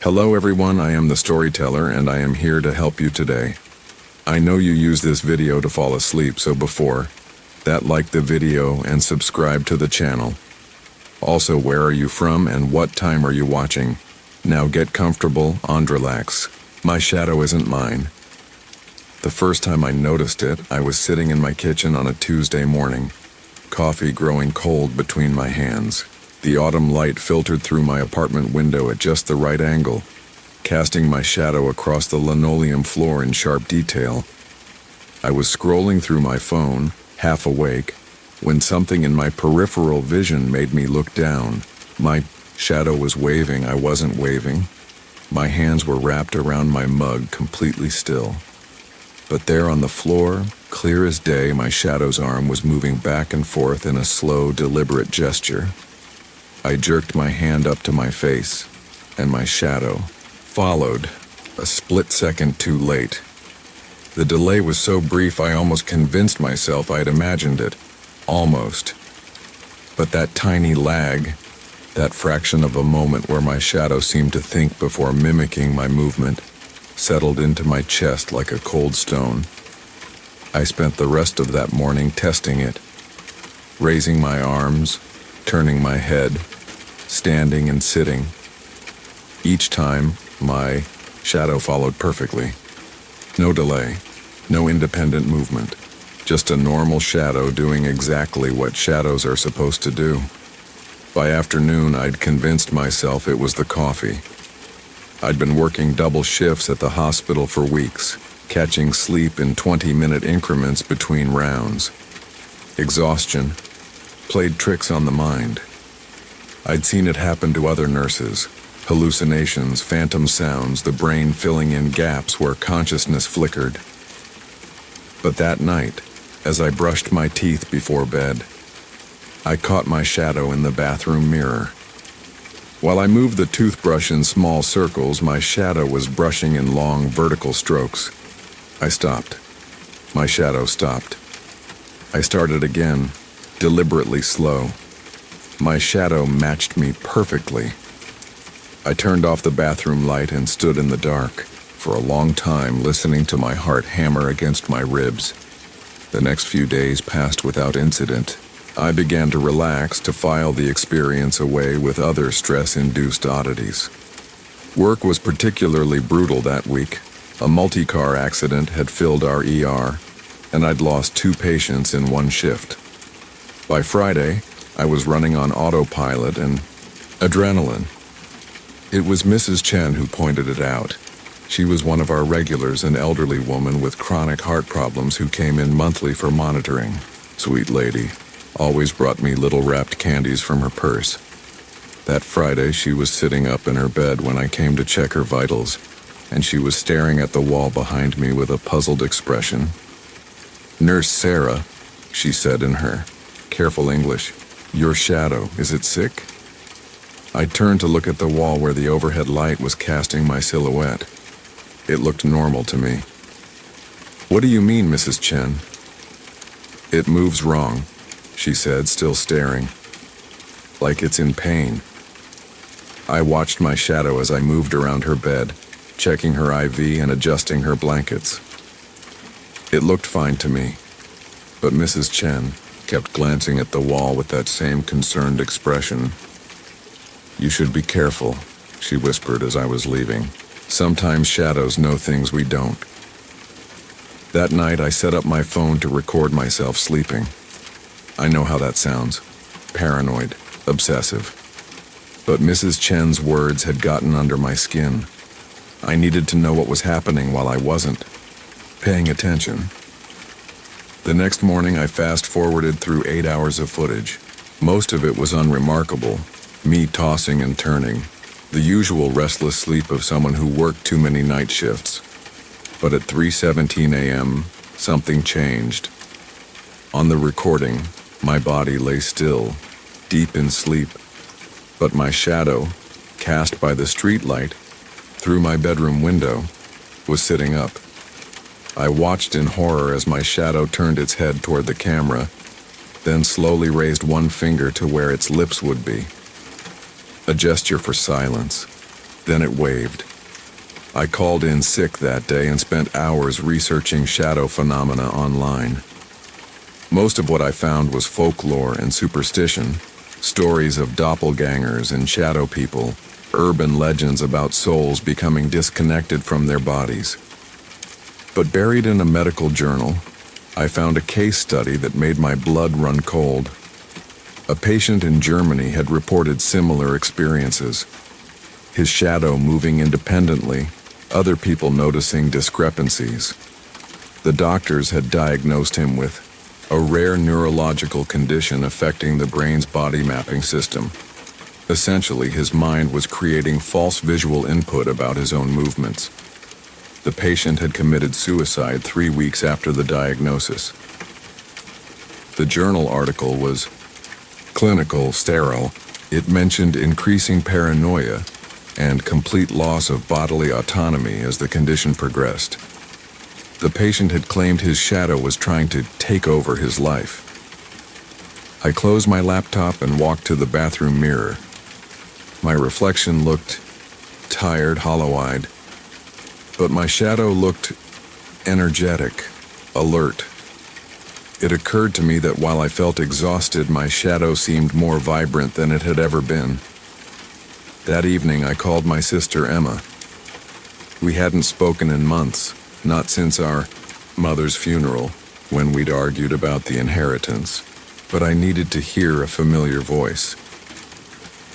Hello everyone, I am the storyteller and I am here to help you today. I know you use this video to fall asleep, so before that, like the video and subscribe to the channel. Also, where are you from and what time are you watching? Now get comfortable and relax. My shadow isn't mine. The first time I noticed it, I was sitting in my kitchen on a Tuesday morning, coffee growing cold between my hands. The autumn light filtered through my apartment window at just the right angle, casting my shadow across the linoleum floor in sharp detail. I was scrolling through my phone, half awake, when something in my peripheral vision made me look down. My shadow was waving. I wasn't waving. My hands were wrapped around my mug, completely still. But there on the floor, clear as day, my shadow's arm was moving back and forth in a slow, deliberate gesture. I jerked my hand up to my face, and my shadow followed, a split second too late. The delay was so brief I almost convinced myself I'd imagined it. Almost. But that tiny lag, that fraction of a moment where my shadow seemed to think before mimicking my movement, settled into my chest like a cold stone. I spent the rest of that morning testing it, raising my arms, turning my head, standing and sitting. Each time, my shadow followed perfectly. No delay, no independent movement, just a normal shadow doing exactly what shadows are supposed to do. By afternoon, I'd convinced myself it was the coffee. I'd been working double shifts at the hospital for weeks, catching sleep in 20-minute increments between rounds. Exhaustion played tricks on the mind. I'd seen it happen to other nurses. Hallucinations, phantom sounds, the brain filling in gaps where consciousness flickered. But that night, as I brushed my teeth before bed, I caught my shadow in the bathroom mirror. While I moved the toothbrush in small circles, my shadow was brushing in long vertical strokes. I stopped. My shadow stopped. I started again, deliberately slow. My shadow matched me perfectly. I turned off the bathroom light and stood in the dark for a long time, listening to my heart hammer against my ribs. The next few days passed without incident. I began to relax, to file the experience away with other stress-induced oddities. Work was particularly brutal that week. A multi-car accident had filled our ER, and I'd lost 2 patients in one shift. By Friday, I was running on autopilot and adrenaline. It was Mrs. Chen who pointed it out. She was one of our regulars, an elderly woman with chronic heart problems who came in monthly for monitoring. Sweet lady. Always brought me little wrapped candies from her purse. That Friday, she was sitting up in her bed when I came to check her vitals, and she was staring at the wall behind me with a puzzled expression. "Nurse Sarah," she said in her careful English, "your shadow, is it sick?" I turned to look at the wall where the overhead light was casting my silhouette. It looked normal to me. "What do you mean, Mrs. Chen?" "It moves wrong," she said, still staring. "Like it's in pain." I watched my shadow as I moved around her bed, checking her IV and adjusting her blankets. It looked fine to me, but Mrs. Chen kept glancing at the wall with that same concerned expression. "You should be careful," she whispered as I was leaving. "Sometimes shadows know things we don't." That night, I set up my phone to record myself sleeping. I know how that sounds. Paranoid, obsessive. But Mrs. Chen's words had gotten under my skin. I needed to know what was happening while I wasn't paying attention. The next morning, I fast-forwarded through 8 hours of footage. Most of it was unremarkable, me tossing and turning, the usual restless sleep of someone who worked too many night shifts. But at 3:17 a.m., something changed. On the recording, my body lay still, deep in sleep, but my shadow, cast by the streetlight through my bedroom window, was sitting up. I watched in horror as my shadow turned its head toward the camera, then slowly raised one finger to where its lips would be. A gesture for silence. Then it waved. I called in sick that day and spent hours researching shadow phenomena online. Most of what I found was folklore and superstition, stories of doppelgangers and shadow people, urban legends about souls becoming disconnected from their bodies. But buried in a medical journal, I found a case study that made my blood run cold. A patient in Germany had reported similar experiences. His shadow moving independently, other people noticing discrepancies. The doctors had diagnosed him with a rare neurological condition affecting the brain's body mapping system. Essentially, his mind was creating false visual input about his own movements. The patient had committed suicide 3 weeks after the diagnosis. The journal article was clinical, sterile. It mentioned increasing paranoia and complete loss of bodily autonomy as the condition progressed. The patient had claimed his shadow was trying to take over his life. I closed my laptop and walked to the bathroom mirror. My reflection looked tired, hollow-eyed, but my shadow looked energetic, alert. It occurred to me that while I felt exhausted, my shadow seemed more vibrant than it had ever been. That evening, I called my sister Emma. We hadn't spoken in months, not since our mother's funeral, when we'd argued about the inheritance, but I needed to hear a familiar voice.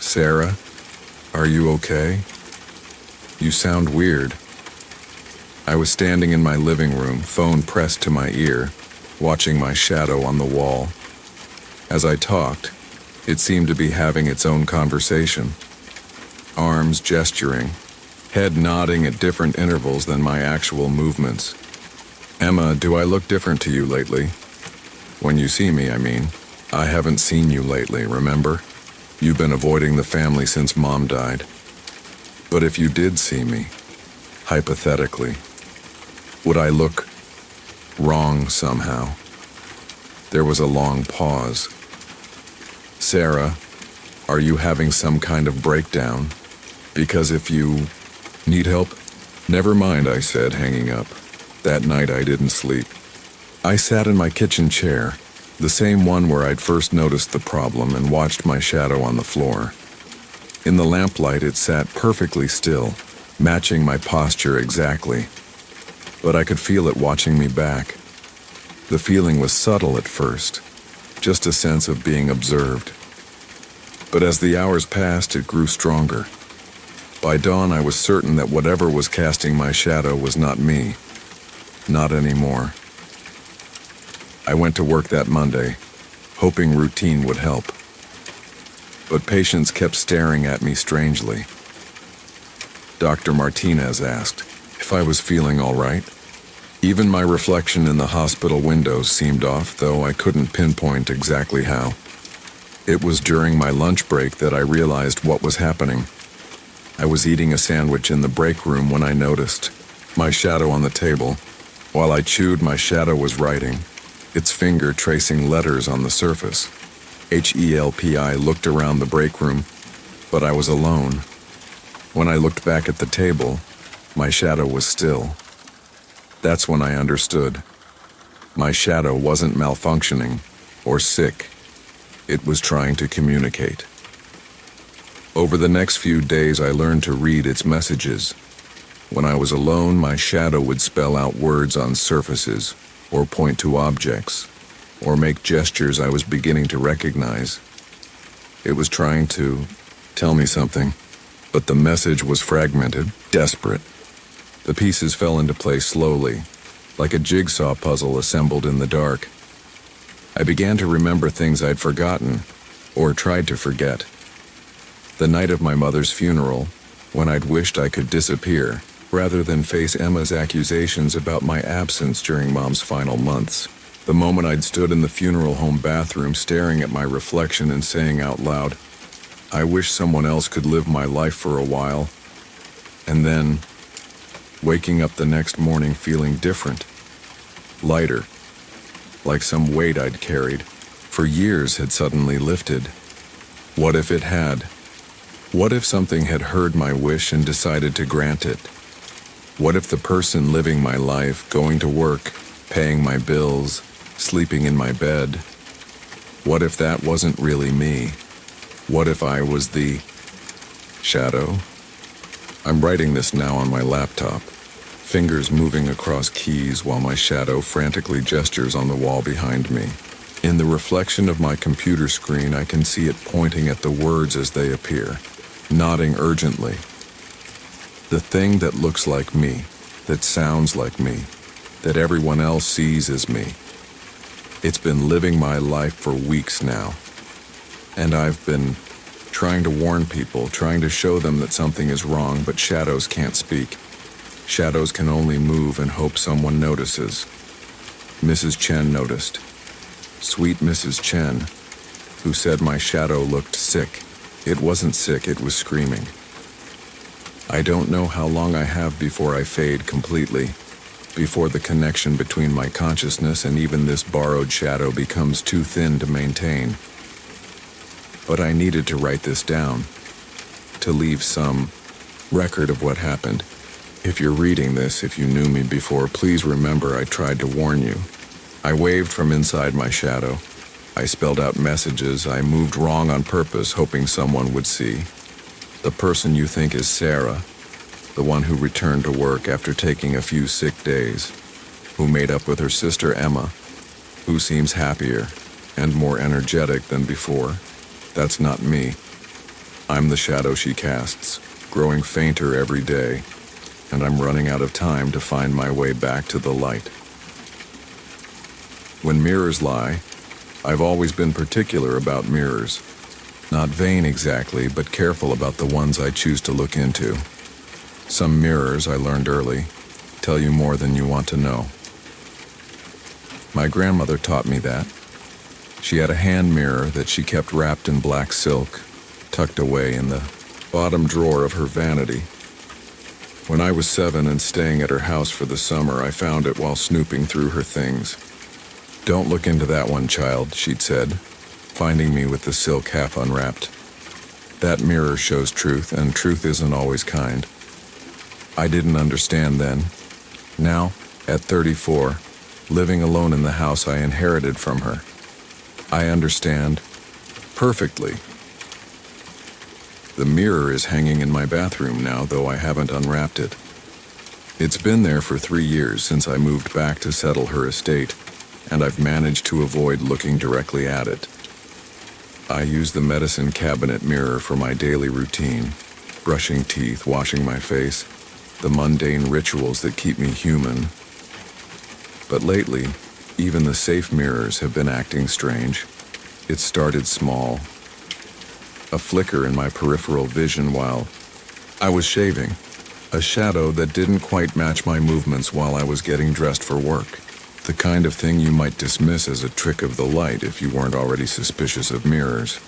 "Sarah, are you okay? You sound weird." I was standing in my living room, phone pressed to my ear, watching my shadow on the wall. As I talked, it seemed to be having its own conversation. Arms gesturing, head nodding at different intervals than my actual movements. "Emma, do I look different to you lately? When you see me, I mean. I haven't seen you lately, remember? You've been avoiding the family since Mom died. But if you did see me, hypothetically, would I look wrong somehow?" There was a long pause. "Sarah, are you having some kind of breakdown? Because if you need help..." "Never mind," I said, hanging up. That night I didn't sleep. I sat in my kitchen chair, the same one where I'd first noticed the problem, and watched my shadow on the floor. In the lamplight it sat perfectly still, matching my posture exactly. But I could feel it watching me back. The feeling was subtle at first, just a sense of being observed. But as the hours passed, it grew stronger. By dawn, I was certain that whatever was casting my shadow was not me. Not anymore. I went to work that Monday, hoping routine would help. But patients kept staring at me strangely. Dr. Martinez asked if I was feeling all right. Even my reflection in the hospital windows seemed off, though I couldn't pinpoint exactly how. It was during my lunch break that I realized what was happening. I was eating a sandwich in the break room when I noticed my shadow on the table. While I chewed, my shadow was writing, its finger tracing letters on the surface. HELP. I looked around the break room, but I was alone. When I looked back at the table, my shadow was still. That's when I understood. My shadow wasn't malfunctioning or sick. It was trying to communicate. Over the next few days, I learned to read its messages. When I was alone, my shadow would spell out words on surfaces, or point to objects, or make gestures I was beginning to recognize. It was trying to tell me something, but the message was fragmented, desperate. The pieces fell into place slowly, like a jigsaw puzzle assembled in the dark. I began to remember things I'd forgotten, or tried to forget. The night of my mother's funeral, when I'd wished I could disappear, rather than face Emma's accusations about my absence during Mom's final months. The moment I'd stood in the funeral home bathroom staring at my reflection and saying out loud, "I wish someone else could live my life for a while." And then, waking up the next morning feeling different, lighter, like some weight I'd carried for years had suddenly lifted. What if it had? What if something had heard my wish and decided to grant it? What if the person living my life, going to work, paying my bills, sleeping in my bed, what if that wasn't really me? What if I was the shadow? I'm writing this now on my laptop, fingers moving across keys while my shadow frantically gestures on the wall behind me. In the reflection of my computer screen, I can see it pointing at the words as they appear, nodding urgently. The thing that looks like me, that sounds like me, that everyone else sees as me. It's been living my life for weeks now, and I've been trying to warn people, trying to show them that something is wrong, but shadows can't speak. Shadows can only move and hope someone notices. Mrs. Chen noticed. Sweet Mrs. Chen, who said my shadow looked sick. It wasn't sick, it was screaming. I don't know how long I have before I fade completely, before the connection between my consciousness and even this borrowed shadow becomes too thin to maintain. But I needed to write this down, to leave some record of what happened. If you're reading this, if you knew me before, please remember I tried to warn you. I waved from inside my shadow. I spelled out messages. I moved wrong on purpose, hoping someone would see. The person you think is Sarah, the one who returned to work after taking a few sick days, who made up with her sister Emma, who seems happier and more energetic than before. That's not me. I'm the shadow she casts, growing fainter every day, and I'm running out of time to find my way back to the light. When mirrors lie, I've always been particular about mirrors. Not vain exactly, but careful about the ones I choose to look into. Some mirrors, I learned early, tell you more than you want to know. My grandmother taught me that. She had a hand mirror that she kept wrapped in black silk, tucked away in the bottom drawer of her vanity. When I was 7 and staying at her house for the summer, I found it while snooping through her things. "Don't look into that one, child," she'd said, finding me with the silk half unwrapped. That mirror shows truth, and truth isn't always kind. I didn't understand then. Now, at 34, living alone in the house I inherited from her, I understand perfectly. The mirror is hanging in my bathroom now, though I haven't unwrapped it. It's been there for 3 years since I moved back to settle her estate, and I've managed to avoid looking directly at it. I use the medicine cabinet mirror for my daily routine, brushing teeth, washing my face, the mundane rituals that keep me human. But lately, even the safe mirrors have been acting strange. It started small. A flicker in my peripheral vision while I was shaving. A shadow that didn't quite match my movements while I was getting dressed for work. The kind of thing you might dismiss as a trick of the light if you weren't already suspicious of mirrors.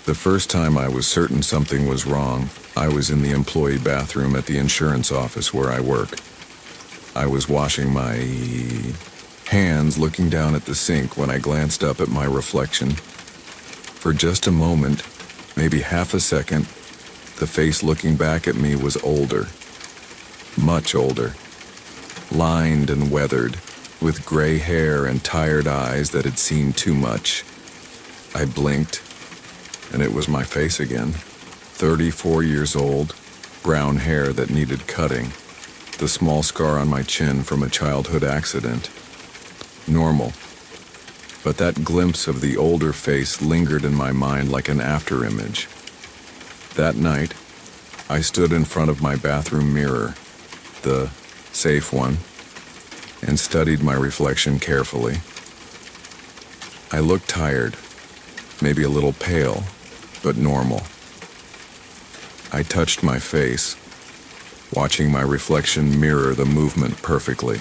The first time I was certain something was wrong, I was in the employee bathroom at the insurance office where I work. I was washing my hands, looking down at the sink when I glanced up at my reflection. For just a moment, maybe half a second, the face looking back at me was older. Much older. Lined and weathered, with gray hair and tired eyes that had seen too much. I blinked, and it was my face again. 34 years old, brown hair that needed cutting, the small scar on my chin from a childhood accident. Normal. But that glimpse of the older face lingered in my mind like an afterimage. That night, I stood in front of my bathroom mirror, the safe one, and studied my reflection carefully. I looked tired, maybe a little pale, but normal. I touched my face, watching my reflection mirror the movement perfectly.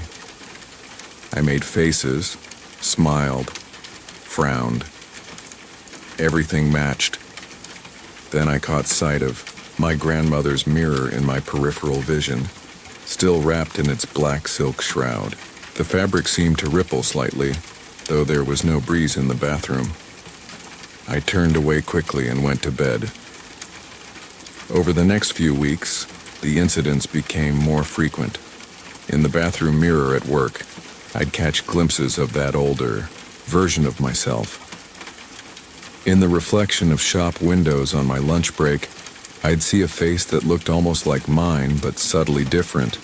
I made faces, smiled, frowned. Everything matched. Then I caught sight of my grandmother's mirror in my peripheral vision, still wrapped in its black silk shroud. The fabric seemed to ripple slightly, though there was no breeze in the bathroom. I turned away quickly and went to bed. Over the next few weeks, the incidents became more frequent. In the bathroom mirror at work, I'd catch glimpses of that older version of myself. In the reflection of shop windows on my lunch break, I'd see a face that looked almost like mine but subtly different,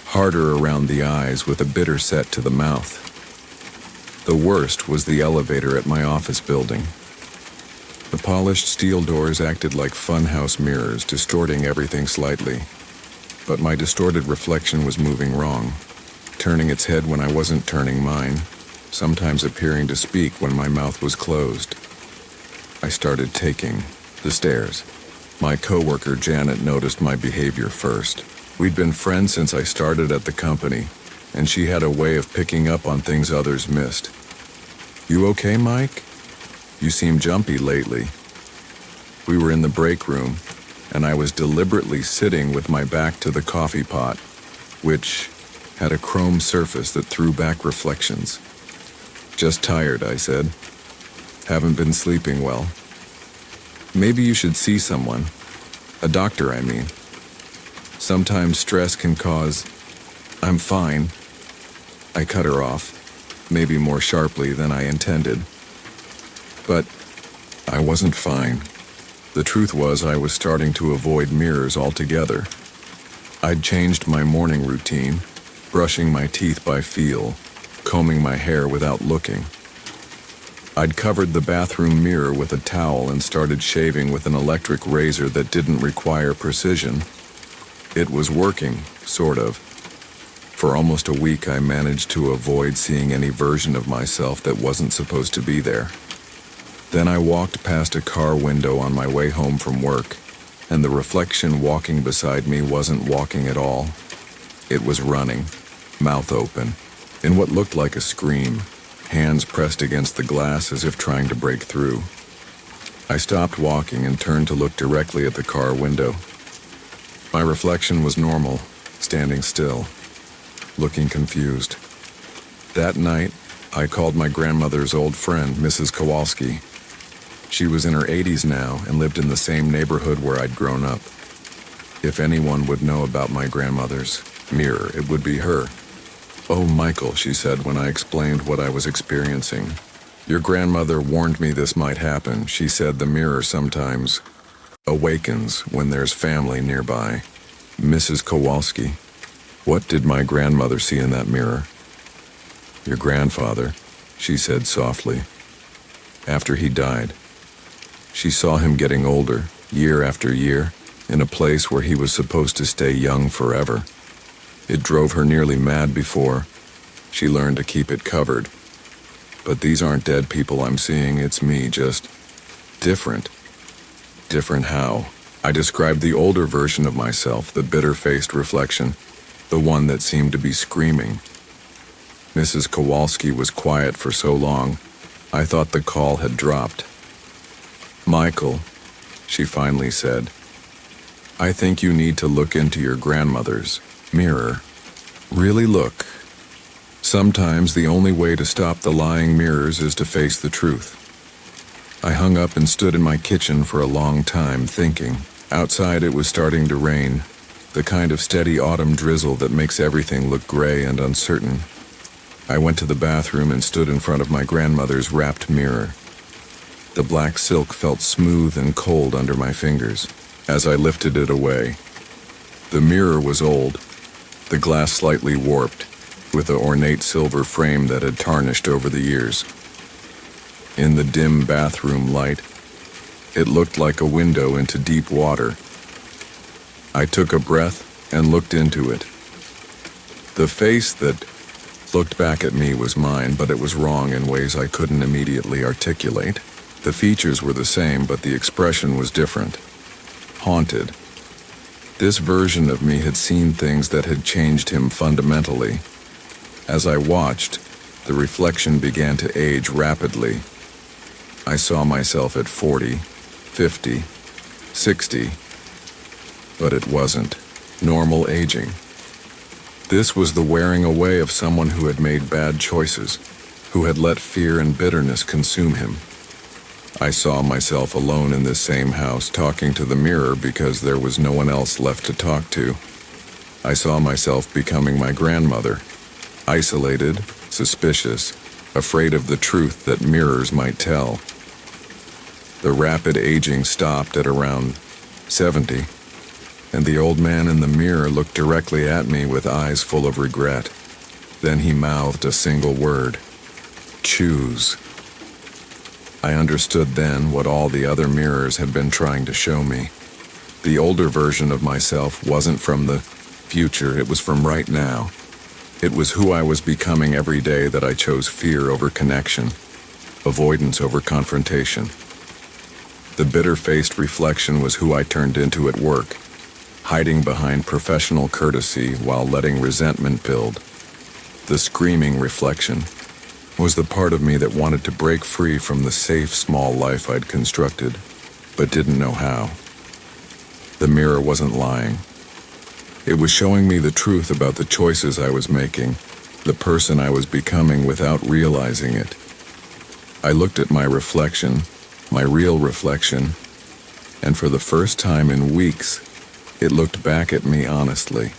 harder around the eyes with a bitter set to the mouth. The worst was the elevator at my office building. The polished steel doors acted like funhouse mirrors, distorting everything slightly. But my distorted reflection was moving wrong, turning its head when I wasn't turning mine, sometimes appearing to speak when my mouth was closed. I started taking the stairs. My coworker Janet noticed my behavior first. We'd been friends since I started at the company, and she had a way of picking up on things others missed. "You okay, Mike? You seem jumpy lately." We were in the break room, and I was deliberately sitting with my back to the coffee pot, which had a chrome surface that threw back reflections. "Just tired," I said. "Haven't been sleeping well. Maybe you should see someone. A doctor, I mean. Sometimes stress can cause—" "I'm fine." I cut her off, maybe more sharply than I intended. But I wasn't fine. The truth was I was starting to avoid mirrors altogether. I'd changed my morning routine, brushing my teeth by feel, combing my hair without looking. I'd covered the bathroom mirror with a towel and started shaving with an electric razor that didn't require precision. It was working, sort of. For almost a week I managed to avoid seeing any version of myself that wasn't supposed to be there. Then I walked past a car window on my way home from work, and the reflection walking beside me wasn't walking at all. It was running, mouth open, in what looked like a scream, hands pressed against the glass as if trying to break through. I stopped walking and turned to look directly at the car window. My reflection was normal, standing still, looking confused. That night, I called my grandmother's old friend, Mrs. Kowalski. She was in her 80s now and lived in the same neighborhood where I'd grown up. If anyone would know about my grandmother's mirror, it would be her. "Oh, Michael," she said when I explained what I was experiencing. "Your grandmother warned me this might happen. She said the mirror sometimes awakens when there's family nearby." "Mrs. Kowalski, what did my grandmother see in that mirror?" "Your grandfather," she said softly. "After he died. She saw him getting older, year after year, in a place where he was supposed to stay young forever. It drove her nearly mad before she learned to keep it covered. But these aren't dead people I'm seeing, it's me, just different." "Different how?" I described the older version of myself, the bitter-faced reflection, the one that seemed to be screaming. Mrs. Kowalski was quiet for so long, I thought the call had dropped. "Michael," she finally said, "I think you need to look into your grandmother's mirror. Really look. Sometimes the only way to stop the lying mirrors is to face the truth." I hung up and stood in my kitchen for a long time thinking. Outside it was starting to rain, the kind of steady autumn drizzle that makes everything look gray and uncertain. I went to the bathroom and stood in front of my grandmother's wrapped mirror. The black silk felt smooth and cold under my fingers as I lifted it away. The mirror was old, the glass slightly warped, with an ornate silver frame that had tarnished over the years. In the dim bathroom light, it looked like a window into deep water. I took a breath and looked into it. The face that looked back at me was mine, but it was wrong in ways I couldn't immediately articulate. The features were the same, but the expression was different. Haunted. This version of me had seen things that had changed him fundamentally. As I watched, the reflection began to age rapidly. I saw myself at 40, 50, 60, but it wasn't normal aging. This was the wearing away of someone who had made bad choices, who had let fear and bitterness consume him. I saw myself alone in this same house talking to the mirror because there was no one else left to talk to. I saw myself becoming my grandmother, isolated, suspicious, afraid of the truth that mirrors might tell. The rapid aging stopped at around 70, and the old man in the mirror looked directly at me with eyes full of regret. Then he mouthed a single word: choose. I understood then what all the other mirrors had been trying to show me. The older version of myself wasn't from the future, it was from right now. It was who I was becoming every day that I chose fear over connection, avoidance over confrontation. The bitter-faced reflection was who I turned into at work, hiding behind professional courtesy while letting resentment build. The screaming reflection was the part of me that wanted to break free from the safe, small life I'd constructed, but didn't know how. The mirror wasn't lying. It was showing me the truth about the choices I was making, the person I was becoming without realizing it. I looked at my reflection, my real reflection, and for the first time in weeks, it looked back at me honestly.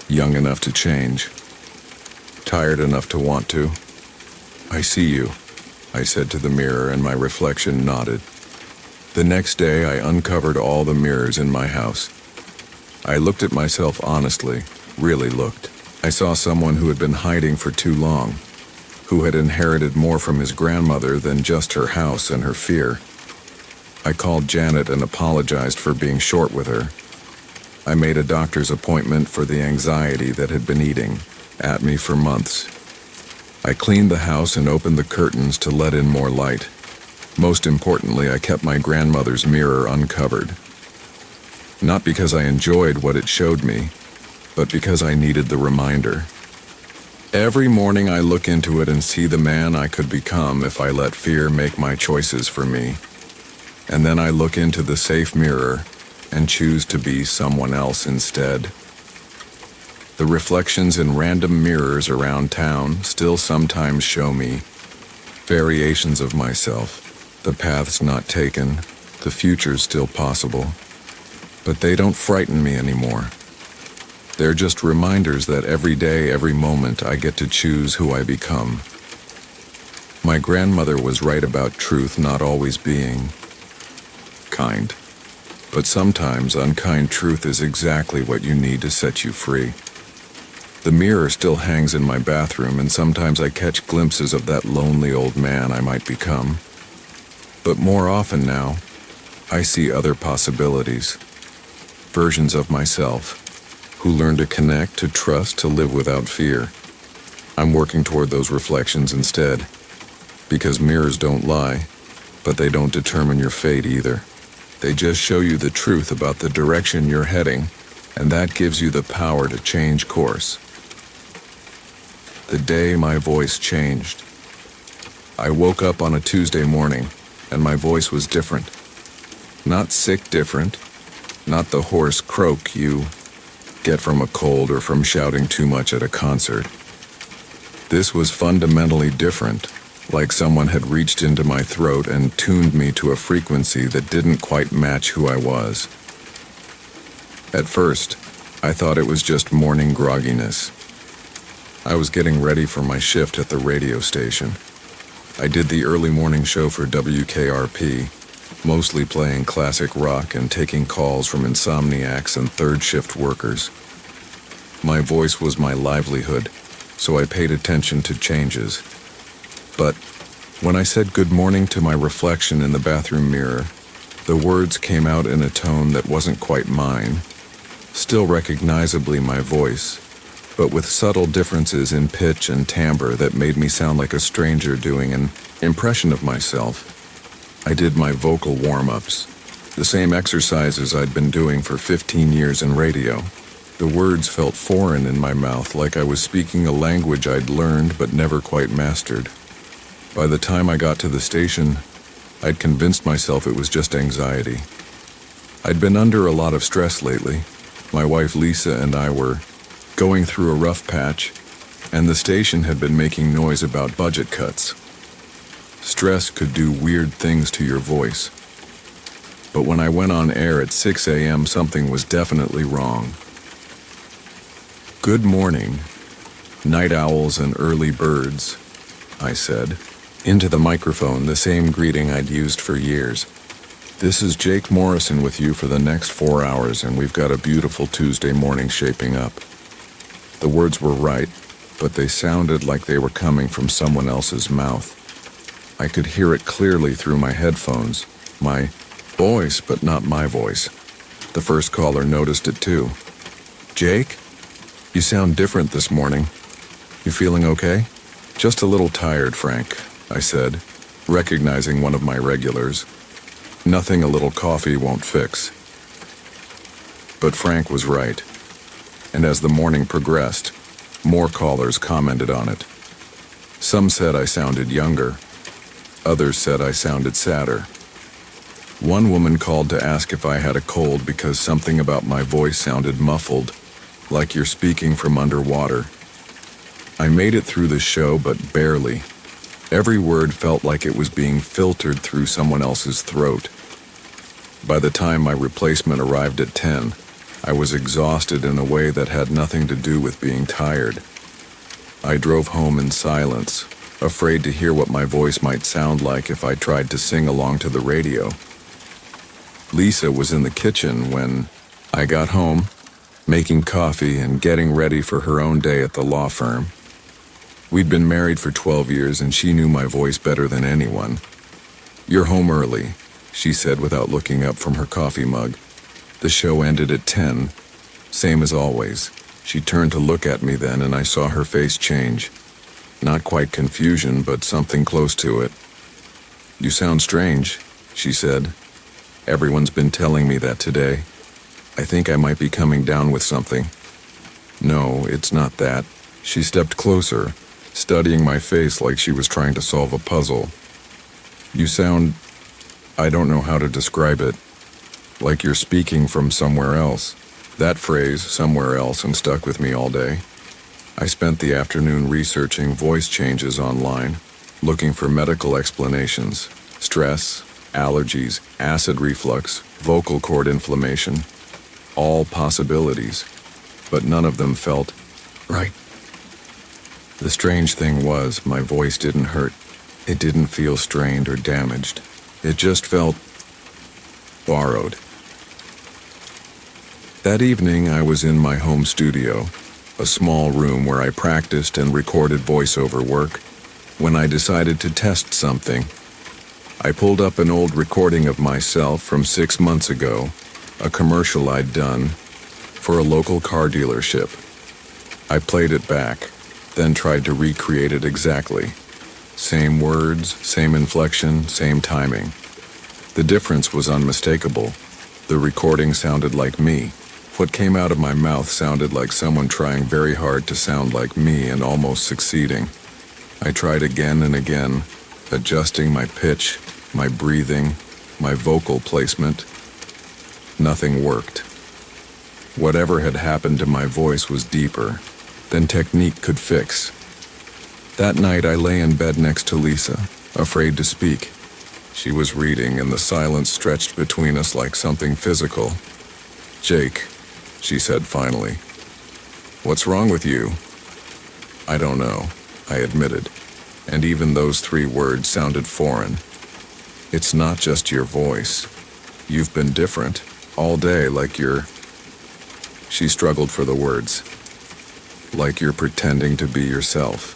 Young enough to change. Tired enough to want to. "I see you," I said to the mirror, and my reflection nodded. The next day, I uncovered all the mirrors in my house. I looked at myself honestly, really looked. I saw someone who had been hiding for too long, who had inherited more from his grandmother than just her house and her fear. I called Janet and apologized for being short with her. I made a doctor's appointment for the anxiety that had been eating at me for months. I cleaned the house and opened the curtains to let in more light. Most importantly, I kept my grandmother's mirror uncovered. Not because I enjoyed what it showed me, but because I needed the reminder. Every morning I look into it and see the man I could become if I let fear make my choices for me. And then I look into the safe mirror and choose to be someone else instead. The reflections in random mirrors around town still sometimes show me variations of myself, the paths not taken, the future still possible. But they don't frighten me anymore. They're just reminders that every day, every moment, I get to choose who I become. My grandmother was right about truth not always being kind. But sometimes unkind truth is exactly what you need to set you free. The mirror still hangs in my bathroom, and sometimes I catch glimpses of that lonely old man I might become. But more often now, I see other possibilities. Versions of myself, who learn to connect, to trust, to live without fear. I'm working toward those reflections instead, because mirrors don't lie, but they don't determine your fate either. They just show you the truth about the direction you're heading, and that gives you the power to change course. The day my voice changed. I woke up on a Tuesday morning, and my voice was different. Not sick different, not the hoarse croak you get from a cold or from shouting too much at a concert. This was fundamentally different, like someone had reached into my throat and tuned me to a frequency that didn't quite match who I was. At first, I thought it was just morning grogginess. I was getting ready for my shift at the radio station. I did the early morning show for WKRP, mostly playing classic rock and taking calls from insomniacs and third-shift workers. My voice was my livelihood, so I paid attention to changes. But when I said good morning to my reflection in the bathroom mirror, the words came out in a tone that wasn't quite mine, still recognizably my voice, but with subtle differences in pitch and timbre that made me sound like a stranger doing an impression of myself. I did my vocal warm-ups, the same exercises I'd been doing for 15 years in radio. The words felt foreign in my mouth, like I was speaking a language I'd learned but never quite mastered. By the time I got to the station, I'd convinced myself it was just anxiety. I'd been under a lot of stress lately. My wife Lisa and I were going through a rough patch, and the station had been making noise about budget cuts. Stress could do weird things to your voice. But when I went on air at 6 a.m., something was definitely wrong. "Good morning, night owls and early birds," I said, into the microphone, the same greeting I'd used for years. "This is Jake Morrison with you for the next 4 hours, and we've got a beautiful Tuesday morning shaping up." The words were right, but they sounded like they were coming from someone else's mouth. I could hear it clearly through my headphones, my voice, but not my voice. The first caller noticed it too. "Jake, you sound different this morning. You feeling okay?" "Just a little tired, Frank," I said, recognizing one of my regulars. Nothing a little coffee won't fix. But Frank was right, and as the morning progressed, more callers commented on it. Some said I sounded younger. Others said I sounded sadder. One woman called to ask if I had a cold because something about my voice sounded muffled, like you're speaking from underwater. I made it through the show, but barely. Every word felt like it was being filtered through someone else's throat. By the time my replacement arrived at 10, I was exhausted in a way that had nothing to do with being tired. I drove home in silence, afraid to hear what my voice might sound like if I tried to sing along to the radio. Lisa was in the kitchen when I got home, making coffee and getting ready for her own day at the law firm. We'd been married for 12 years and she knew my voice better than anyone. "You're home early," she said without looking up from her coffee mug. The show ended at 10, same as always. She turned to look at me then and I saw her face change. Not quite confusion, but something close to it. "You sound strange," she said. "Everyone's been telling me that today. I think I might be coming down with something." "No, it's not that." She stepped closer, studying my face like she was trying to solve a puzzle. "You sound, I don't know how to describe it, like you're speaking from somewhere else." That phrase, "somewhere else," and stuck with me all day. I spent the afternoon researching voice changes online, looking for medical explanations. Stress, allergies, acid reflux, vocal cord inflammation, all possibilities, but none of them felt right. The strange thing was, my voice didn't hurt. It didn't feel strained or damaged. It just felt borrowed. That evening, I was in my home studio, a small room where I practiced and recorded voiceover work, when I decided to test something. I pulled up an old recording of myself from 6 months ago, a commercial I'd done for a local car dealership. I played it back, then tried to recreate it exactly. Same words, same inflection, same timing. The difference was unmistakable. The recording sounded like me. What came out of my mouth sounded like someone trying very hard to sound like me and almost succeeding. I tried again and again, adjusting my pitch, my breathing, my vocal placement. Nothing worked. Whatever had happened to my voice was deeper than technique could fix. That night I lay in bed next to Lisa, afraid to speak. She was reading and the silence stretched between us like something physical. "Jake," she said finally. "What's wrong with you?" "I don't know," I admitted, and even those 3 words sounded foreign. "It's not just your voice. You've been different, all day, like you're..." She struggled for the words. "Like you're pretending to be yourself."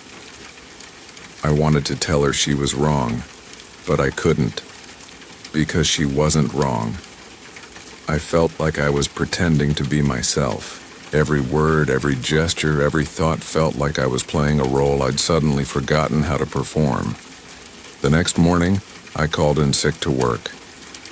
I wanted to tell her she was wrong, but I couldn't, because she wasn't wrong. I felt like I was pretending to be myself. Every word, every gesture, every thought felt like I was playing a role I'd suddenly forgotten how to perform. The next morning, I called in sick to work.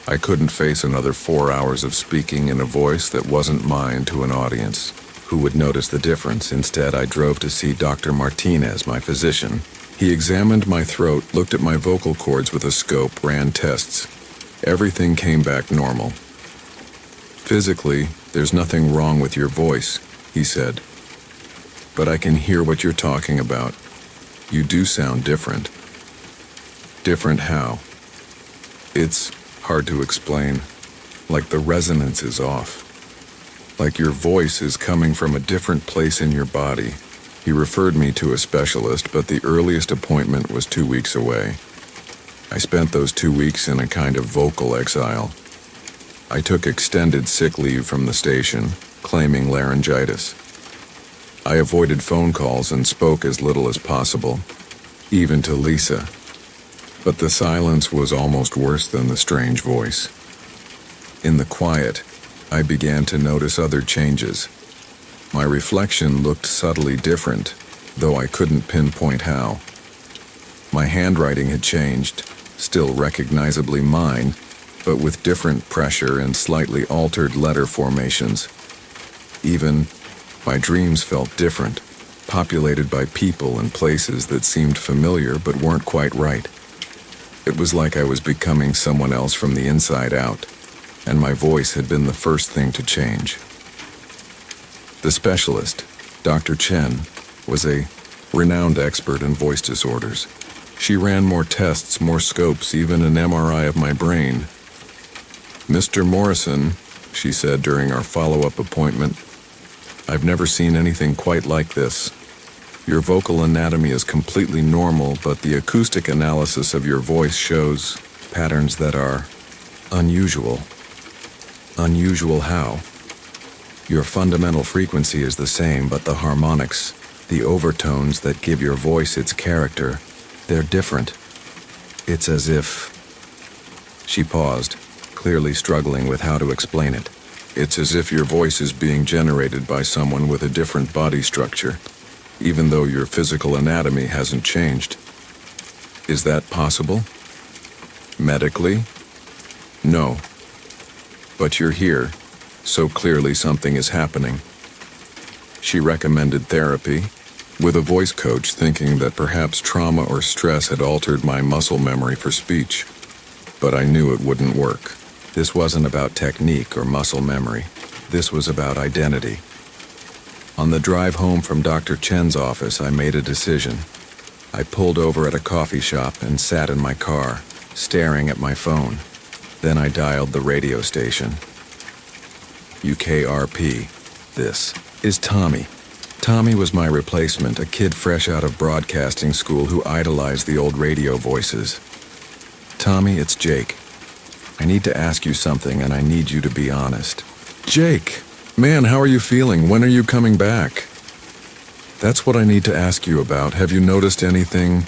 I couldn't face another 4 hours of speaking in a voice that wasn't mine to an audience. Who would notice the difference? Instead, I drove to see Dr. Martinez, my physician. He examined my throat, looked at my vocal cords with a scope, ran tests. Everything came back normal. "Physically, there's nothing wrong with your voice," he said. "But I can hear what you're talking about. You do sound different." Different how? It's hard to explain. Like the resonance is off. Like your voice is coming from a different place in your body. He referred me to a specialist, but the earliest appointment was 2 weeks away. I spent those 2 weeks in a kind of vocal exile. I took extended sick leave from the station, claiming laryngitis. I avoided phone calls and spoke as little as possible, even to Lisa. But the silence was almost worse than the strange voice. In the quiet, I began to notice other changes. My reflection looked subtly different, though I couldn't pinpoint how. My handwriting had changed, still recognizably mine, but with different pressure and slightly altered letter formations. Even my dreams felt different, populated by people and places that seemed familiar but weren't quite right. It was like I was becoming someone else from the inside out, and my voice had been the first thing to change. The specialist, Dr. Chen, was a renowned expert in voice disorders. She ran more tests, more scopes, even an MRI of my brain. "Mr. Morrison," she said during our follow-up appointment, "I've never seen anything quite like this. Your vocal anatomy is completely normal, but the acoustic analysis of your voice shows patterns that are unusual." Unusual how? Your fundamental frequency is the same, but the harmonics, the overtones that give your voice its character, they're different. It's as if... She paused, clearly struggling with how to explain it. It's as if your voice is being generated by someone with a different body structure, even though your physical anatomy hasn't changed. Is that possible? Medically? No. But you're here, so clearly something is happening. She recommended therapy, with a voice coach, thinking that perhaps trauma or stress had altered my muscle memory for speech. But I knew it wouldn't work. This wasn't about technique or muscle memory. This was about identity. On the drive home from Dr. Chen's office, I made a decision. I pulled over at a coffee shop and sat in my car, staring at my phone. Then I dialed the radio station. UKRP. This is Tommy. Tommy was my replacement, a kid fresh out of broadcasting school who idolized the old radio voices. "Tommy, it's Jake. I need to ask you something, and I need you to be honest." "Jake, man, how are you feeling? When are you coming back?" "That's what I need to ask you about. Have you noticed anything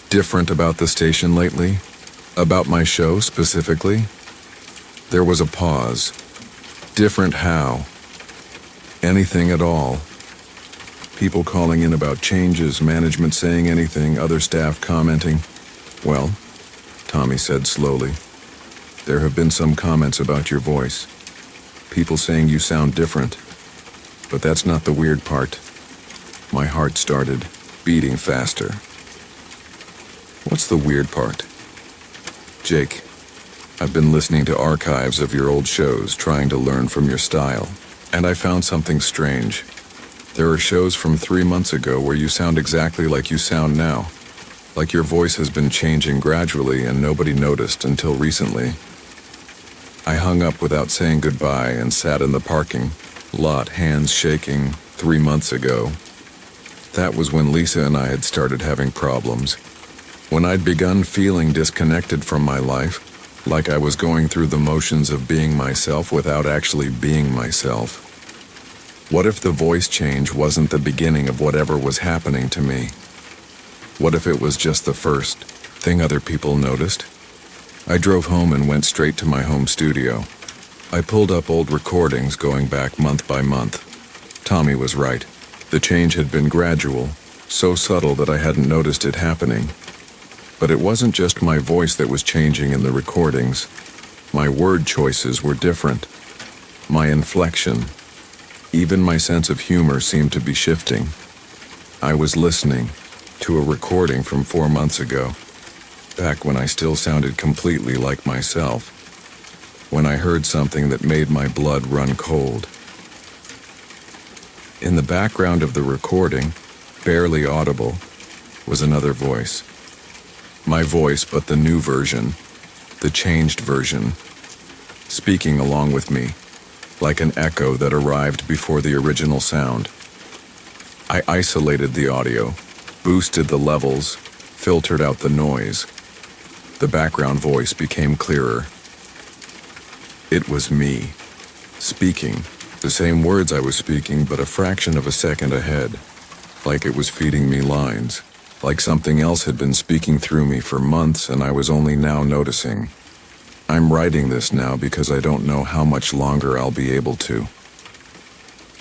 different about the station lately? About my show, specifically?" There was a pause. Different how? Anything at all? People calling in about changes, management saying anything, other staff commenting. "Well," Tommy said slowly, "there have been some comments about your voice. People saying you sound different. But that's not the weird part." My heart started beating faster. "What's the weird part?" "Jake, I've been listening to archives of your old shows, trying to learn from your style, and I found something strange. There are shows from 3 months ago where you sound exactly like you sound now. Like your voice has been changing gradually and nobody noticed until recently." I hung up without saying goodbye and sat in the parking lot, hands shaking. 3 months ago. That was when Lisa and I had started having problems. When I'd begun feeling disconnected from my life, like I was going through the motions of being myself without actually being myself. What if the voice change wasn't the beginning of whatever was happening to me? What if it was just the first thing other people noticed? I drove home and went straight to my home studio. I pulled up old recordings going back month by month. Tommy was right. The change had been gradual, so subtle that I hadn't noticed it happening. But it wasn't just my voice that was changing in the recordings. My word choices were different. My inflection, even my sense of humor seemed to be shifting. I was listening to a recording from 4 months ago, back when I still sounded completely like myself, when I heard something that made my blood run cold. In the background of the recording, barely audible, was another voice. My voice, but the new version, the changed version, speaking along with me, like an echo that arrived before the original sound. I isolated the audio, boosted the levels, filtered out the noise. The background voice became clearer. It was me, speaking, the same words I was speaking, but a fraction of a second ahead, like it was feeding me lines, like something else had been speaking through me for months and I was only now noticing. I'm writing this now because I don't know how much longer I'll be able to.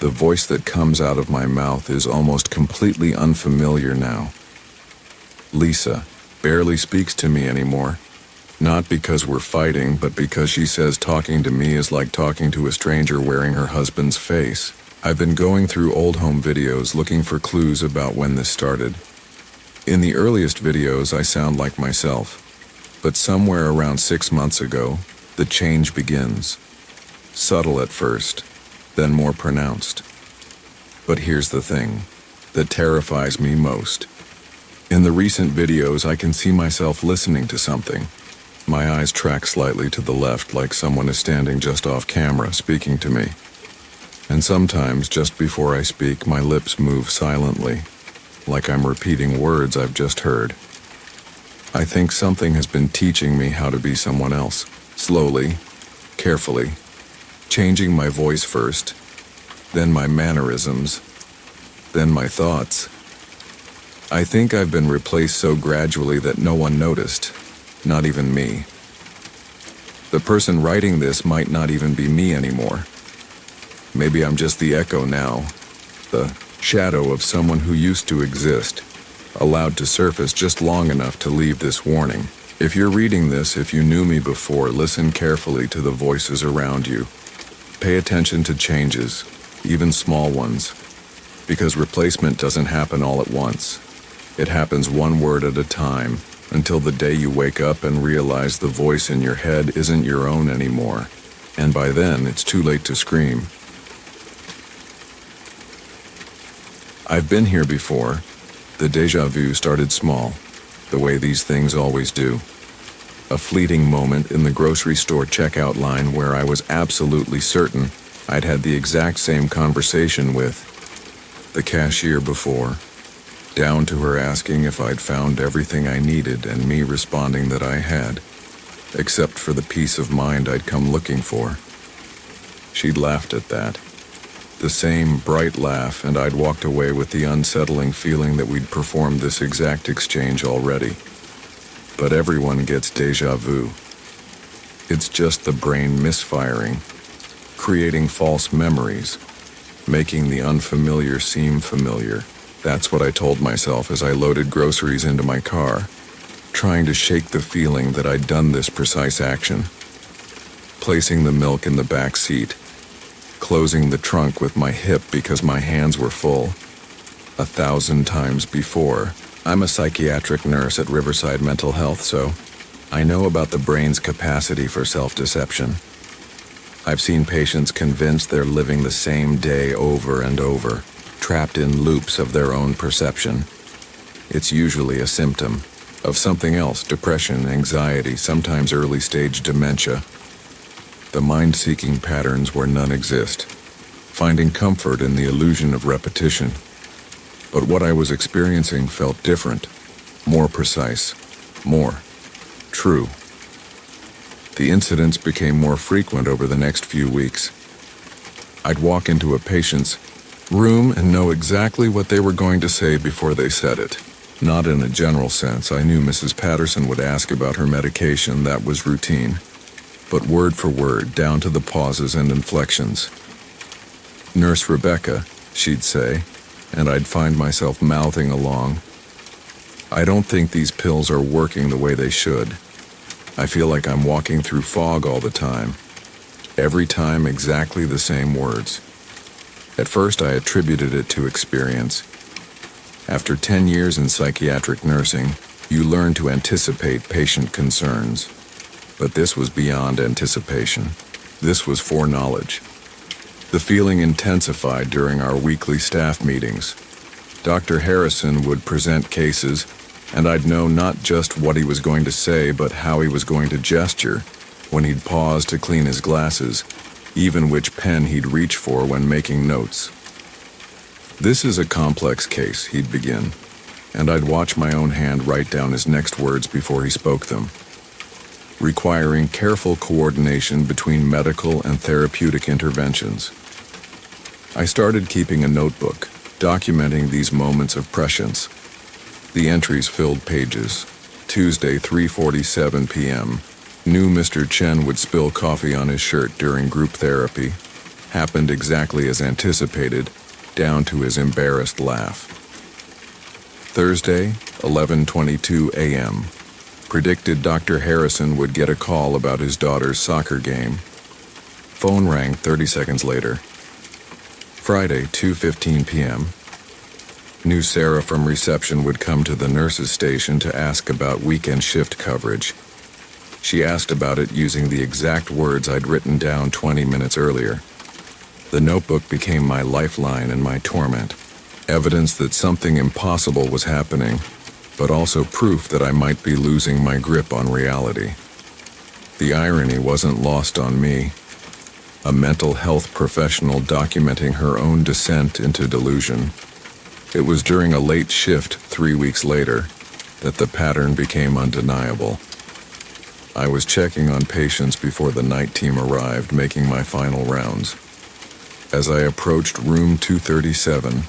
The voice that comes out of my mouth is almost completely unfamiliar now. Lisa barely speaks to me anymore. Not because we're fighting, but because she says talking to me is like talking to a stranger wearing her husband's face. I've been going through old home videos looking for clues about when this started. In the earliest videos, I sound like myself. But somewhere around 6 months ago, the change begins. Subtle at first, then more pronounced. But here's the thing that terrifies me most. In the recent videos, I can see myself listening to something. My eyes track slightly to the left like someone is standing just off camera speaking to me. And sometimes, just before I speak, my lips move silently, like I'm repeating words I've just heard. I think something has been teaching me how to be someone else, slowly, carefully, changing my voice first, then my mannerisms, then my thoughts. I think I've been replaced so gradually that no one noticed, not even me. The person writing this might not even be me anymore. Maybe I'm just the echo now, the shadow of someone who used to exist, allowed to surface just long enough to leave this warning. If you're reading this, if you knew me before, listen carefully to the voices around you. Pay attention to changes, even small ones, because replacement doesn't happen all at once. It happens one word at a time, until the day you wake up and realize the voice in your head isn't your own anymore. And by then, it's too late to scream. I've been here before. The déjà vu started small, the way these things always do. A fleeting moment in the grocery store checkout line where I was absolutely certain I'd had the exact same conversation with the cashier before, down to her asking if I'd found everything I needed and me responding that I had, except for the peace of mind I'd come looking for. She'd laughed at that. The same bright laugh, and I'd walked away with the unsettling feeling that we'd performed this exact exchange already. But everyone gets déjà vu. It's just the brain misfiring, creating false memories, making the unfamiliar seem familiar. That's what I told myself as I loaded groceries into my car, trying to shake the feeling that I'd done this precise action. Placing the milk in the back seat, closing the trunk with my hip because my hands were full. 1,000 times before. I'm a psychiatric nurse at Riverside Mental Health, so I know about the brain's capacity for self-deception. I've seen patients convinced they're living the same day over and over, trapped in loops of their own perception. It's usually a symptom of something else: depression, anxiety, sometimes early-stage dementia. The mind-seeking patterns where none exist, finding comfort in the illusion of repetition. But what I was experiencing felt different, more precise, more true. The incidents became more frequent over the next few weeks. I'd walk into a patient's room and know exactly what they were going to say before they said it. Not in a general sense. I knew Mrs. Patterson would ask about her medication, that was routine. But word for word, down to the pauses and inflections. "Nurse Rebecca," she'd say, and I'd find myself mouthing along. "I don't think these pills are working the way they should. I feel like I'm walking through fog all the time. Every time exactly the same words." At first I attributed it to experience. After 10 years in psychiatric nursing, you learn to anticipate patient concerns. But this was beyond anticipation. This was foreknowledge. The feeling intensified during our weekly staff meetings. Dr. Harrison would present cases, And I'd know not just what he was going to say, but how he was going to gesture when he'd pause to clean his glasses, even which pen he'd reach for when making notes. "This is a complex case," he'd begin, and I'd watch my own hand write down his next words before he spoke them, requiring careful coordination between medical and therapeutic interventions. I started keeping a notebook, documenting these moments of prescience. The entries filled pages. Tuesday, 3:47 p.m. Knew Mr. Chen would spill coffee on his shirt during group therapy. Happened exactly as anticipated, down to his embarrassed laugh. Thursday, 11:22 a.m. Predicted Dr. Harrison would get a call about his daughter's soccer game. Phone rang 30 seconds later. Friday, 2:15 p.m. Knew Sarah from reception would come to the nurse's station to ask about weekend shift coverage. She asked about it using the exact words I'd written down 20 minutes earlier. The notebook became my lifeline and my torment, evidence that something impossible was happening, but also proof that I might be losing my grip on reality. The irony wasn't lost on me. A mental health professional documenting her own descent into delusion. It was during a late shift 3 weeks later that the pattern became undeniable. I was checking on patients before the night team arrived, making my final rounds. As I approached room 237,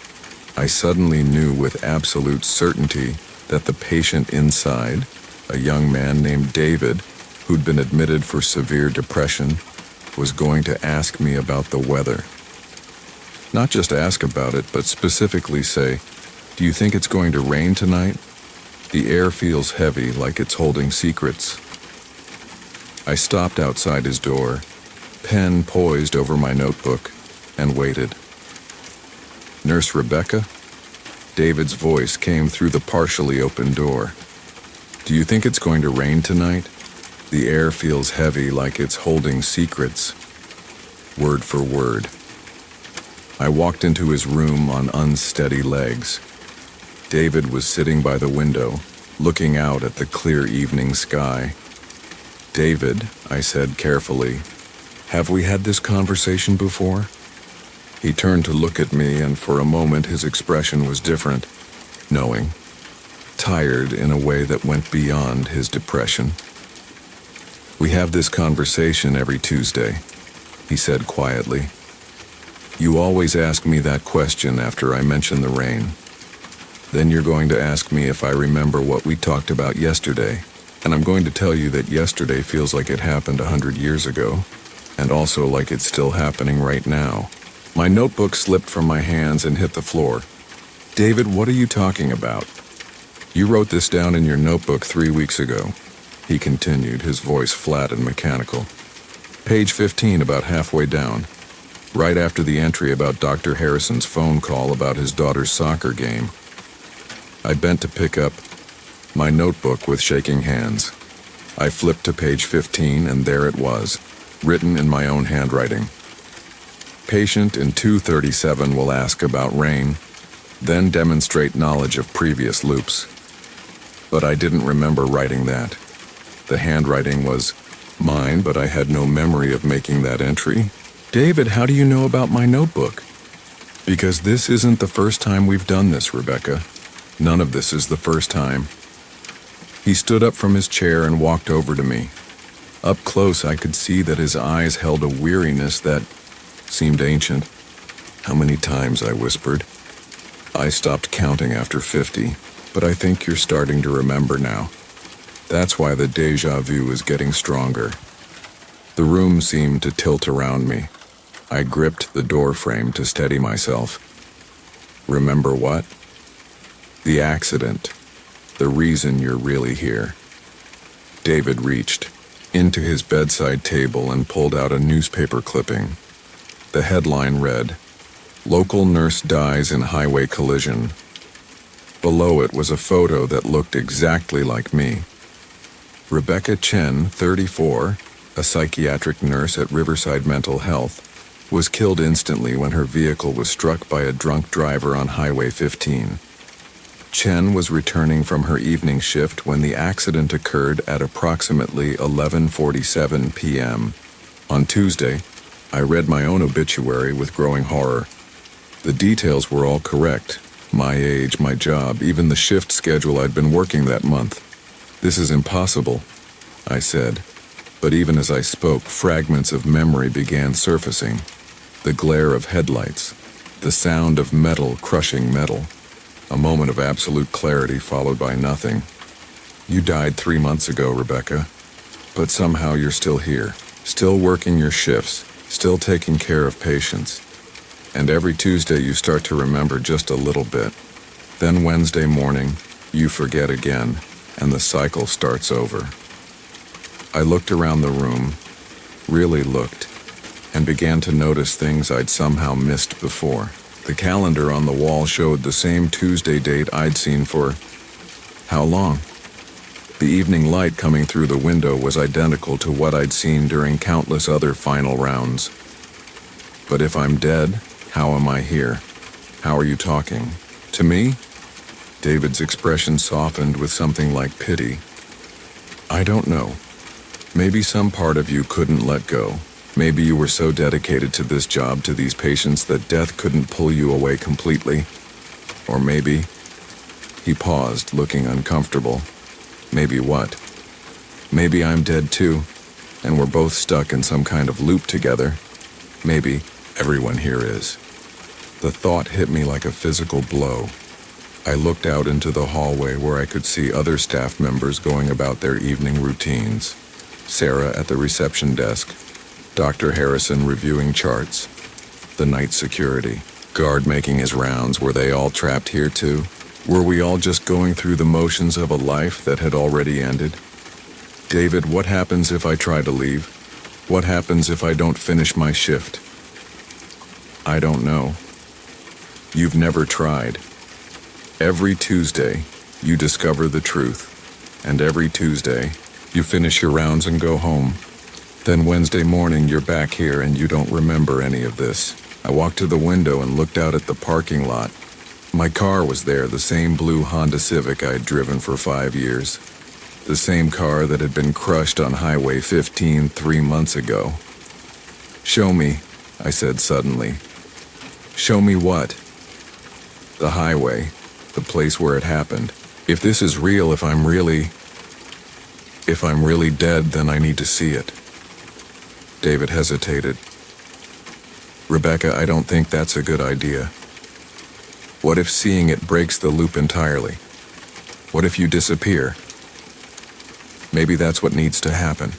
I suddenly knew with absolute certainty that the patient inside, a young man named David, who'd been admitted for severe depression, was going to ask me about the weather. Not just ask about it, but specifically say, "Do you think it's going to rain tonight? The air feels heavy, like it's holding secrets." I stopped outside his door, pen poised over my notebook, and waited. "Nurse Rebecca?" David's voice came through the partially open door. "Do you think it's going to rain tonight? The air feels heavy, like it's holding secrets." Word for word. I walked into his room on unsteady legs. David was sitting by the window, looking out at the clear evening sky. "David," I said carefully, "have we had this conversation before?" He turned to look at me, and for a moment his expression was different, knowing, tired in a way that went beyond his depression. "We have this conversation every Tuesday," he said quietly. "You always ask me that question after I mention the rain. Then you're going to ask me if I remember what we talked about yesterday, and I'm going to tell you that yesterday feels like it happened 100 years ago, and also like it's still happening right now." My notebook slipped from my hands and hit the floor. "David, what are you talking about?" "You wrote this down in your notebook 3 weeks ago," he continued, his voice flat and mechanical. "Page 15, about halfway down, right after the entry about Dr. Harrison's phone call about his daughter's soccer game." I bent to pick up my notebook with shaking hands. I flipped to page 15, and there it was, written in my own handwriting. "Patient in 237 will ask about rain, then demonstrate knowledge of previous loops." But I didn't remember writing that. The handwriting was mine, but I had no memory of making that entry. "David, how do you know about my notebook?" "Because this isn't the first time we've done this, Rebecca. None of this is the first time." He stood up from his chair and walked over to me. Up close, I could see that his eyes held a weariness that seemed ancient. "How many times?" I whispered. "I stopped counting after 50, but I think you're starting to remember now. That's why the déjà vu is getting stronger." The room seemed to tilt around me. I gripped the door frame to steady myself. "Remember what?" "The accident. The reason you're really here." David reached into his bedside table and pulled out a newspaper clipping. The headline read, "Local nurse dies in highway collision." Below it was a photo that looked exactly like me. Rebecca Chen, 34, a psychiatric nurse at Riverside Mental Health, was killed instantly when her vehicle was struck by a drunk driver on Highway 15. Chen was returning from her evening shift when the accident occurred at approximately 11:47 p.m. On Tuesday, I read my own obituary with growing horror. The details were all correct. My age, my job, even the shift schedule I'd been working that month. "This is impossible," I said. But even as I spoke, fragments of memory began surfacing. The glare of headlights, the sound of metal crushing metal, a moment of absolute clarity followed by nothing. "You died 3 months ago, Rebecca. But somehow you're still here, still working your shifts, still taking care of patients. And every Tuesday you start to remember just a little bit. Then Wednesday morning, you forget again, and the cycle starts over." I looked around the room, really looked, and began to notice things I'd somehow missed before. The calendar on the wall showed the same Tuesday date I'd seen for how long? The evening light coming through the window was identical to what I'd seen during countless other final rounds. "But if I'm dead, how am I here? How are you talking? To me?" David's expression softened with something like pity. "I don't know. Maybe some part of you couldn't let go. Maybe you were so dedicated to this job, to these patients, that death couldn't pull you away completely. Or maybe..." He paused, looking uncomfortable. "Maybe what? Maybe I'm dead too, and we're both stuck in some kind of loop together. Maybe everyone here is." The thought hit me like a physical blow. I looked out into the hallway where I could see other staff members going about their evening routines. Sarah at the reception desk, Dr. Harrison reviewing charts, the night security guard making his rounds. Were they all trapped here too? Were we all just going through the motions of a life that had already ended? "David, what happens if I try to leave? What happens if I don't finish my shift?" "I don't know. You've never tried. Every Tuesday, you discover the truth, and every Tuesday, you finish your rounds and go home. Then Wednesday morning, you're back here and you don't remember any of this." I walked to the window and looked out at the parking lot. My car was there, the same blue Honda Civic I'd driven for 5 years. The same car that had been crushed on Highway 15 3 months ago. "Show me," I said suddenly. "Show me what?" "The highway, the place where it happened. If this is real, if I'm really dead, then I need to see it." David hesitated. "Rebecca, I don't think that's a good idea. What if seeing it breaks the loop entirely? What if you disappear? Maybe that's what needs to happen."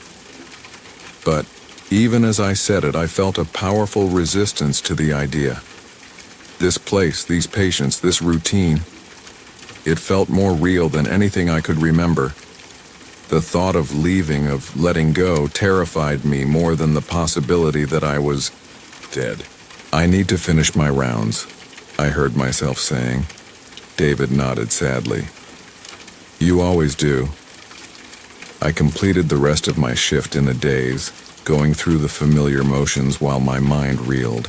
But even as I said it, I felt a powerful resistance to the idea. This place, these patients, this routine, it felt more real than anything I could remember. The thought of leaving, of letting go, terrified me more than the possibility that I was dead. "I need to finish my rounds," I heard myself saying. David nodded sadly. "You always do." I completed the rest of my shift in a daze, going through the familiar motions while my mind reeled.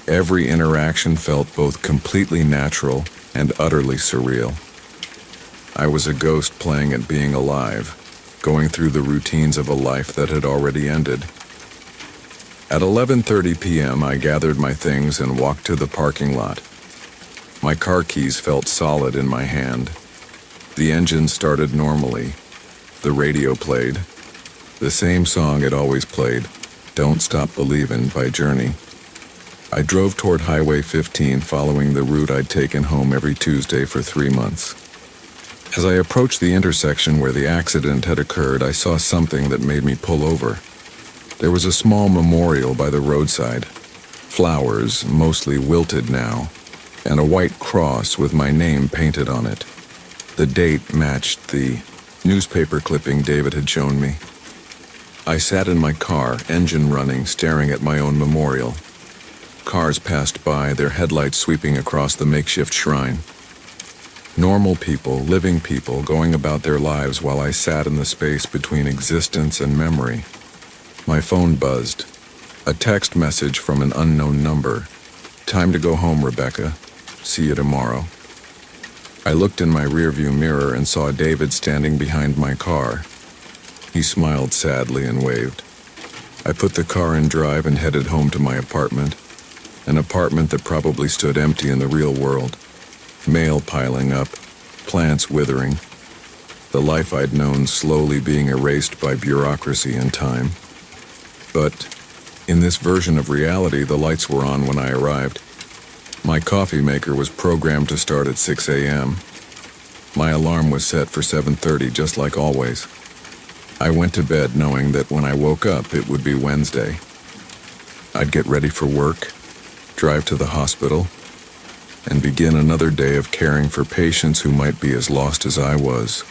Every interaction felt both completely natural and utterly surreal. I was a ghost playing at being alive, going through the routines of a life that had already ended. At 11:30 p.m., I gathered my things and walked to the parking lot. My car keys felt solid in my hand. The engine started normally. The radio played. The same song it always played, "Don't Stop Believin' by Journey. I drove toward Highway 15, following the route I'd taken home every Tuesday for 3 months. As I approached the intersection where the accident had occurred, I saw something that made me pull over. There was a small memorial by the roadside, flowers, mostly wilted now, and a white cross with my name painted on it. The date matched the newspaper clipping David had shown me. I sat in my car, engine running, staring at my own memorial. Cars passed by, their headlights sweeping across the makeshift shrine. Normal people, living people, going about their lives while I sat in the space between existence and memory. My phone buzzed. A text message from an unknown number. "Time to go home, Rebecca. See you tomorrow." I looked in my rearview mirror and saw David standing behind my car. He smiled sadly and waved. I put the car in drive and headed home to my apartment, an apartment that probably stood empty in the real world. Mail piling up, plants withering, the life I'd known slowly being erased by bureaucracy and time. But in this version of reality, the lights were on when I arrived. My coffee maker was programmed to start at 6 a.m. My alarm was set for 7:30, just like always. I went to bed knowing that when I woke up, it would be Wednesday. I'd get ready for work, drive to the hospital, and begin another day of caring for patients who might be as lost as I was.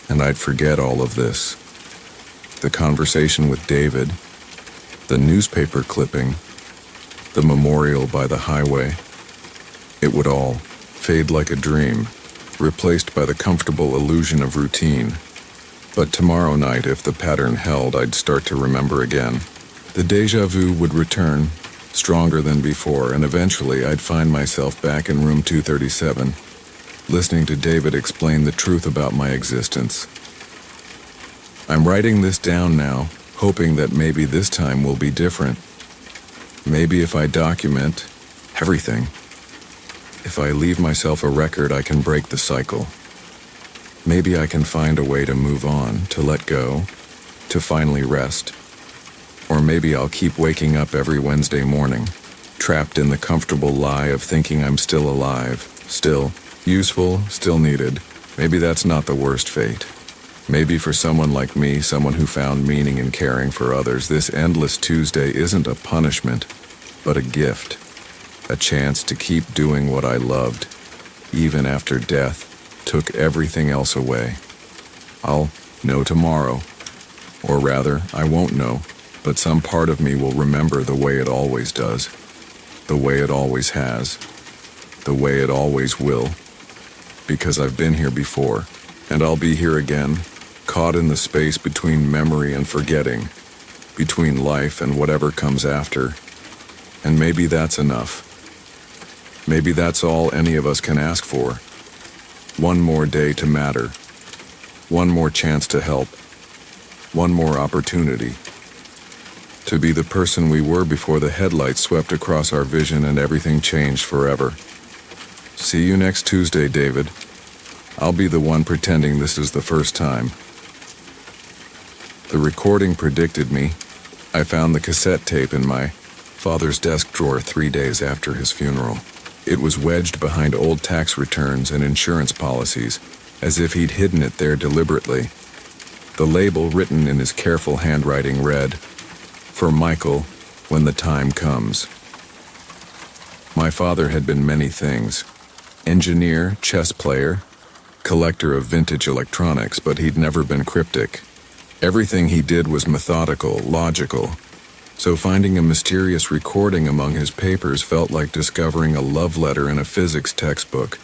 And I'd forget all of this. The conversation with David, the newspaper clipping, the memorial by the highway. It would all fade like a dream, replaced by the comfortable illusion of routine. But tomorrow night, if the pattern held, I'd start to remember again. The déjà vu would return, stronger than before, and eventually I'd find myself back in room 237, listening to David explain the truth about my existence. I'm writing this down now, hoping that maybe this time will be different. Maybe if I document everything, if I leave myself a record, I can break the cycle. Maybe I can find a way to move on, to let go, to finally rest. Or maybe I'll keep waking up every Wednesday morning, trapped in the comfortable lie of thinking I'm still alive, still useful, still needed. Maybe that's not the worst fate. Maybe for someone like me, someone who found meaning in caring for others, this endless Tuesday isn't a punishment, but a gift. A chance to keep doing what I loved, even after death took everything else away. I'll know tomorrow. Or rather, I won't know, but some part of me will remember the way it always does, the way it always has, the way it always will, because I've been here before, and I'll be here again, caught in the space between memory and forgetting, between life and whatever comes after. And maybe that's enough. Maybe that's all any of us can ask for. One more day to matter. One more chance to help. One more opportunity. To be the person we were before the headlights swept across our vision and everything changed forever. See you next Tuesday, David. I'll be the one pretending this is the first time. The recording predicted me. I found the cassette tape in my father's desk drawer 3 days after his funeral. It was wedged behind old tax returns and insurance policies, as if he'd hidden it there deliberately. The label, written in his careful handwriting, read, "For Michael, when the time comes." My father had been many things. Engineer, chess player, collector of vintage electronics, but he'd never been cryptic. Everything he did was methodical, logical. So finding a mysterious recording among his papers felt like discovering a love letter in a physics textbook.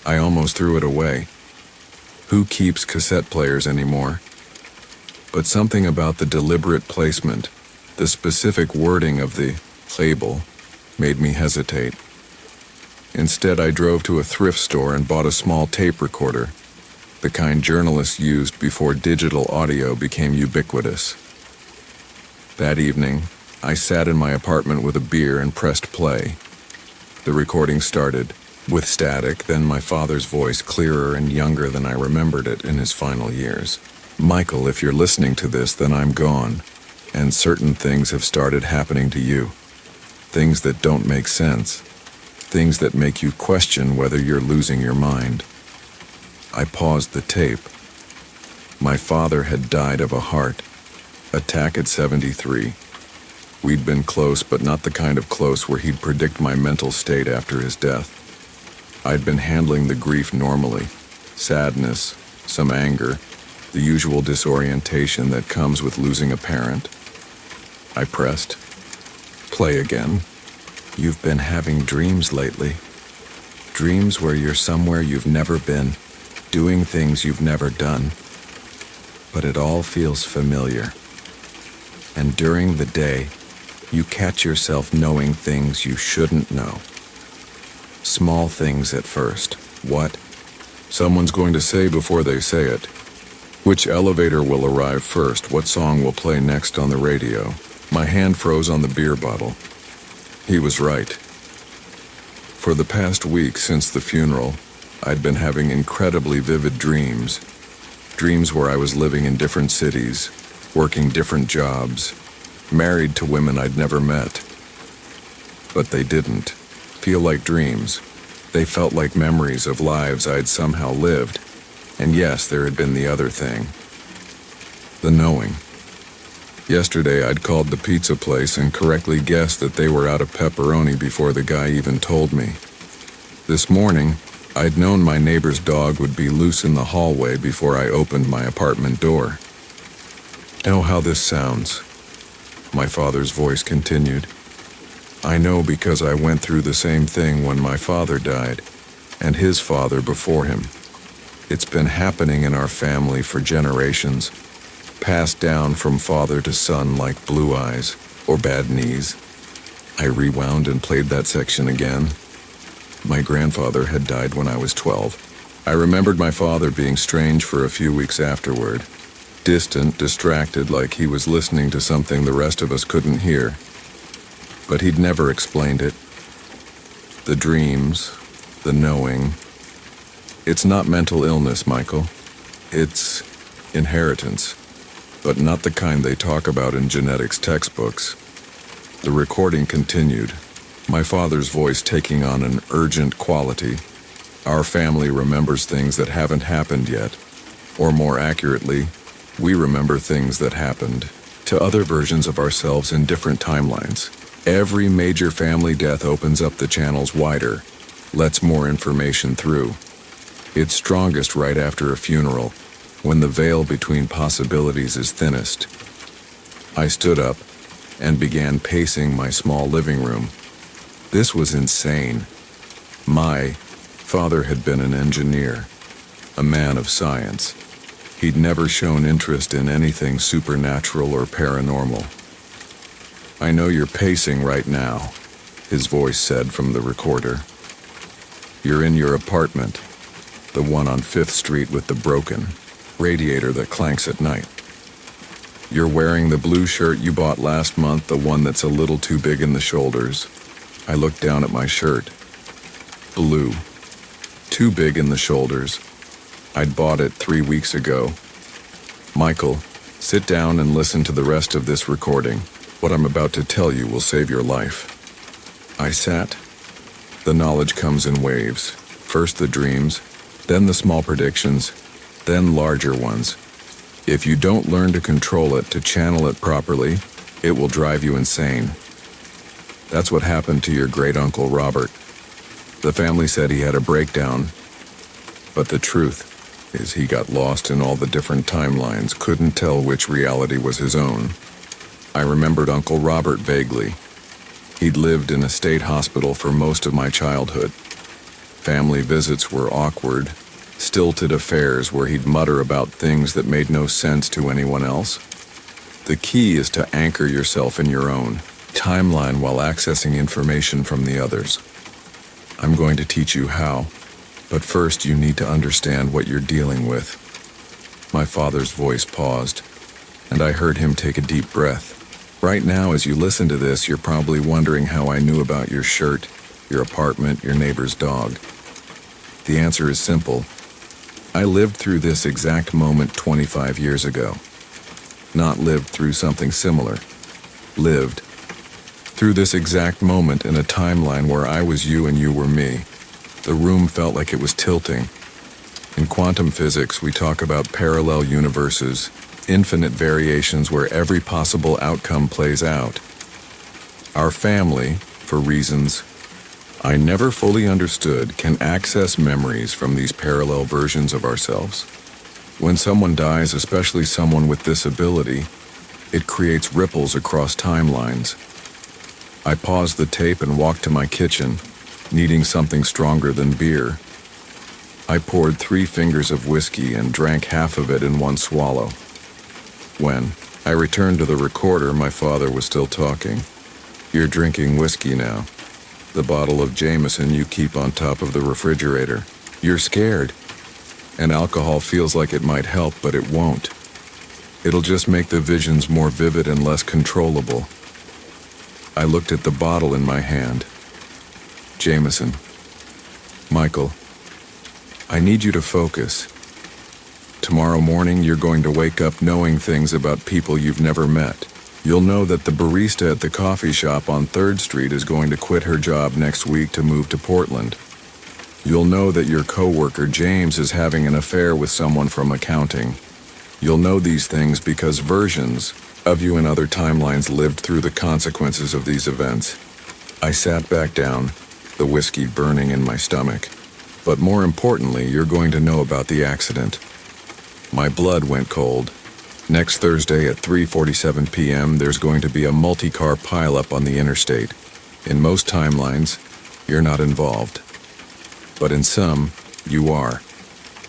I almost threw it away. Who keeps cassette players anymore? But something about the deliberate placement, the specific wording of the label, made me hesitate. Instead, I drove to a thrift store and bought a small tape recorder, the kind journalists used before digital audio became ubiquitous. That evening, I sat in my apartment with a beer and pressed play. The recording started, with static, then my father's voice, clearer and younger than I remembered it in his final years. "Michael, if you're listening to this, then I'm gone, and certain things have started happening to you. Things that don't make sense. Things that make you question whether you're losing your mind." I paused the tape. My father had died of a heart attack at 73. We'd been close, but not the kind of close where he'd predict my mental state after his death. I'd been handling the grief normally. Sadness, some anger, the usual disorientation that comes with losing a parent. I pressed play again. "You've been having dreams lately. Dreams where you're somewhere you've never been, doing things you've never done. But it all feels familiar. And during the day, you catch yourself knowing things you shouldn't know. Small things at first, What? Someone's going to say before they say it. Which elevator will arrive first? What song will play next on the radio? My hand froze on the beer bottle. He was right. For the past week since the funeral, I'd been having incredibly vivid dreams. Dreams where I was living in different cities, working different jobs, married to women I'd never met. But they didn't feel like dreams. They felt like memories of lives I'd somehow lived. And yes, there had been the other thing. The knowing. Yesterday I'd called the pizza place and correctly guessed that they were out of pepperoni before the guy even told me. This morning, I'd known my neighbor's dog would be loose in the hallway before I opened my apartment door. Know how this sounds? My father's voice continued. I know because I went through the same thing when my father died, and his father before him. It's been happening in our family for generations, passed down from father to son like blue eyes or bad knees. I rewound and played that section again. My grandfather had died when I was 12. I remembered my father being strange for a few weeks afterward, distant, distracted, like he was listening to something the rest of us couldn't hear. But he'd never explained it. The dreams, the knowing. It's not mental illness, Michael. It's inheritance, but not the kind they talk about in genetics textbooks. The recording continued, my father's voice taking on an urgent quality. Our family remembers things that haven't happened yet, or more accurately, we remember things that happened to other versions of ourselves in different timelines. Every major family death opens up the channels wider, lets more information through. It's strongest right after a funeral, when the veil between possibilities is thinnest. I stood up and began pacing my small living room. This was insane. My father had been an engineer, a man of science. He'd never shown interest in anything supernatural or paranormal. I know you're pacing right now, his voice said from the recorder. You're in your apartment, the one on 5th Street with the broken radiator that clanks at night. You're wearing the blue shirt you bought last month, the one that's a little too big in the shoulders. I looked down at my shirt. Blue. Too big in the shoulders. I'd bought it 3 weeks ago. Michael, sit down and listen to the rest of this recording. What I'm about to tell you will save your life. I sat. The knowledge comes in waves. First the dreams, then the small predictions, then larger ones. If you don't learn to control it, to channel it properly, it will drive you insane. That's what happened to your great-uncle Robert. The family said he had a breakdown, but the truth is he got lost in all the different timelines, couldn't tell which reality was his own. I remembered Uncle Robert vaguely. He'd lived in a state hospital for most of my childhood. Family visits were awkward, stilted affairs where he'd mutter about things that made no sense to anyone else. The key is to anchor yourself in your own timeline while accessing information from the others. I'm going to teach you how, but first you need to understand what you're dealing with. My father's voice paused, and I heard him take a deep breath. Right now, as you listen to this, you're probably wondering how I knew about your shirt, your apartment, your neighbor's dog. The answer is simple. I lived through this exact moment 25 years ago. Not lived through something similar. Lived through this exact moment in a timeline where I was you and you were me. The room felt like it was tilting. In quantum physics, we talk about parallel universes, infinite variations where every possible outcome plays out. Our family, for reasons I never fully understood, can access memories from these parallel versions of ourselves. When someone dies, especially someone with this ability, it creates ripples across timelines. I paused the tape and walked to my kitchen, needing something stronger than beer. I poured 3 fingers of whiskey and drank half of it in one swallow. When I returned to the recorder, my father was still talking. You're drinking whiskey now. The bottle of Jameson you keep on top of the refrigerator. You're scared, and alcohol feels like it might help, but it won't. It'll just make the visions more vivid and less controllable. I looked at the bottle in my hand. Jameson. Michael, I need you to focus. Tomorrow morning, you're going to wake up knowing things about people you've never met. You'll know that the barista at the coffee shop on 3rd Street is going to quit her job next week to move to Portland. You'll know that your coworker James is having an affair with someone from accounting. You'll know these things because versions of you in other timelines lived through the consequences of these events. I sat back down, the whiskey burning in my stomach. But more importantly, you're going to know about the accident. My blood went cold. Next Thursday at 3:47 p.m., there's going to be a multi-car pileup on the interstate. In most timelines, you're not involved. But in some, you are.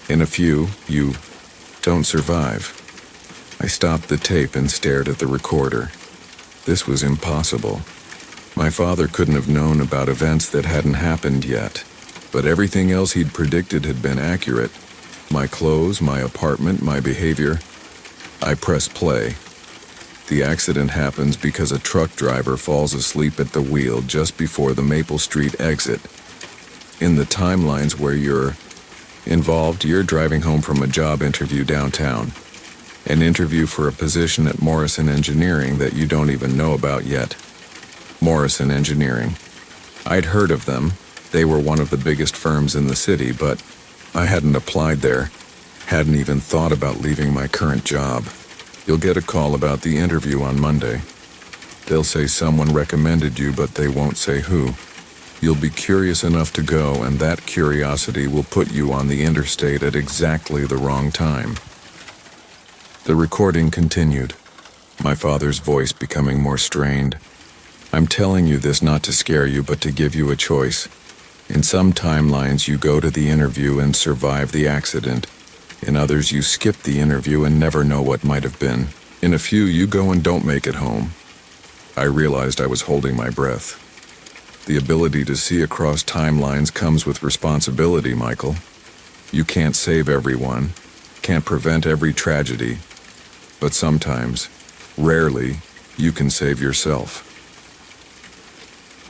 In a few, you don't survive. I stopped the tape and stared at the recorder. This was impossible. My father couldn't have known about events that hadn't happened yet, but everything else he'd predicted had been accurate. My clothes, my apartment, my behavior. I press play. The accident happens because a truck driver falls asleep at the wheel just before the Maple Street exit. In the timelines where you're involved, you're driving home from a job interview downtown. An interview for a position at Morrison Engineering that you don't even know about yet. Morrison Engineering. I'd heard of them. They were one of the biggest firms in the city, but I hadn't applied there. Hadn't even thought about leaving my current job. You'll get a call about the interview on Monday. They'll say someone recommended you, but they won't say who. You'll be curious enough to go, and that curiosity will put you on the interstate at exactly the wrong time. The recording continued, my father's voice becoming more strained. I'm telling you this not to scare you, but to give you a choice. In some timelines, you go to the interview and survive the accident. In others, you skip the interview and never know what might have been. In a few, you go and don't make it home. I realized I was holding my breath. The ability to see across timelines comes with responsibility, Michael. You can't save everyone, can't prevent every tragedy, but sometimes, rarely, you can save yourself.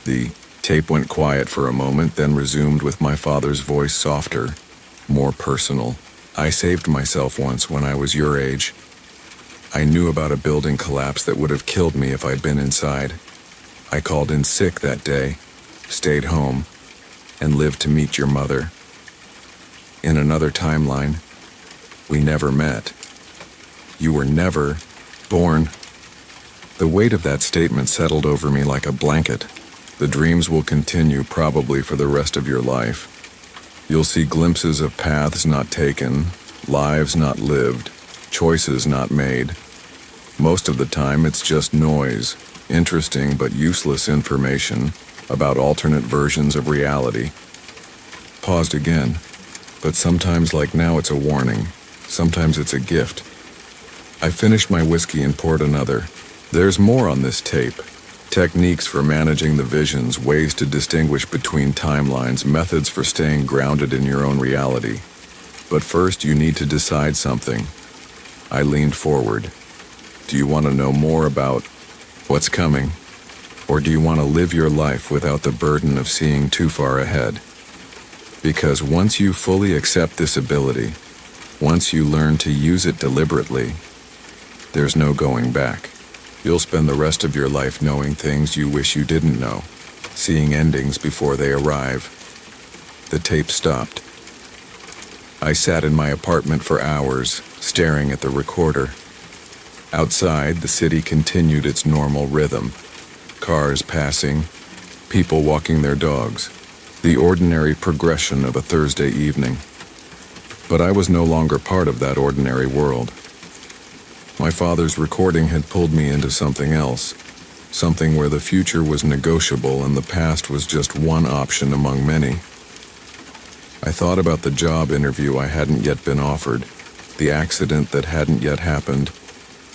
The tape went quiet for a moment, then resumed with my father's voice softer, more personal. I saved myself once when I was your age. I knew about a building collapse that would have killed me if I'd been inside. I called in sick that day, stayed home, and lived to meet your mother. In another timeline, we never met. You were never born. The weight of that statement settled over me like a blanket. The dreams will continue probably for the rest of your life. You'll see glimpses of paths not taken, lives not lived, choices not made. Most of the time it's just noise, interesting but useless information about alternate versions of reality. Paused again, but sometimes like now it's a warning, sometimes it's a gift. I finished my whiskey and poured another. There's more on this tape. Techniques for managing the visions, ways to distinguish between timelines, methods for staying grounded in your own reality. But first, you need to decide something. I leaned forward. Do you want to know more about what's coming? Or do you want to live your life without the burden of seeing too far ahead? Because once you fully accept this ability, once you learn to use it deliberately, there's no going back. You'll spend the rest of your life knowing things you wish you didn't know, seeing endings before they arrive. The tape stopped. I sat in my apartment for hours, staring at the recorder. Outside, the city continued its normal rhythm. Cars passing, people walking their dogs, the ordinary progression of a Thursday evening. But I was no longer part of that ordinary world. My father's recording had pulled me into something else, something where the future was negotiable and the past was just one option among many. I thought about the job interview I hadn't yet been offered, the accident that hadn't yet happened,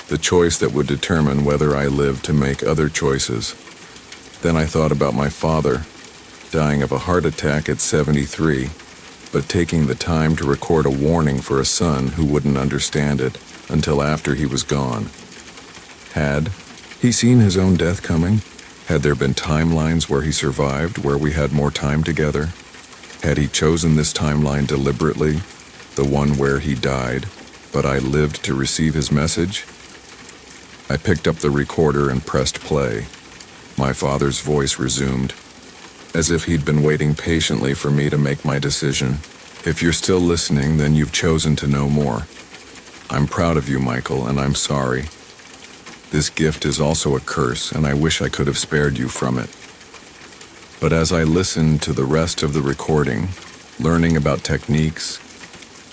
the choice that would determine whether I lived to make other choices. Then I thought about my father, dying of a heart attack at 73, but taking the time to record a warning for a son who wouldn't understand it until after he was gone. Had he seen his own death coming? Had there been timelines where he survived, where we had more time together? Had he chosen this timeline deliberately, the one where he died, but I lived to receive his message? I picked up the recorder and pressed play. My father's voice resumed, as if he'd been waiting patiently for me to make my decision. If you're still listening, then you've chosen to know more. I'm proud of you, Michael, and I'm sorry. This gift is also a curse, and I wish I could have spared you from it. But as I listened to the rest of the recording, learning about techniques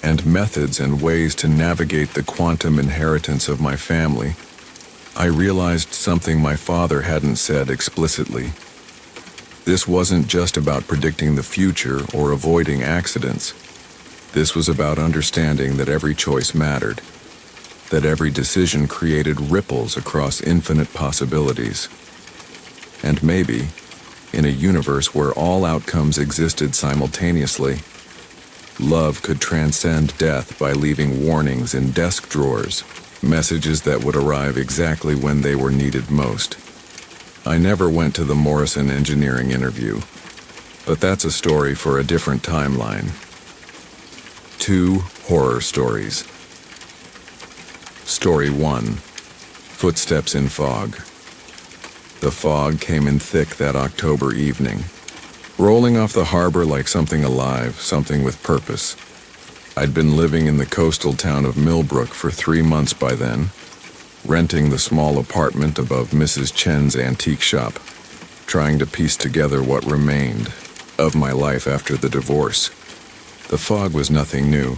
and methods and ways to navigate the quantum inheritance of my family, I realized something my father hadn't said explicitly. This wasn't just about predicting the future or avoiding accidents. This was about understanding that every choice mattered, that every decision created ripples across infinite possibilities. And maybe, in a universe where all outcomes existed simultaneously, love could transcend death by leaving warnings in desk drawers, messages that would arrive exactly when they were needed most. I never went to the Morrison engineering interview, but that's a story for a different timeline. 2 horror stories. Story 1. Footsteps in fog. The fog came in thick that October evening, rolling off the harbor like something alive, something with purpose. I'd been living in the coastal town of Millbrook for 3 months by then, renting the small apartment above Mrs. Chen's antique shop, trying to piece together what remained of my life after the divorce. The fog was nothing new.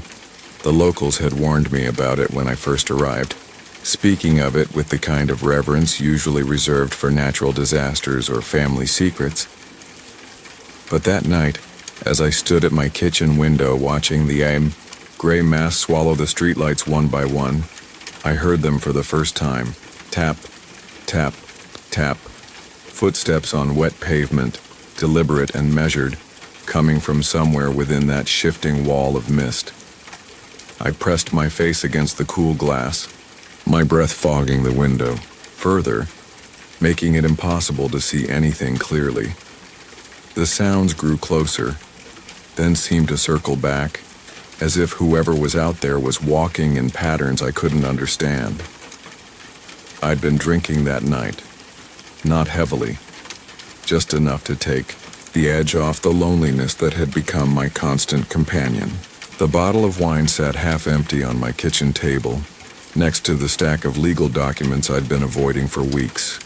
The locals had warned me about it when I first arrived, speaking of it with the kind of reverence usually reserved for natural disasters or family secrets. But that night, as I stood at my kitchen window watching the gray mass swallow the streetlights one by one, I heard them for the first time. Tap, tap, tap. Footsteps on wet pavement, deliberate and measured, coming from somewhere within that shifting wall of mist. I pressed my face against the cool glass, my breath fogging the window, further, making it impossible to see anything clearly. The sounds grew closer, then seemed to circle back, as if whoever was out there was walking in patterns I couldn't understand. I'd been drinking that night, not heavily, just enough to take the edge off the loneliness that had become my constant companion. The bottle of wine sat half empty on my kitchen table, next to the stack of legal documents I'd been avoiding for weeks.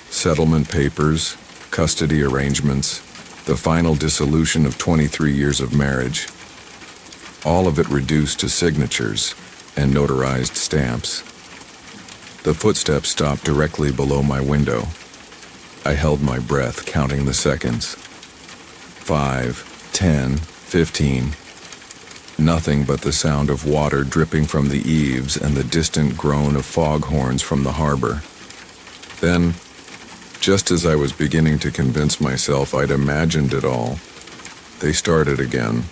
Settlement papers, custody arrangements, the final dissolution of 23 years of marriage. All of it reduced to signatures and notarized stamps. The footsteps stopped directly below my window. I held my breath, counting the seconds. 5, 10, 15. Nothing but the sound of water dripping from the eaves and the distant groan of foghorns from the harbor. Then, just as I was beginning to convince myself I'd imagined it all, they started again,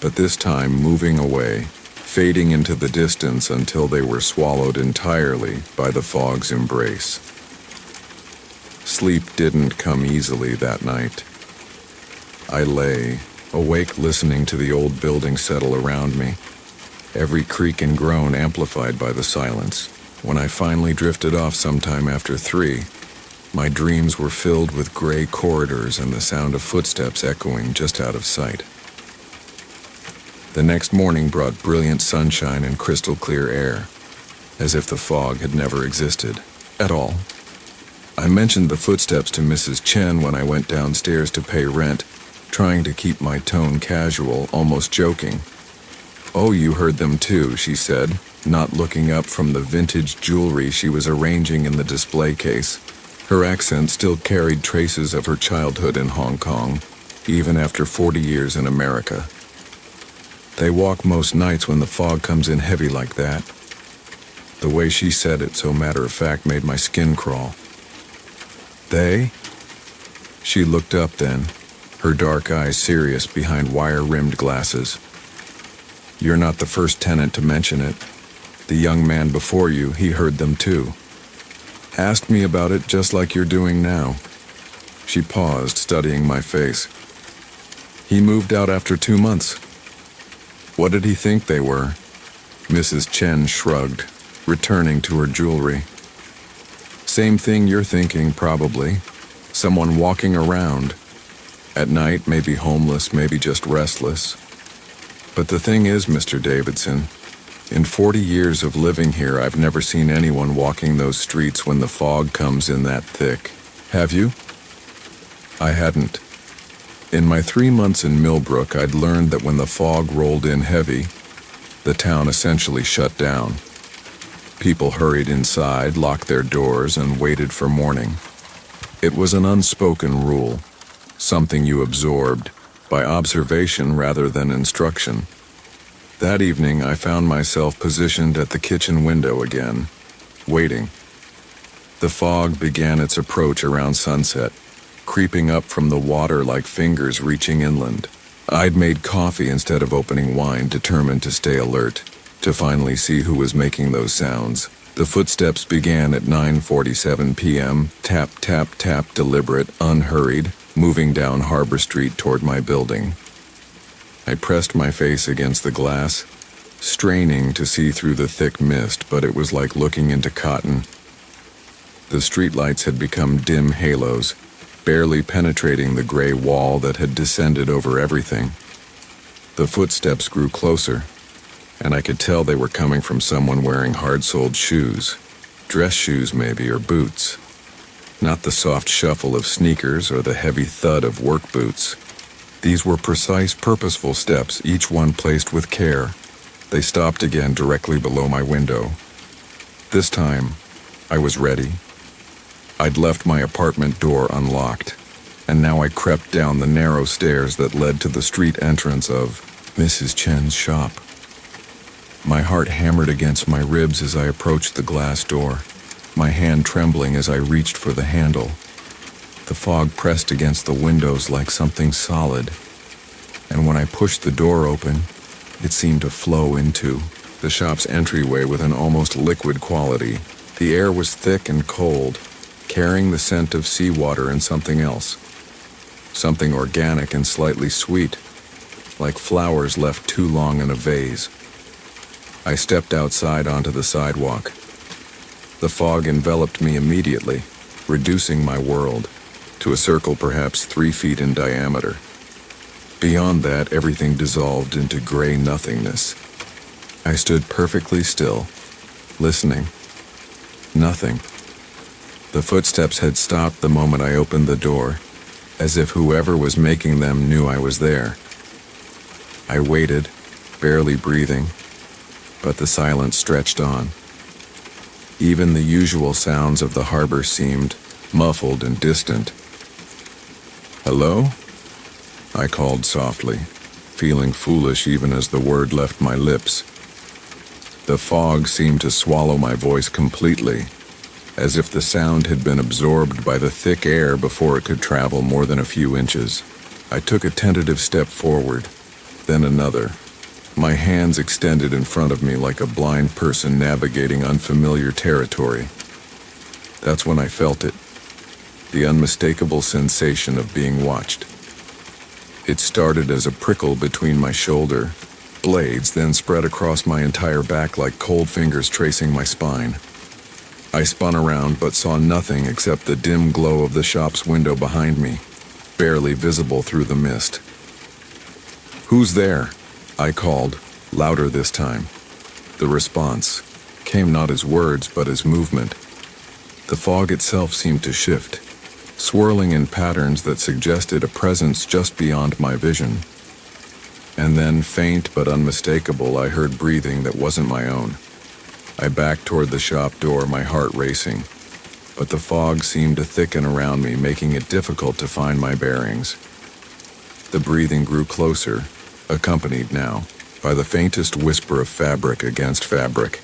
but this time moving away, fading into the distance until they were swallowed entirely by the fog's embrace. Sleep didn't come easily that night. I lay, awake, listening to the old building settle around me, every creak and groan amplified by the silence. When I finally drifted off sometime after 3, my dreams were filled with gray corridors and the sound of footsteps echoing just out of sight. The next morning brought brilliant sunshine and crystal clear air, as if the fog had never existed at all. I mentioned the footsteps to Mrs. Chen when I went downstairs to pay rent, trying to keep my tone casual, almost joking. "Oh, you heard them too," she said, not looking up from the vintage jewelry she was arranging in the display case. Her accent still carried traces of her childhood in Hong Kong, even after 40 years in America. "They walk most nights when the fog comes in heavy like that." The way she said it so matter-of-fact made my skin crawl. "They?" She looked up then, her dark eyes serious behind wire-rimmed glasses. "You're not the first tenant to mention it. The young man before you, he heard them too. Asked me about it just like you're doing now." She paused, studying my face. "He moved out after 2 months." "What did he think they were?" Mrs. Chen shrugged, returning to her jewelry. "Same thing you're thinking, probably. Someone walking around. At night, maybe homeless, maybe just restless. But the thing is, Mr. Davidson, in 40 years of living here, I've never seen anyone walking those streets when the fog comes in that thick. Have you?" I hadn't. In my 3 months in Millbrook, I'd learned that when the fog rolled in heavy, the town essentially shut down. People hurried inside, locked their doors, and waited for morning. It was an unspoken rule, something you absorbed by observation rather than instruction. That evening, I found myself positioned at the kitchen window again, waiting. The fog began its approach around sunset, creeping up from the water like fingers reaching inland. I'd made coffee instead of opening wine, determined to stay alert, to finally see who was making those sounds. The footsteps began at 9:47 p.m., tap, tap, tap, deliberate, unhurried, moving down Harbor Street toward my building. I pressed my face against the glass, straining to see through the thick mist, but it was like looking into cotton. The streetlights had become dim halos, barely penetrating the gray wall that had descended over everything. The footsteps grew closer, and I could tell they were coming from someone wearing hard-soled shoes, dress shoes maybe, or boots. Not the soft shuffle of sneakers or the heavy thud of work boots. These were precise, purposeful steps, each one placed with care. They stopped again directly below my window. This time, I was ready. I'd left my apartment door unlocked, and now I crept down the narrow stairs that led to the street entrance of Mrs. Chen's shop. My heart hammered against my ribs as I approached the glass door, my hand trembling as I reached for the handle. The fog pressed against the windows like something solid, and when I pushed the door open, it seemed to flow into the shop's entryway with an almost liquid quality. The air was thick and cold, carrying the scent of seawater and something else. Something organic and slightly sweet, like flowers left too long in a vase. I stepped outside onto the sidewalk. The fog enveloped me immediately, reducing my world to a circle perhaps 3 feet in diameter. Beyond that, everything dissolved into gray nothingness. I stood perfectly still, listening. Nothing. The footsteps had stopped the moment I opened the door, as if whoever was making them knew I was there. I waited, barely breathing, but the silence stretched on. Even the usual sounds of the harbor seemed muffled and distant. "Hello?" I called softly, feeling foolish even as the word left my lips. The fog seemed to swallow my voice completely, as if the sound had been absorbed by the thick air before it could travel more than a few inches. I took a tentative step forward, then another, my hands extended in front of me like a blind person navigating unfamiliar territory. That's when I felt it, the unmistakable sensation of being watched. It started as a prickle between my shoulder blades, then spread across my entire back like cold fingers tracing my spine. I spun around but saw nothing except the dim glow of the shop's window behind me, barely visible through the mist. "Who's there?" I called, louder this time. The response came not as words but as movement. The fog itself seemed to shift, swirling in patterns that suggested a presence just beyond my vision. And then, faint but unmistakable, I heard breathing that wasn't my own. I backed toward the shop door, my heart racing, but the fog seemed to thicken around me, making it difficult to find my bearings. The breathing grew closer, accompanied now by the faintest whisper of fabric against fabric,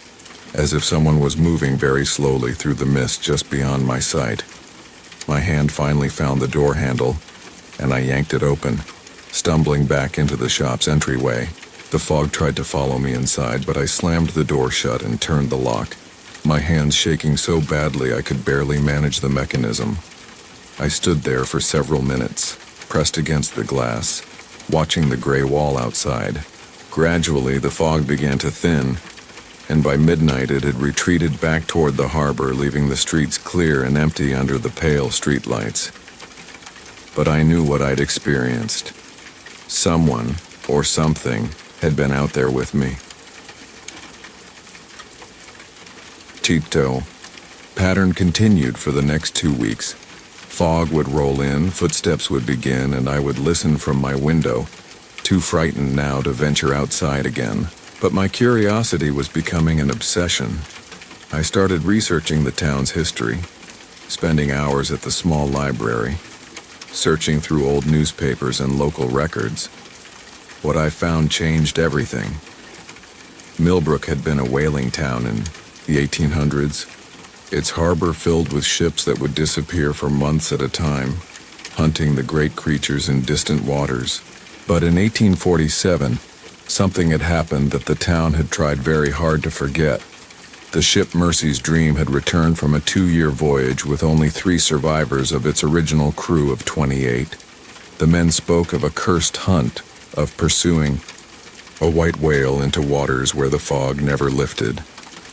as if someone was moving very slowly through the mist just beyond my sight. My hand finally found the door handle, and I yanked it open, stumbling back into the shop's entryway. The fog tried to follow me inside, but I slammed the door shut and turned the lock, my hands shaking so badly I could barely manage the mechanism. I stood there for several minutes, pressed against the glass, watching the gray wall outside. Gradually, the fog began to thin, and by midnight it had retreated back toward the harbor, leaving the streets clear and empty under the pale streetlights. But I knew what I'd experienced. Someone, or something, had been out there with me. Tito. Pattern continued for the next 2 weeks. Fog would roll in, footsteps would begin, and I would listen from my window, too frightened now to venture outside again. But my curiosity was becoming an obsession. I started researching the town's history, spending hours at the small library, searching through old newspapers and local records. What I found changed everything. Millbrook had been a whaling town in the 1800s, its harbor filled with ships that would disappear for months at a time, hunting the great creatures in distant waters. But in 1847, something had happened that the town had tried very hard to forget. The ship Mercy's Dream had returned from a 2-year voyage with only 3 survivors of its original crew of 28. The men spoke of a cursed hunt, of pursuing a white whale into waters where the fog never lifted,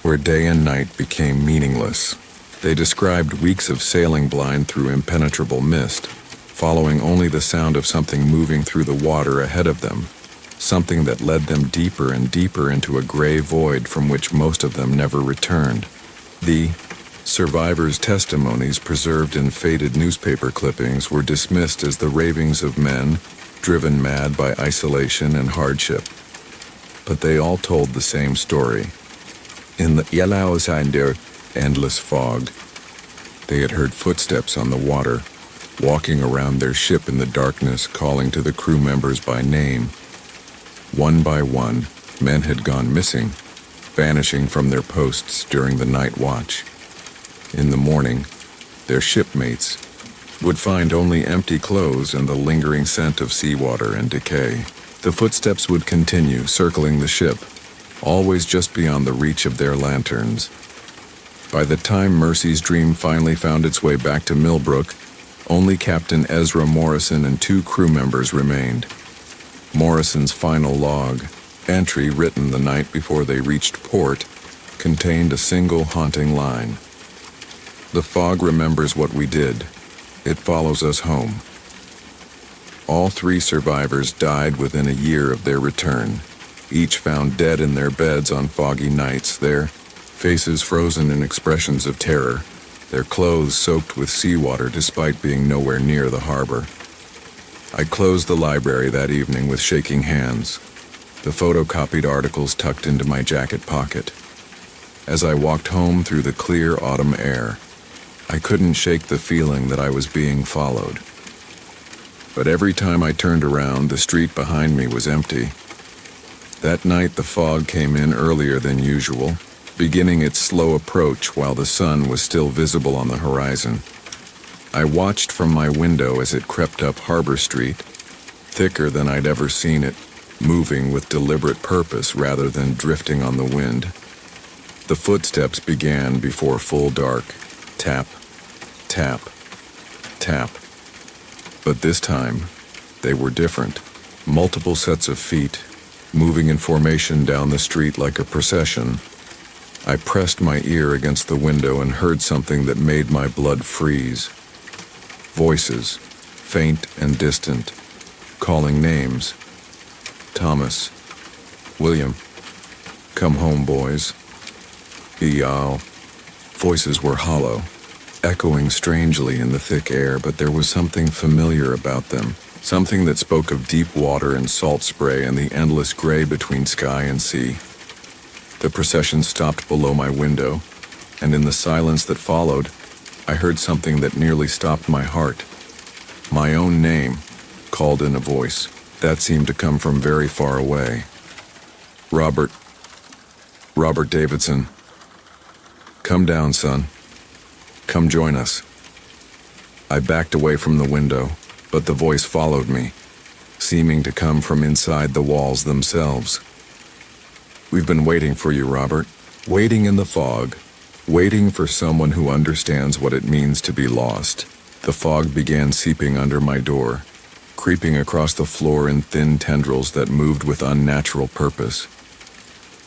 where day and night became meaningless. They described weeks of sailing blind through impenetrable mist, following only the sound of something moving through the water ahead of them, something that led them deeper and deeper into a gray void from which most of them never returned. The survivors' testimonies, preserved in faded newspaper clippings, were dismissed as the ravings of men driven mad by isolation and hardship. But they all told the same story. In the yellow under endless fog, they had heard footsteps on the water, walking around their ship in the darkness, calling to the crew members by name. One by one, men had gone missing, vanishing from their posts during the night watch. In the morning, their shipmates would find only empty clothes and the lingering scent of seawater and decay. The footsteps would continue, circling the ship, always just beyond the reach of their lanterns. By the time Mercy's Dream finally found its way back to Millbrook, only Captain Ezra Morrison and 2 crew members remained. Morrison's final log, entry written the night before they reached port, contained a single haunting line. The fog remembers what we did. It follows us home. All 3 survivors died within a year of their return, each found dead in their beds on foggy nights, their faces frozen in expressions of terror, their clothes soaked with seawater despite being nowhere near the harbor. I closed the library that evening with shaking hands, the photocopied articles tucked into my jacket pocket. As I walked home through the clear autumn air, I couldn't shake the feeling that I was being followed. But every time I turned around, the street behind me was empty. That night the fog came in earlier than usual, beginning its slow approach while the sun was still visible on the horizon. I watched from my window as it crept up Harbor Street, thicker than I'd ever seen it, moving with deliberate purpose rather than drifting on the wind. The footsteps began before full dark. Tap, tap, tap. But this time, they were different. Multiple sets of feet, moving in formation down the street like a procession. I pressed my ear against the window and heard something that made my blood freeze. Voices, faint and distant, calling names. Thomas, William, come home, boys. Eyal. Voices were hollow, echoing strangely in the thick air, but there was something familiar about them, something that spoke of deep water and salt spray and the endless gray between sky and sea. The procession stopped below my window, and in the silence that followed, I heard something that nearly stopped my heart. My own name, called in a voice that seemed to come from very far away. Robert Davidson. Come down, son. Come join us. I backed away from the window, but the voice followed me, seeming to come from inside the walls themselves. "We've been waiting for you, Robert. Waiting in the fog. Waiting for someone who understands what it means to be lost." The fog began seeping under my door, creeping across the floor in thin tendrils that moved with unnatural purpose.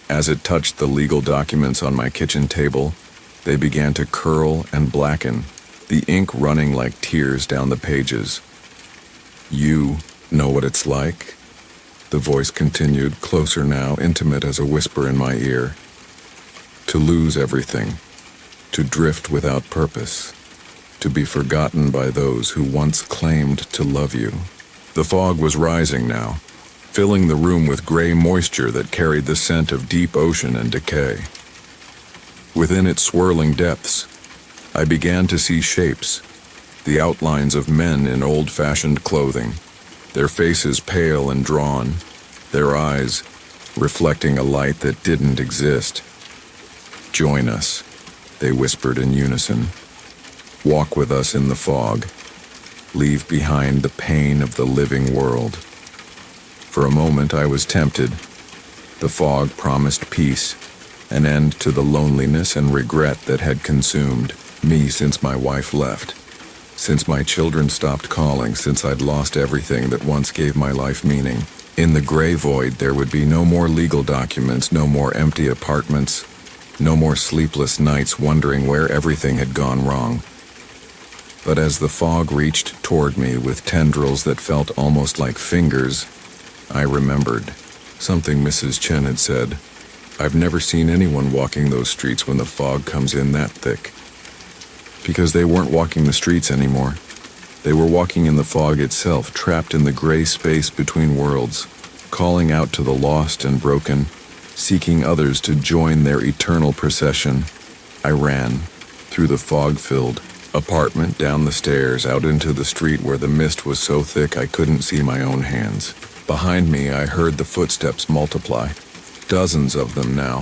As it touched the legal documents on my kitchen table, they began to curl and blacken, the ink running like tears down the pages. "You know what it's like?" The voice continued, closer now, intimate as a whisper in my ear. "To lose everything, to drift without purpose, to be forgotten by those who once claimed to love you." The fog was rising now, filling the room with gray moisture that carried the scent of deep ocean and decay. Within its swirling depths, I began to see shapes, the outlines of men in old-fashioned clothing, their faces pale and drawn, their eyes reflecting a light that didn't exist. "Join us," they whispered in unison. "Walk with us in the fog. Leave behind the pain of the living world." For a moment I was tempted. The fog promised peace, an end to the loneliness and regret that had consumed me since my wife left, since my children stopped calling, since I'd lost everything that once gave my life meaning. In the gray void there would be no more legal documents, no more empty apartments, no more sleepless nights wondering where everything had gone wrong. But as the fog reached toward me with tendrils that felt almost like fingers, I remembered something Mrs. Chen had said. "I've never seen anyone walking those streets when the fog comes in that thick." Because they weren't walking the streets anymore. They were walking in the fog itself, trapped in the gray space between worlds, calling out to the lost and broken, seeking others to join their eternal procession. I ran through the fog-filled apartment, down the stairs, out into the street where the mist was so thick I couldn't see my own hands. Behind me I heard the footsteps multiply, dozens of them now,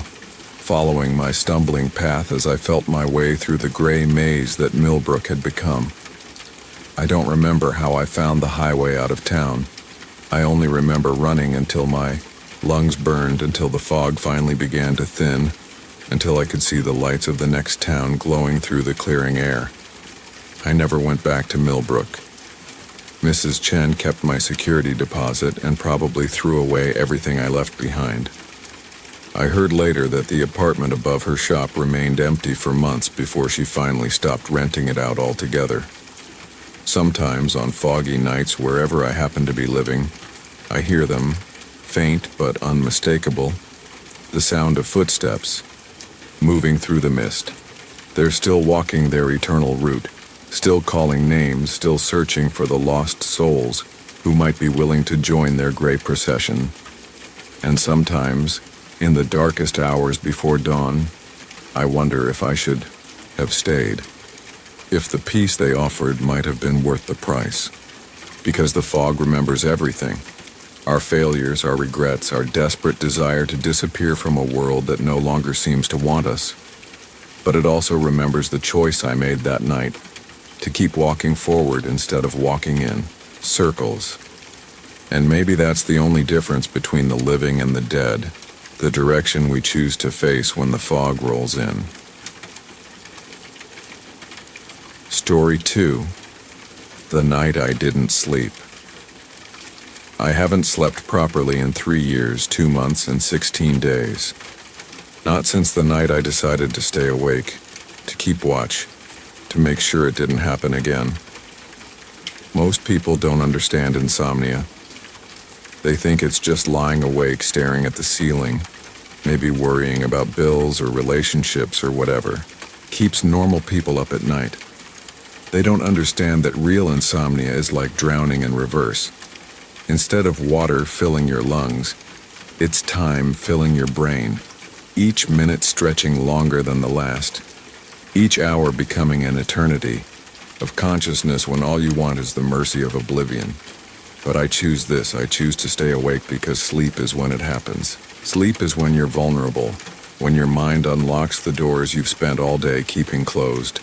following my stumbling path as I felt my way through the gray maze that Millbrook had become. I don't remember how I found the highway out of town. I only remember running until my lungs burned, until the fog finally began to thin, until I could see the lights of the next town glowing through the clearing air. I never went back to Millbrook. Mrs. Chen kept my security deposit and probably threw away everything I left behind. I heard later that the apartment above her shop remained empty for months before she finally stopped renting it out altogether. Sometimes on foggy nights, wherever I happen to be living, I hear them, faint but unmistakable, the sound of footsteps, moving through the mist. They're still walking their eternal route, still calling names, still searching for the lost souls who might be willing to join their gray procession. And sometimes, in the darkest hours before dawn, I wonder if I should have stayed. If the peace they offered might have been worth the price. Because the fog remembers everything. Our failures, our regrets, our desperate desire to disappear from a world that no longer seems to want us. But it also remembers the choice I made that night, to keep walking forward instead of walking in circles. And maybe that's the only difference between the living and the dead, the direction we choose to face when the fog rolls in. Story 2. The Night I Didn't Sleep. I haven't slept properly in 3 years, 2 months, and 16 days. Not since the night I decided to stay awake, to keep watch, to make sure it didn't happen again. Most people don't understand insomnia. They think it's just lying awake staring at the ceiling, maybe worrying about bills or relationships or whatever. Keeps normal people up at night. They don't understand that real insomnia is like drowning in reverse. Instead of water filling your lungs, it's time filling your brain, each minute stretching longer than the last, each hour becoming an eternity of consciousness when all you want is the mercy of oblivion. But I choose this. I choose to stay awake because sleep is when it happens. Sleep is when you're vulnerable, when your mind unlocks the doors you've spent all day keeping closed.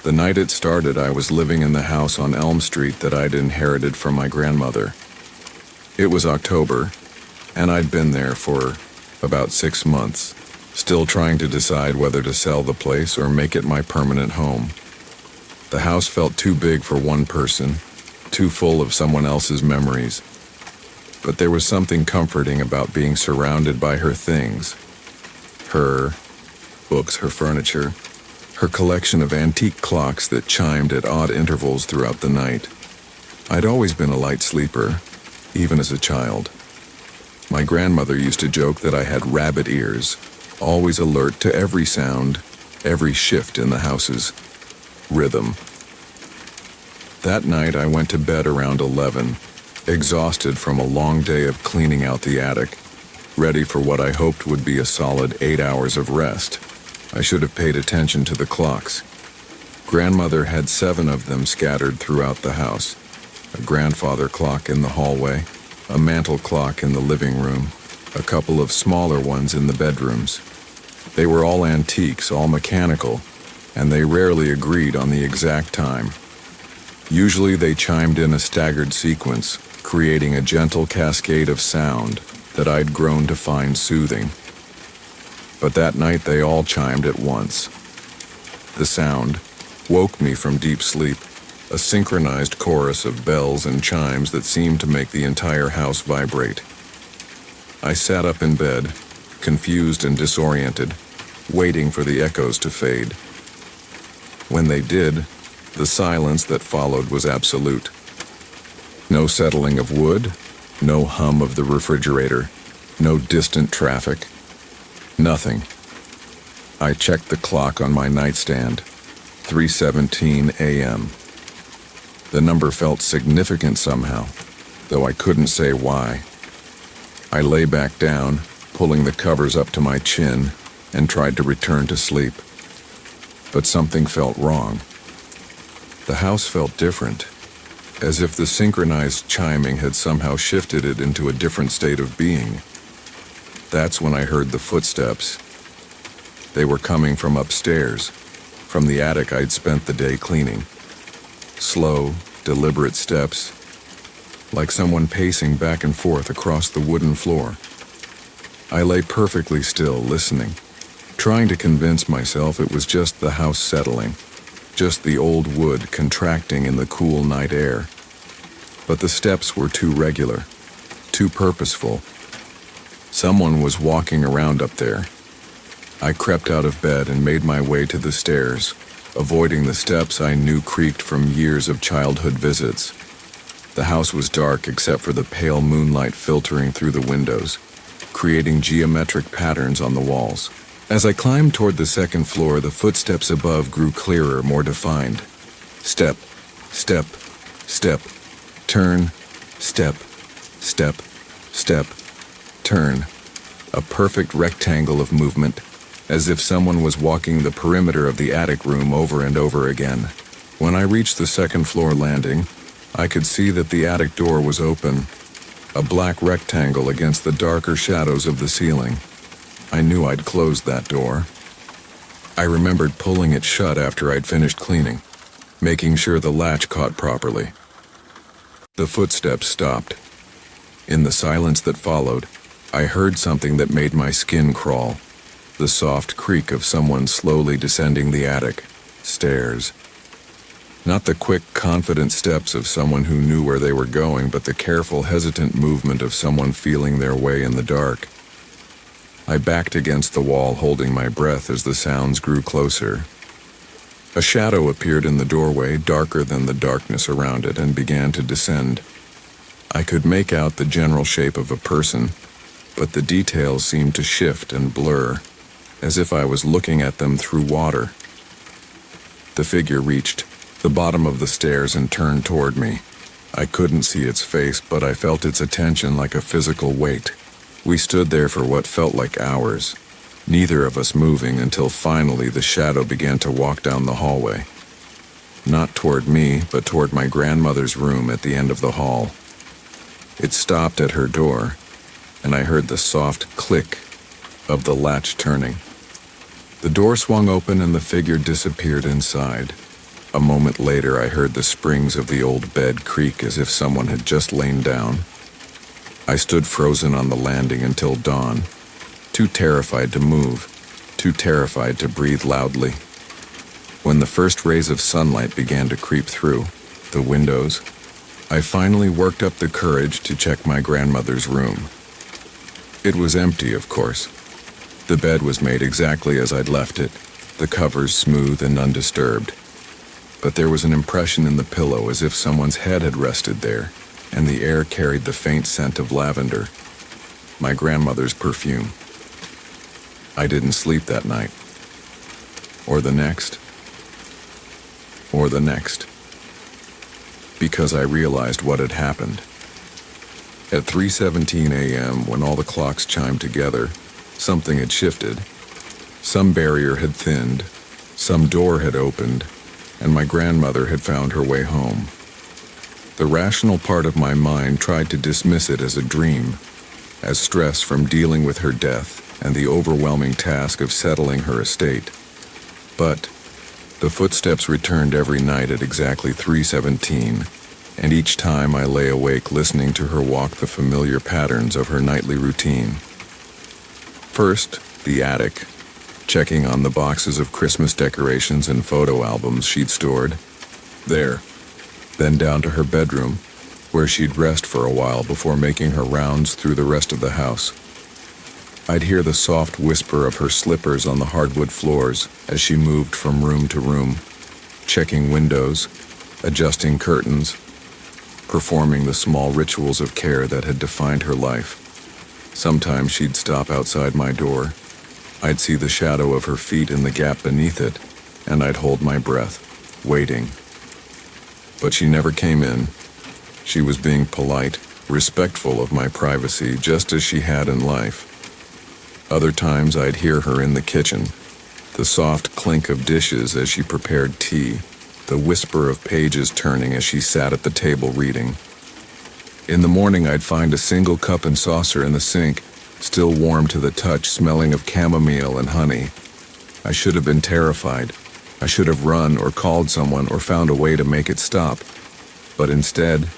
The night it started, I was living in the house on Elm Street that I'd inherited from my grandmother. It was October, and I'd been there for about 6 months, still trying to decide whether to sell the place or make it my permanent home. The house felt too big for one person, too full of someone else's memories. But there was something comforting about being surrounded by her things. Her books, her furniture, her collection of antique clocks that chimed at odd intervals throughout the night. I'd always been a light sleeper, even as a child. My grandmother used to joke that I had rabbit ears, always alert to every sound, every shift in the house's rhythm. That night I went to bed around 11, exhausted from a long day of cleaning out the attic, ready for what I hoped would be a solid 8 hours of rest. I should have paid attention to the clocks. Grandmother had 7 of them scattered throughout the house. A grandfather clock in the hallway, a mantel clock in the living room, a couple of smaller ones in the bedrooms. They were all antiques, all mechanical, and they rarely agreed on the exact time. Usually they chimed in a staggered sequence, creating a gentle cascade of sound that I'd grown to find soothing. But that night they all chimed at once. The sound woke me from deep sleep, a synchronized chorus of bells and chimes that seemed to make the entire house vibrate. I sat up in bed, confused and disoriented, waiting for the echoes to fade. When they did, the silence that followed was absolute. No settling of wood, no hum of the refrigerator, no distant traffic. Nothing. I checked the clock on my nightstand. 3:17 a.m. The number felt significant somehow, though I couldn't say why. I lay back down, pulling the covers up to my chin, and tried to return to sleep. But something felt wrong. The house felt different, as if the synchronized chiming had somehow shifted it into a different state of being. That's when I heard the footsteps. They were coming from upstairs, from the attic I'd spent the day cleaning. Slow, deliberate steps, like someone pacing back and forth across the wooden floor. I lay perfectly still, listening, trying to convince myself it was just the house settling, just the old wood contracting in the cool night air. But the steps were too regular, too purposeful. Someone was walking around up there. I crept out of bed and made my way to the stairs, avoiding the steps I knew creaked from years of childhood visits. The house was dark except for the pale moonlight filtering through the windows, creating geometric patterns on the walls. As I climbed toward the second floor, the footsteps above grew clearer, more defined. Step, step, step, turn, step, step, step, turn. A perfect rectangle of movement, as if someone was walking the perimeter of the attic room over and over again. When I reached the second floor landing, I could see that the attic door was open, a black rectangle against the darker shadows of the ceiling. I knew I'd closed that door. I remembered pulling it shut after I'd finished cleaning, making sure the latch caught properly. The footsteps stopped. In the silence that followed, I heard something that made my skin crawl. The soft creak of someone slowly descending the attic stairs. Not the quick, confident steps of someone who knew where they were going, but the careful, hesitant movement of someone feeling their way in the dark. I backed against the wall, holding my breath as the sounds grew closer. A shadow appeared in the doorway, darker than the darkness around it, and began to descend. I could make out the general shape of a person, but the details seemed to shift and blur, as if I was looking at them through water. The figure reached the bottom of the stairs and turned toward me. I couldn't see its face, but I felt its attention like a physical weight. We stood there for what felt like hours, neither of us moving, until finally the shadow began to walk down the hallway. Not toward me, but toward my grandmother's room at the end of the hall. It stopped at her door, and I heard the soft click of the latch turning. The door swung open and the figure disappeared inside. A moment later, I heard the springs of the old bed creak as if someone had just lain down. I stood frozen on the landing until dawn, too terrified to move, too terrified to breathe loudly. When the first rays of sunlight began to creep through the windows, I finally worked up the courage to check my grandmother's room. It was empty, of course. The bed was made exactly as I'd left it, the covers smooth and undisturbed. But there was an impression in the pillow as if someone's head had rested there, and the air carried the faint scent of lavender, my grandmother's perfume. I didn't sleep that night, or the next, because I realized what had happened. At 3:17 a.m., when all the clocks chimed together, something had shifted. Some barrier had thinned, some door had opened, and my grandmother had found her way home. The rational part of my mind tried to dismiss it as a dream, as stress from dealing with her death and the overwhelming task of settling her estate. But the footsteps returned every night at exactly 3:17, and each time I lay awake listening to her walk the familiar patterns of her nightly routine. First, the attic, checking on the boxes of Christmas decorations and photo albums she'd stored there. Then down to her bedroom, where she'd rest for a while before making her rounds through the rest of the house. I'd hear the soft whisper of her slippers on the hardwood floors as she moved from room to room, checking windows, adjusting curtains, performing the small rituals of care that had defined her life. Sometimes she'd stop outside my door. I'd see the shadow of her feet in the gap beneath it, and I'd hold my breath, waiting. But she never came in. She was being polite, respectful of my privacy, just as she had in life. Other times I'd hear her in the kitchen, the soft clink of dishes as she prepared tea, the whisper of pages turning as she sat at the table reading. In the morning I'd find a single cup and saucer in the sink, still warm to the touch, smelling of chamomile and honey. I should have been terrified. I should have run or called someone or found a way to make it stop. But instead,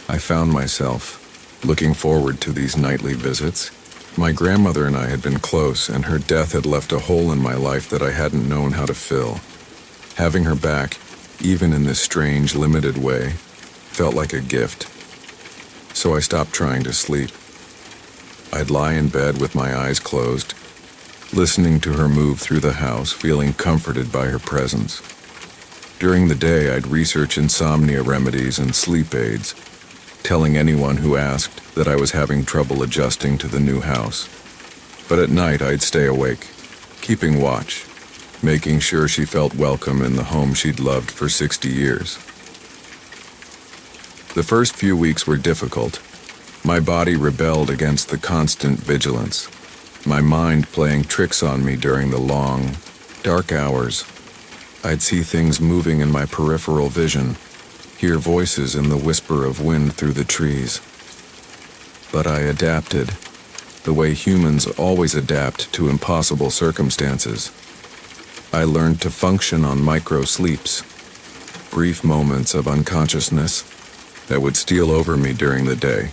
I found myself looking forward to these nightly visits. My grandmother and I had been close, and her death had left a hole in my life that I hadn't known how to fill. Having her back, even in this strange, limited way, felt like a gift. So I stopped trying to sleep. I'd lie in bed with my eyes closed, listening to her move through the house, feeling comforted by her presence. During the day, I'd research insomnia remedies and sleep aids, telling anyone who asked that I was having trouble adjusting to the new house. But at night, I'd stay awake, keeping watch, making sure she felt welcome in the home she'd loved for 60 years. The first few weeks were difficult. My body rebelled against the constant vigilance, my mind playing tricks on me during the long, dark hours. I'd see things moving in my peripheral vision, hear voices in the whisper of wind through the trees. But I adapted, the way humans always adapt to impossible circumstances. I learned to function on micro-sleeps, brief moments of unconsciousness that would steal over me during the day,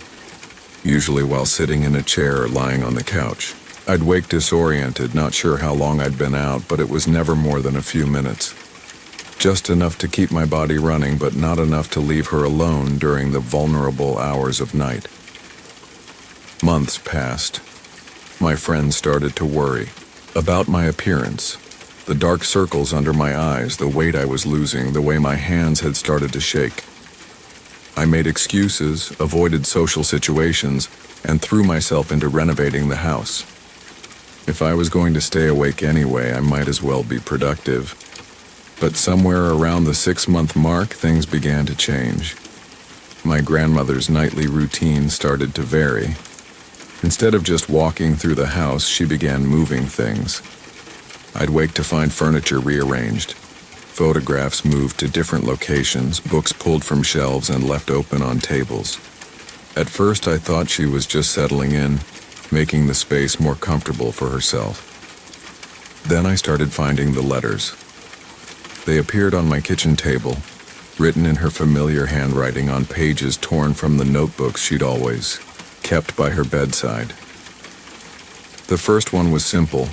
usually while sitting in a chair or lying on the couch. I'd wake disoriented, not sure how long I'd been out, but it was never more than a few minutes. Just enough to keep my body running, but not enough to leave her alone during the vulnerable hours of night. Months passed. My friends started to worry about my appearance, the dark circles under my eyes, the weight I was losing, the way my hands had started to shake. I made excuses, avoided social situations, and threw myself into renovating the house. If I was going to stay awake anyway, I might as well be productive. But somewhere around the 6-month mark, things began to change. My grandmother's nightly routine started to vary. Instead of just walking through the house, she began moving things. I'd wake to find furniture rearranged, photographs moved to different locations, books pulled from shelves and left open on tables. At first, I thought she was just settling in, making the space more comfortable for herself. Then I started finding the letters. They appeared on my kitchen table, written in her familiar handwriting on pages torn from the notebooks she'd always kept by her bedside. The first one was simple.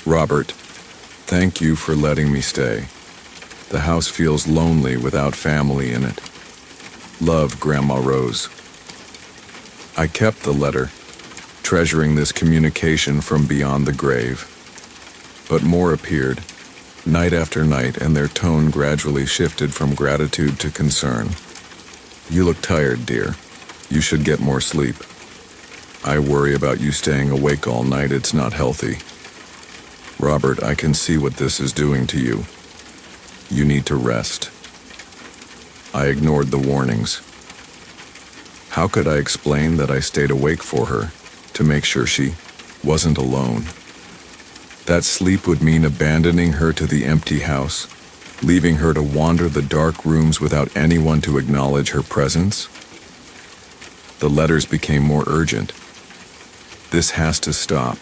Robert, thank you for letting me stay. The house feels lonely without family in it. Love, Grandma Rose. I kept the letter, treasuring this communication from beyond the grave. But more appeared, night after night, and their tone gradually shifted from gratitude to concern. You look tired, dear. You should get more sleep. I worry about you staying awake all night. It's not healthy. Robert, I can see what this is doing to you. You need to rest. I ignored the warnings. How could I explain that I stayed awake for her, to make sure she wasn't alone? That sleep would mean abandoning her to the empty house, leaving her to wander the dark rooms without anyone to acknowledge her presence. The letters became more urgent. This has to stop.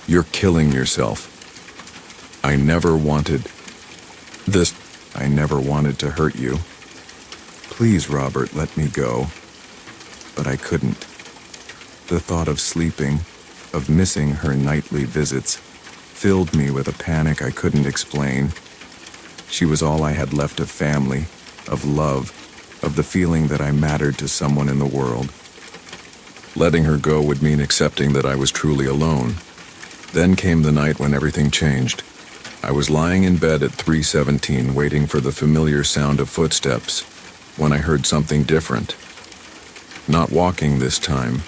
You're killing yourself. I never wanted to hurt you. Please, Robert, let me go. But I couldn't. The thought of sleeping, of missing her nightly visits, filled me with a panic I couldn't explain. She was all I had left of family, of love, of the feeling that I mattered to someone in the world. Letting her go would mean accepting that I was truly alone. Then came the night when everything changed. I was lying in bed at 3:17, waiting for the familiar sound of footsteps, when I heard something different. Not walking this time,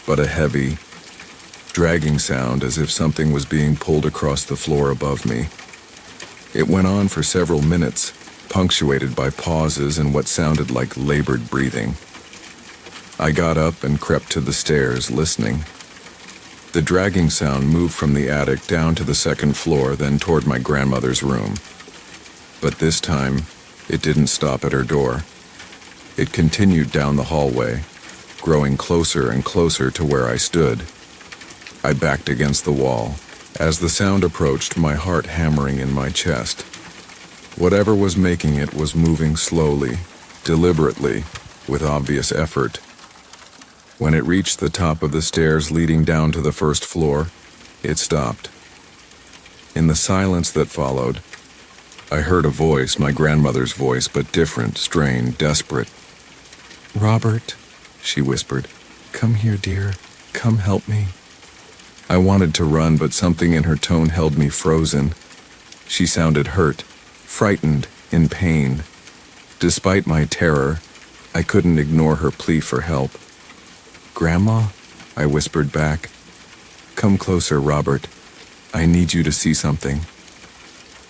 but a heavy, dragging sound as if something was being pulled across the floor above me. It went on for several minutes, punctuated by pauses and what sounded like labored breathing. I got up and crept to the stairs, listening. The dragging sound moved from the attic down to the second floor, then toward my grandmother's room. But this time, it didn't stop at her door. It continued down the hallway, growing closer and closer to where I stood. I backed against the wall. As the sound approached, my heart hammering in my chest. Whatever was making it was moving slowly, deliberately, with obvious effort. When it reached the top of the stairs leading down to the first floor, it stopped. In the silence that followed, I heard a voice, my grandmother's voice, but different, strained, desperate. "Robert," she whispered, "come here, dear. Come help me." I wanted to run, but something in her tone held me frozen. She sounded hurt, frightened, in pain. Despite my terror, I couldn't ignore her plea for help. "Grandma?" I whispered back. "Come closer, Robert. I need you to see something."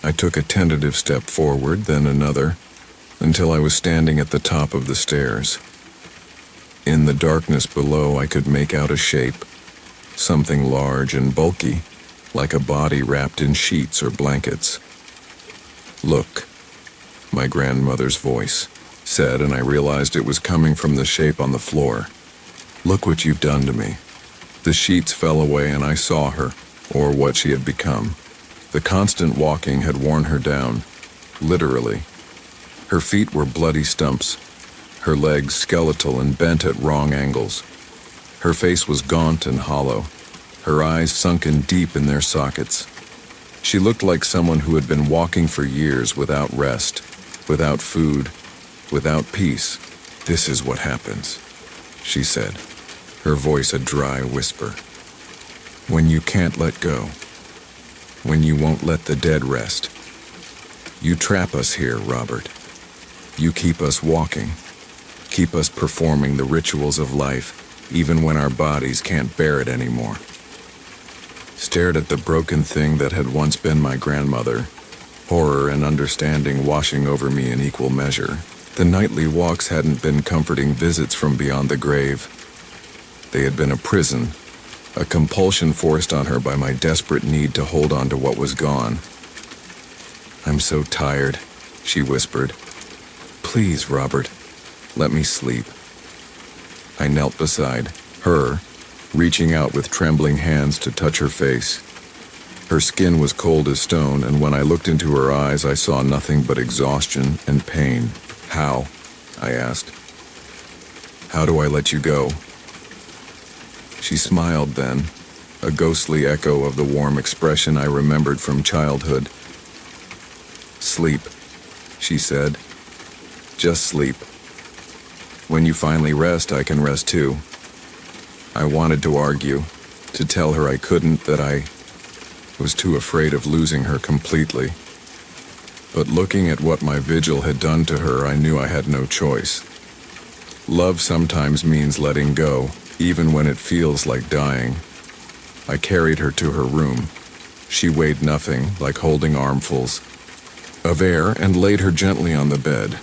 I took a tentative step forward, then another, until I was standing at the top of the stairs. In the darkness below, I could make out a shape, something large and bulky, like a body wrapped in sheets or blankets. "Look," my grandmother's voice said, and I realized it was coming from the shape on the floor. "Look what you've done to me." The sheets fell away and I saw her, or what she had become. The constant walking had worn her down, literally. Her feet were bloody stumps, her legs skeletal and bent at wrong angles. Her face was gaunt and hollow, her eyes sunken deep in their sockets. She looked like someone who had been walking for years without rest, without food, without peace. "This is what happens," she said, her voice a dry whisper. "When you can't let go, when you won't let the dead rest. You trap us here, Robert. You keep us walking, keep us performing the rituals of life, even when our bodies can't bear it anymore." Stared at the broken thing that had once been my grandmother, horror and understanding washing over me in equal measure. The nightly walks hadn't been comforting visits from beyond the grave. They had been a prison, a compulsion forced on her by my desperate need to hold on to what was gone. "I'm so tired," she whispered. "Please, Robert, let me sleep." I knelt beside her, reaching out with trembling hands to touch her face. Her skin was cold as stone, and when I looked into her eyes, I saw nothing but exhaustion and pain. "How?" I asked. "How do I let you go?" She smiled then, a ghostly echo of the warm expression I remembered from childhood. "Sleep," she said. "Just sleep. When you finally rest, I can rest too." I wanted to argue, to tell her I couldn't, that I was too afraid of losing her completely. But looking at what my vigil had done to her, I knew I had no choice. Love sometimes means letting go, even when it feels like dying. I carried her to her room. She weighed nothing, like holding armfuls of air, and laid her gently on the bed.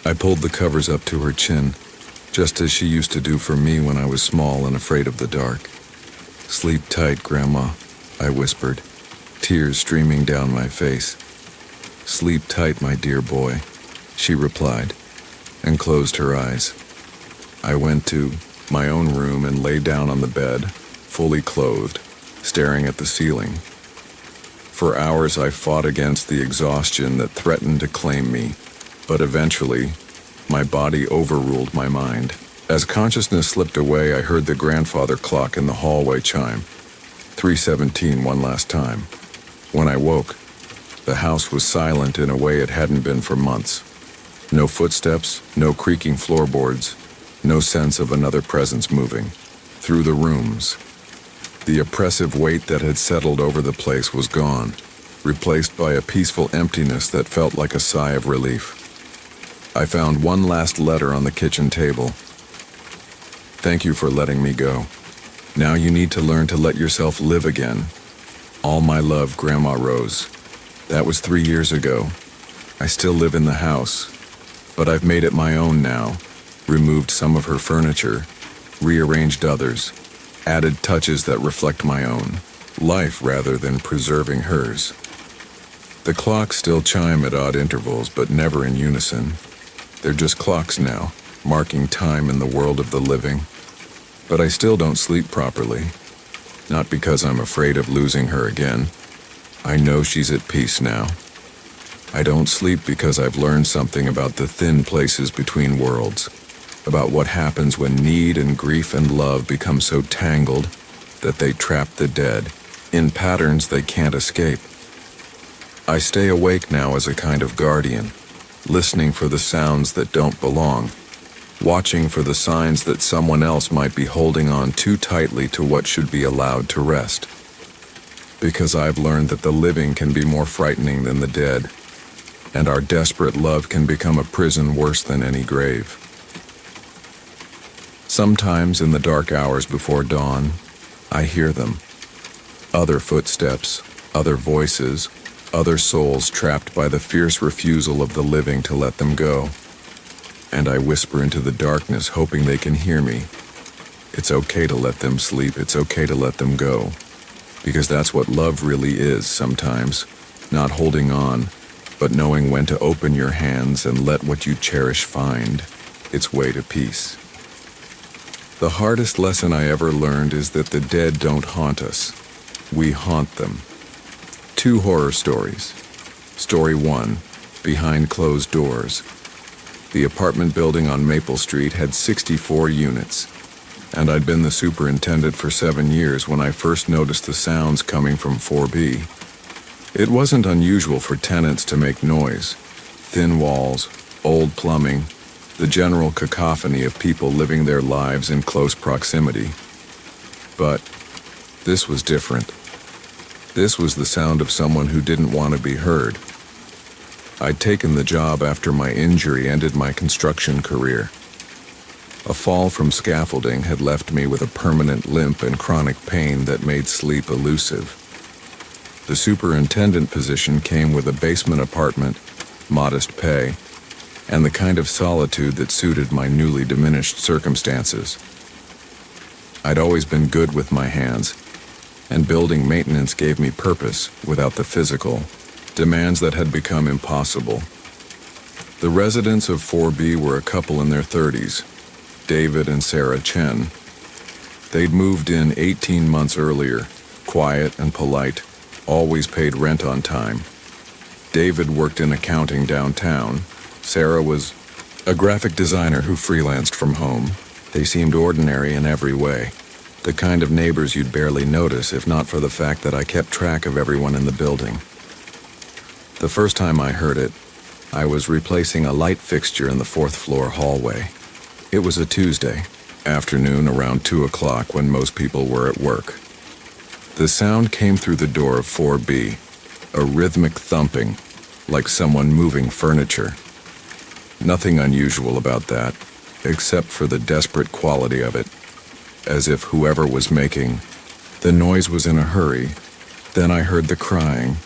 I pulled the covers up to her chin, just as she used to do for me when I was small and afraid of the dark. "Sleep tight, Grandma," I whispered, tears streaming down my face. "Sleep tight, my dear boy," she replied, and closed her eyes. I went to my own room and lay down on the bed, fully clothed, staring at the ceiling. For hours I fought against the exhaustion that threatened to claim me, but eventually, my body overruled my mind. As consciousness slipped away, I heard the grandfather clock in the hallway chime. 3:17 one last time. When I woke, the house was silent in a way it hadn't been for months. No footsteps, no creaking floorboards, no sense of another presence moving through the rooms. The oppressive weight that had settled over the place was gone, replaced by a peaceful emptiness that felt like a sigh of relief. I found one last letter on the kitchen table. "Thank you for letting me go. Now you need to learn to let yourself live again. All my love, Grandma Rose." That was 3 years ago. I still live in the house, but I've made it my own now. Removed some of her furniture, rearranged others, added touches that reflect my own life rather than preserving hers. The clocks still chime at odd intervals, but never in unison. They're just clocks now, marking time in the world of the living. But I still don't sleep properly. Not because I'm afraid of losing her again. I know she's at peace now. I don't sleep because I've learned something about the thin places between worlds, about what happens when need and grief and love become so tangled that they trap the dead in patterns they can't escape. I stay awake now as a kind of guardian, listening for the sounds that don't belong, watching for the signs that someone else might be holding on too tightly to what should be allowed to rest. Because I've learned that the living can be more frightening than the dead, and our desperate love can become a prison worse than any grave. Sometimes in the dark hours before dawn, I hear them. Other footsteps, other voices, other souls trapped by the fierce refusal of the living to let them go. And I whisper into the darkness, hoping they can hear me. It's okay to let them sleep, it's okay to let them go. Because that's what love really is sometimes, not holding on, but knowing when to open your hands and let what you cherish find its way to peace. The hardest lesson I ever learned is that the dead don't haunt us. We haunt them. 2 horror stories. Story 1, Behind Closed Doors. The apartment building on Maple Street had 64 units, and I'd been the superintendent for 7 years when I first noticed the sounds coming from 4B. It wasn't unusual for tenants to make noise. Thin walls, old plumbing, the general cacophony of people living their lives in close proximity. But this was different. This was the sound of someone who didn't want to be heard. I'd taken the job after my injury ended my construction career. A fall from scaffolding had left me with a permanent limp and chronic pain that made sleep elusive. The superintendent position came with a basement apartment, modest pay, and the kind of solitude that suited my newly diminished circumstances. I'd always been good with my hands, and building maintenance gave me purpose without the physical demands that had become impossible. The residents of 4B were a couple in their 30s, David and Sarah Chen. They'd moved in 18 months earlier, quiet and polite, always paid rent on time. David worked in accounting downtown. Sarah was a graphic designer who freelanced from home. They seemed ordinary in every way. The kind of neighbors you'd barely notice if not for the fact that I kept track of everyone in the building. The first time I heard it, I was replacing a light fixture in the fourth-floor hallway. It was a Tuesday afternoon around 2 o'clock when most people were at work. The sound came through the door of 4B, a rhythmic thumping, like someone moving furniture. Nothing unusual about that, except for the desperate quality of it, as if whoever was making the noise was in a hurry. Then I heard the crying.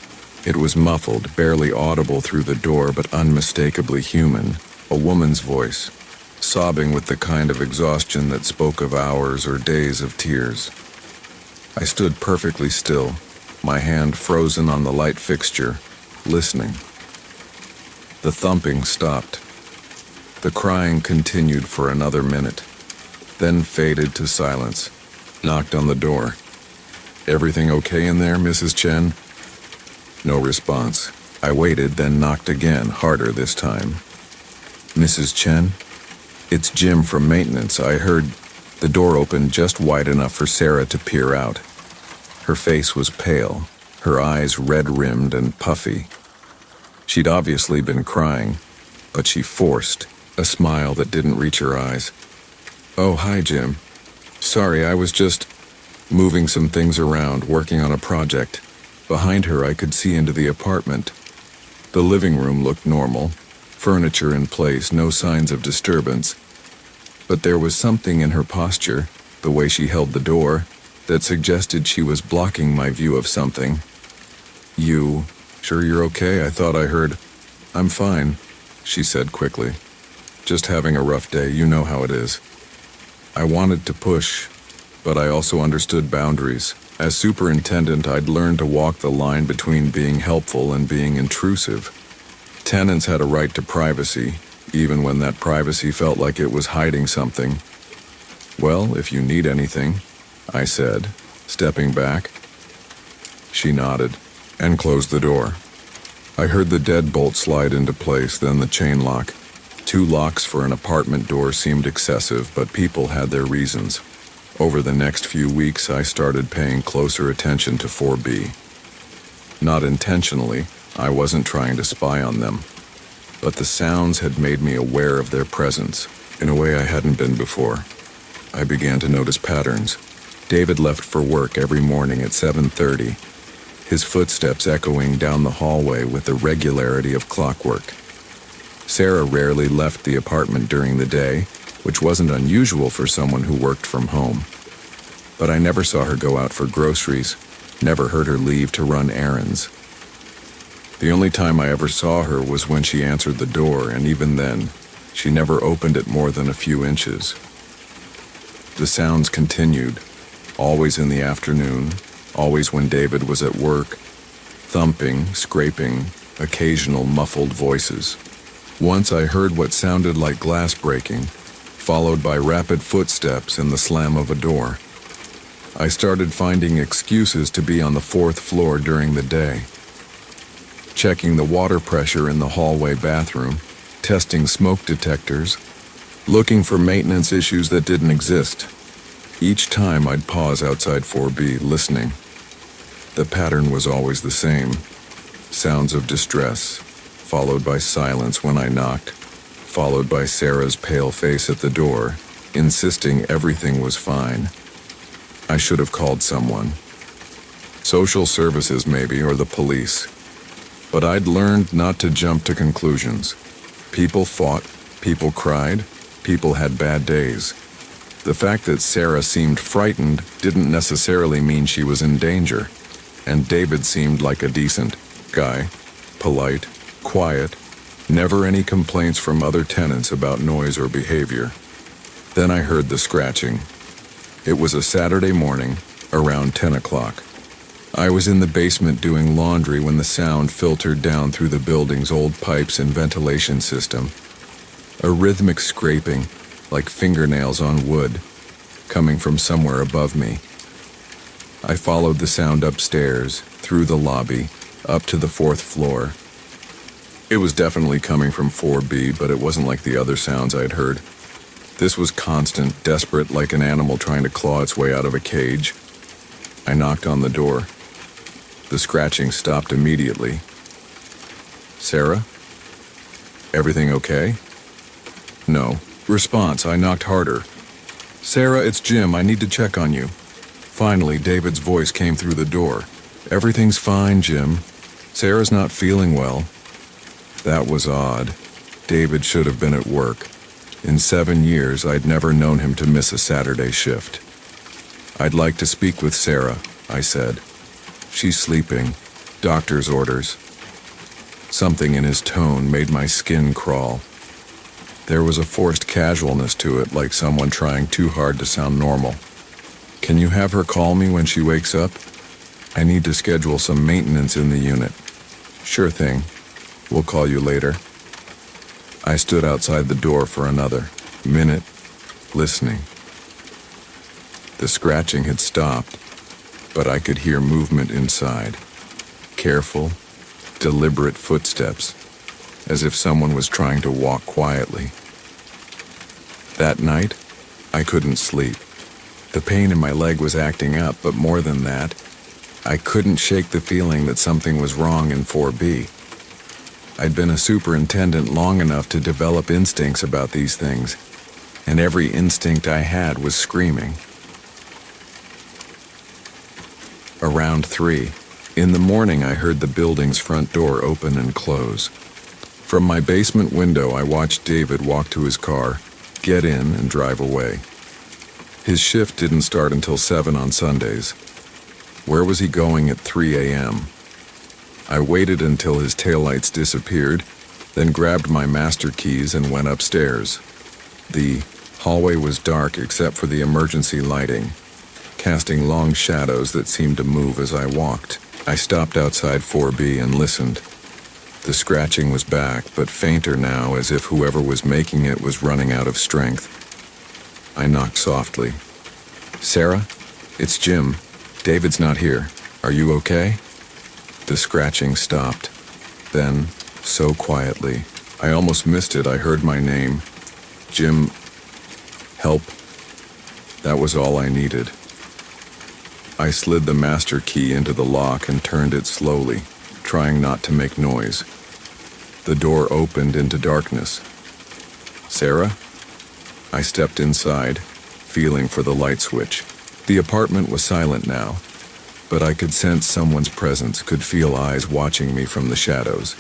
It was muffled, barely audible through the door, but unmistakably human, a woman's voice, sobbing with the kind of exhaustion that spoke of hours or days of tears. I stood perfectly still, my hand frozen on the light fixture, listening. The thumping stopped. The crying continued for another minute, then faded to silence. Knocked on the door. "Everything okay in there, Mrs. Chen?" No response. I waited, then knocked again, harder this time. "Mrs. Chen? It's Jim from maintenance. I heard..." The door opened just wide enough for Sarah to peer out. Her face was pale, her eyes red-rimmed and puffy. She'd obviously been crying, but she forced a smile that didn't reach her eyes. "Oh, hi, Jim. Sorry, I was just moving some things around, working on a project." Behind her, I could see into the apartment. The living room looked normal, furniture in place, no signs of disturbance. But there was something in her posture, the way she held the door, that suggested she was blocking my view of something. "You sure you're okay? I thought I heard..." "I'm fine," she said quickly. "Just having a rough day, you know how it is." I wanted to push, but I also understood boundaries. As superintendent, I'd learned to walk the line between being helpful and being intrusive. Tenants had a right to privacy, even when that privacy felt like it was hiding something. "Well, if you need anything," I said, stepping back. She nodded and closed the door. I heard the deadbolt slide into place, then the chain lock. 2 locks for an apartment door seemed excessive, but people had their reasons. Over the next few weeks, I started paying closer attention to 4B. Not intentionally, I wasn't trying to spy on them, but the sounds had made me aware of their presence in a way I hadn't been before. I began to notice patterns. David left for work every morning at 7:30, his footsteps echoing down the hallway with the regularity of clockwork. Sarah rarely left the apartment during the day, which wasn't unusual for someone who worked from home. But I never saw her go out for groceries, never heard her leave to run errands. The only time I ever saw her was when she answered the door, and even then, she never opened it more than a few inches. The sounds continued, always in the afternoon, always when David was at work. Thumping, scraping, occasional muffled voices. Once I heard what sounded like glass breaking, followed by rapid footsteps and the slam of a door. I started finding excuses to be on the 4th floor during the day. Checking the water pressure in the hallway bathroom, testing smoke detectors, looking for maintenance issues that didn't exist. Each time I'd pause outside 4B, listening. The pattern was always the same. Sounds of distress, followed by silence when I knocked, followed by Sarah's pale face at the door, insisting everything was fine. I should have called someone. Social services maybe, or the police. But I'd learned not to jump to conclusions. People fought, people cried, people had bad days. The fact that Sarah seemed frightened didn't necessarily mean she was in danger, and David seemed like a decent guy, polite, quiet, never any complaints from other tenants about noise or behavior. Then I heard the scratching. It was a Saturday morning, around 10 o'clock. I was in the basement doing laundry when the sound filtered down through the building's old pipes and ventilation system. A rhythmic scraping, like fingernails on wood, coming from somewhere above me. I followed the sound upstairs, through the lobby, up to the fourth floor. It was definitely coming from 4B, but it wasn't like the other sounds I'd heard. This was constant, desperate, like an animal trying to claw its way out of a cage. I knocked on the door. The scratching stopped immediately. Sarah? Everything okay? No. Response, I knocked harder. Sarah, it's Jim. I need to check on you. Finally, David's voice came through the door. Everything's fine, Jim. Sarah's not feeling well. That was odd. David should have been at work. In 7 years, I'd never known him to miss a Saturday shift. I'd like to speak with Sarah, I said. She's sleeping. Doctor's orders. Something in his tone made my skin crawl. There was a forced casualness to it, like someone trying too hard to sound normal. Can you have her call me when she wakes up? I need to schedule some maintenance in the unit. Sure thing. We'll call you later. I stood outside the door for another minute, listening. The scratching had stopped, but I could hear movement inside. Careful, deliberate footsteps, as if someone was trying to walk quietly. That night, I couldn't sleep. The pain in my leg was acting up, but more than that, I couldn't shake the feeling that something was wrong in 4B. I'd been a superintendent long enough to develop instincts about these things, and every instinct I had was screaming. Around 3 in the morning, I heard the building's front door open and close. From my basement window, I watched David walk to his car, get in, and drive away. His shift didn't start until 7 on Sundays. Where was he going at 3 a.m.? I waited until his taillights disappeared, then grabbed my master keys and went upstairs. The hallway was dark except for the emergency lighting, casting long shadows that seemed to move as I walked. I stopped outside 4B and listened. The scratching was back, but fainter now, as if whoever was making it was running out of strength. I knocked softly. Sarah? It's Jim. David's not here. Are you okay? The scratching stopped. Then, so quietly, I almost missed it. I heard my name. Jim. Help. That was all I needed. I slid the master key into the lock and turned it slowly, trying not to make noise. The door opened into darkness. Sarah? I stepped inside, feeling for the light switch. The apartment was silent now, but I could sense someone's presence, could feel eyes watching me from the shadows.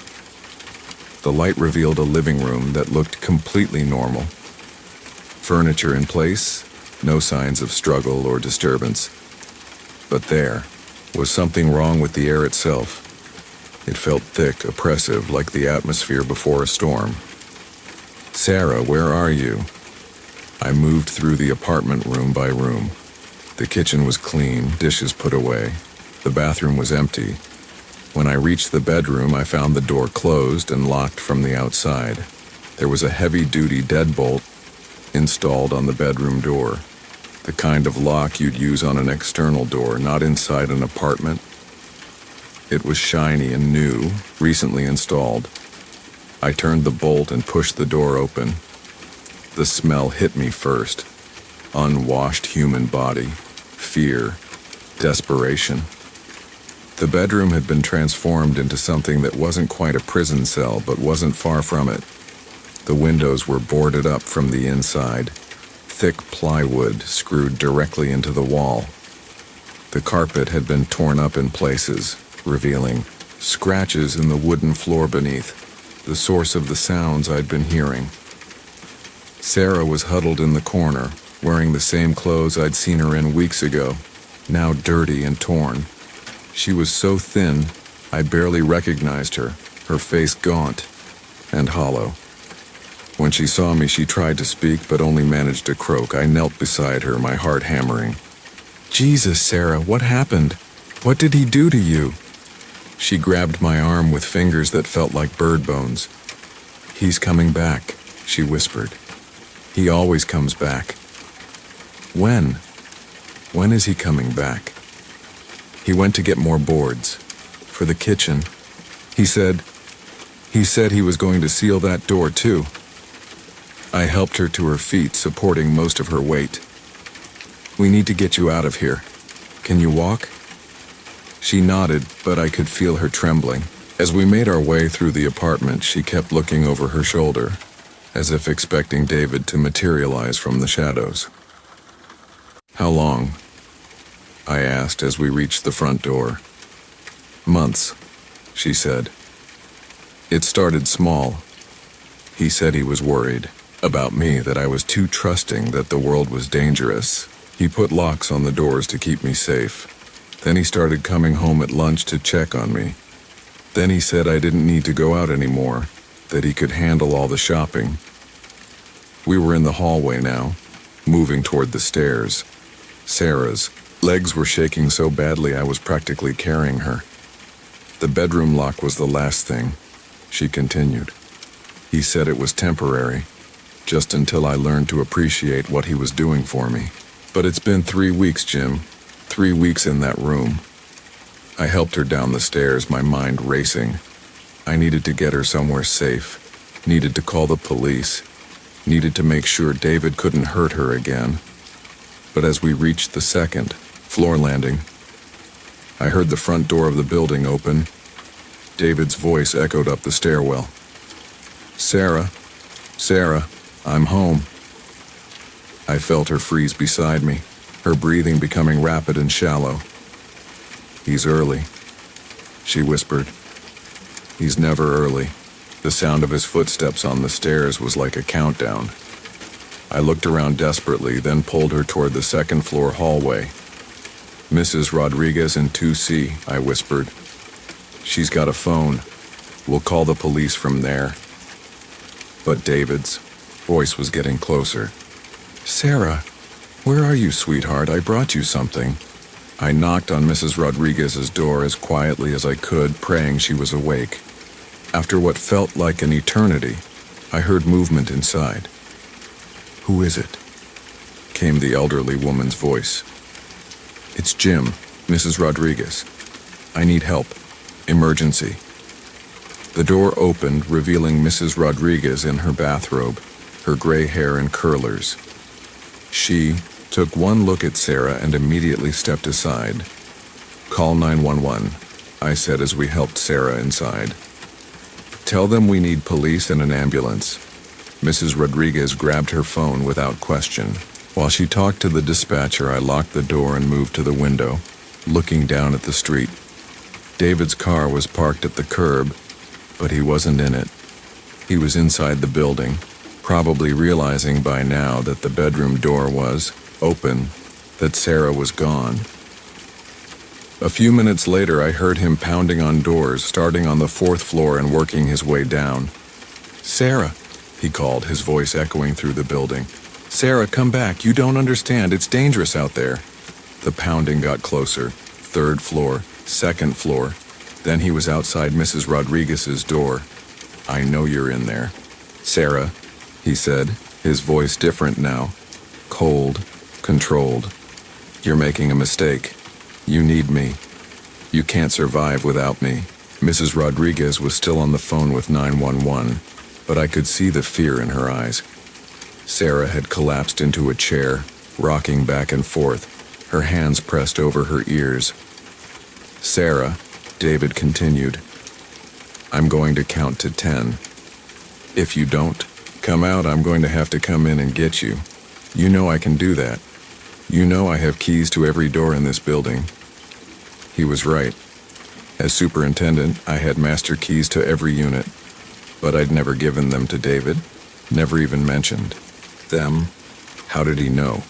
The light revealed a living room that looked completely normal. Furniture in place, no signs of struggle or disturbance. But there was something wrong with the air itself. It felt thick, oppressive, like the atmosphere before a storm. Sarah, where are you? I moved through the apartment room by room. The kitchen was clean, dishes put away. The bathroom was empty. When I reached the bedroom, I found the door closed and locked from the outside. There was a heavy-duty deadbolt installed on the bedroom door, the kind of lock you'd use on an external door, not inside an apartment. It was shiny and new, recently installed. I turned the bolt and pushed the door open. The smell hit me first. Unwashed human body, fear, desperation. The bedroom had been transformed into something that wasn't quite a prison cell, but wasn't far from it. The windows were boarded up from the inside, thick plywood screwed directly into the wall. The carpet had been torn up in places, revealing scratches in the wooden floor beneath, the source of the sounds I'd been hearing. Sarah was huddled in the corner, wearing the same clothes I'd seen her in weeks ago, now dirty and torn. She was so thin, I barely recognized her, her face gaunt and hollow. When she saw me, she tried to speak, but only managed to croak. I knelt beside her, my heart hammering. Jesus, Sarah, what happened? What did he do to you? She grabbed my arm with fingers that felt like bird bones. He's coming back, she whispered. He always comes back. When? When is he coming back? He went to get more boards. for the kitchen. He said he was going to seal that door too. I helped her to her feet, supporting most of her weight. We need to get you out of here. Can you walk? She nodded, but I could feel her trembling. As we made our way through the apartment, she kept looking over her shoulder, as if expecting David to materialize from the shadows. How long? I asked as we reached the front door. Months, she said. It started small. He said he was worried about me, that I was too trusting, that the world was dangerous. He put locks on the doors to keep me safe. Then he started coming home at lunch to check on me. Then he said I didn't need to go out anymore, that he could handle all the shopping. We were in the hallway now, moving toward the stairs. Sarah's legs were shaking so badly I was practically carrying her. The bedroom lock was the last thing, she continued. He said it was temporary, just until I learned to appreciate what he was doing for me. But it's been 3 weeks, Jim. 3 weeks in that room. I helped her down the stairs, my mind racing. I needed to get her somewhere safe, needed to call the police, needed to make sure David couldn't hurt her again. But as we reached the second floor landing, I heard the front door of the building open. David's voice echoed up the stairwell. Sarah, I'm home. I felt her freeze beside me, her breathing becoming rapid and shallow. He's early, she whispered. He's never early. The sound of his footsteps on the stairs was like a countdown. I looked around desperately, then pulled her toward the second floor hallway. Mrs. Rodriguez in 2C, I whispered. She's got a phone. We'll call the police from there. But David's voice was getting closer. Sarah, where are you, sweetheart? I brought you something. I knocked on Mrs. Rodriguez's door as quietly as I could, praying she was awake. After what felt like an eternity, I heard movement inside. Who is it? Came the elderly woman's voice. It's Jim, Mrs. Rodriguez. I need help. Emergency. The door opened, revealing Mrs. Rodriguez in her bathrobe, her gray hair in curlers. She took one look at Sarah and immediately stepped aside. Call 911, I said as we helped Sarah inside. Tell them we need police and an ambulance. Mrs. Rodriguez grabbed her phone without question. While she talked to the dispatcher, I locked the door and moved to the window, looking down at the street. David's car was parked at the curb, but he wasn't in it. He was inside the building, probably realizing by now that the bedroom door was open, that Sarah was gone. A few minutes later, I heard him pounding on doors, starting on the 4th floor and working his way down. Sarah, he called, his voice echoing through the building. Sarah, come back. You don't understand. It's dangerous out there. The pounding got closer. 3rd floor, 2nd floor. Then he was outside Mrs. Rodriguez's door. I know you're in there. Sarah, he said, his voice different now. Cold, controlled. You're making a mistake. You need me. You can't survive without me. Mrs. Rodriguez was still on the phone with 911, but I could see the fear in her eyes. Sarah had collapsed into a chair, rocking back and forth, her hands pressed over her ears. Sarah, David continued, I'm going to count to 10. If you don't come out, I'm going to have to come in and get you. You know I can do that. You know I have keys to every door in this building. He was right. As superintendent, I had master keys to every unit, but I'd never given them to David, never even mentioned them. How did he know?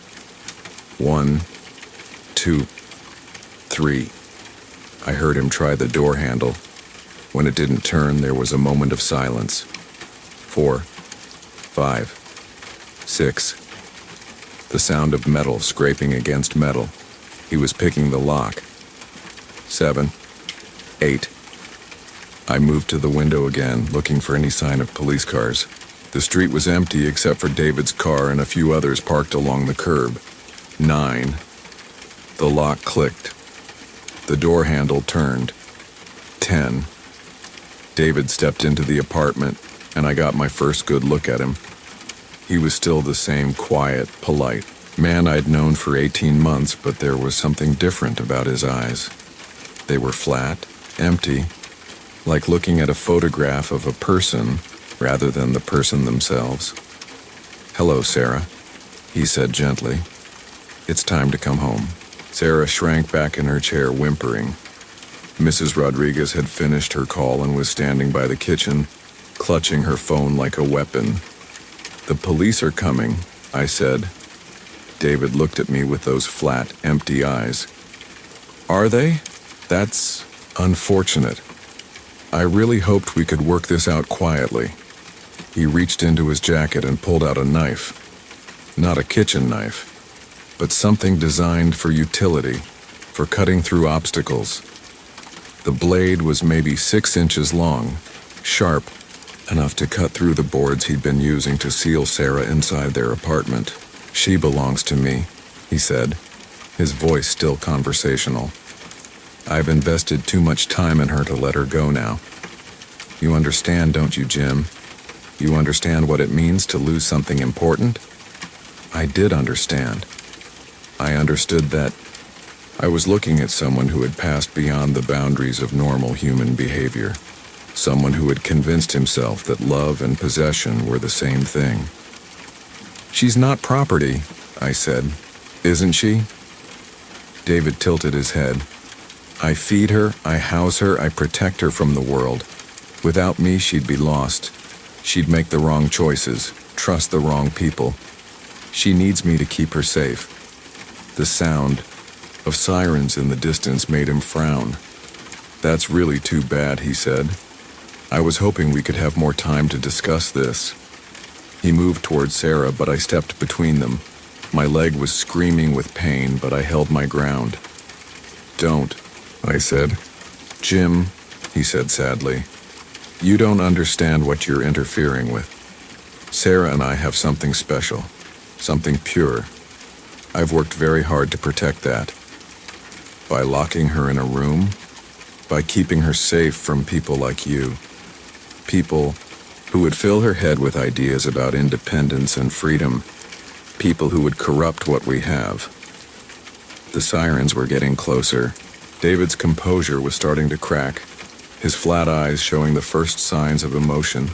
1, 2, 3. I heard him try the door handle. When it didn't turn, there was a moment of silence. 4, 5, 6. The sound of metal scraping against metal. He was picking the lock. 7, 8. I moved to the window again, looking for any sign of police cars. The street was empty except for David's car and a few others parked along the curb. 9. The lock clicked. The door handle turned. 10. David stepped into the apartment, and I got my first good look at him. He was still the same quiet, polite man I'd known for 18 months, but there was something different about his eyes. They were flat, empty, like looking at a photograph of a person rather than the person themselves. "Hello, Sarah," he said gently. "It's time to come home." Sarah shrank back in her chair, whimpering. Mrs. Rodriguez had finished her call and was standing by the kitchen, clutching her phone like a weapon. "The police are coming," I said. David looked at me with those flat, empty eyes. "Are they? That's unfortunate. I really hoped we could work this out quietly." He reached into his jacket and pulled out a knife. Not a kitchen knife, but something designed for utility, for cutting through obstacles. The blade was maybe 6 inches long, sharp, enough to cut through the boards he'd been using to seal Sarah inside their apartment. "She belongs to me," he said, his voice still conversational. "I've invested too much time in her to let her go now. You understand, don't you, Jim? You understand what it means to lose something important?" I did understand. I understood that I was looking at someone who had passed beyond the boundaries of normal human behavior, someone who had convinced himself that love and possession were the same thing. "She's not property," I said. "Isn't she?" David tilted his head. "I feed her, I house her, I protect her from the world. Without me, she'd be lost. She'd make the wrong choices, trust the wrong people. She needs me to keep her safe." The sound of sirens in the distance made him frown. "That's really too bad," he said. "I was hoping we could have more time to discuss this." He moved toward Sarah, but I stepped between them. My leg was screaming with pain, but I held my ground. "Don't," I said. "Jim," he said sadly, "you don't understand what you're interfering with. Sarah and I have something special, something pure. I've worked very hard to protect that. By locking her in a room, by keeping her safe from people like you. People who would fill her head with ideas about independence and freedom. People who would corrupt what we have." The sirens were getting closer. David's composure was starting to crack, his flat eyes showing the first signs of emotion.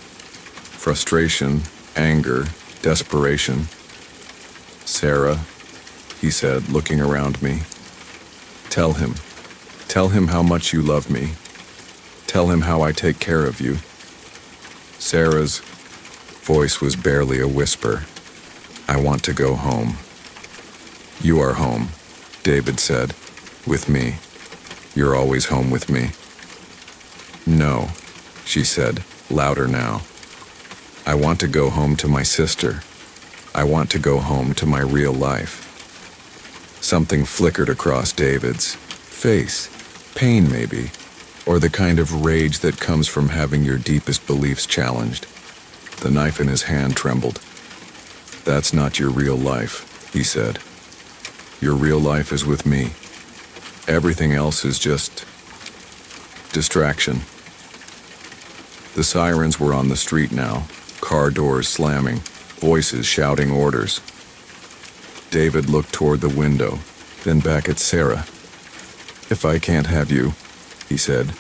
Frustration, anger, desperation. "Sarah," he said, looking around me. Tell him how much you love me. Tell him how I take care of you." Sarah's voice was barely a whisper. "I want to go home." "You are home," David said, "with me. You're always home with me." "No," she said, louder now. "I want to go home to my sister. I want to go home to my real life." Something flickered across David's face. Pain, maybe, or the kind of rage that comes from having your deepest beliefs challenged. The knife in his hand trembled. "That's not your real life," he said. "Your real life is with me. Everything else is just distraction." The sirens were on the street now, car doors slamming, voices shouting orders. David looked toward the window, then back at Sarah. "If I can't have you," he said,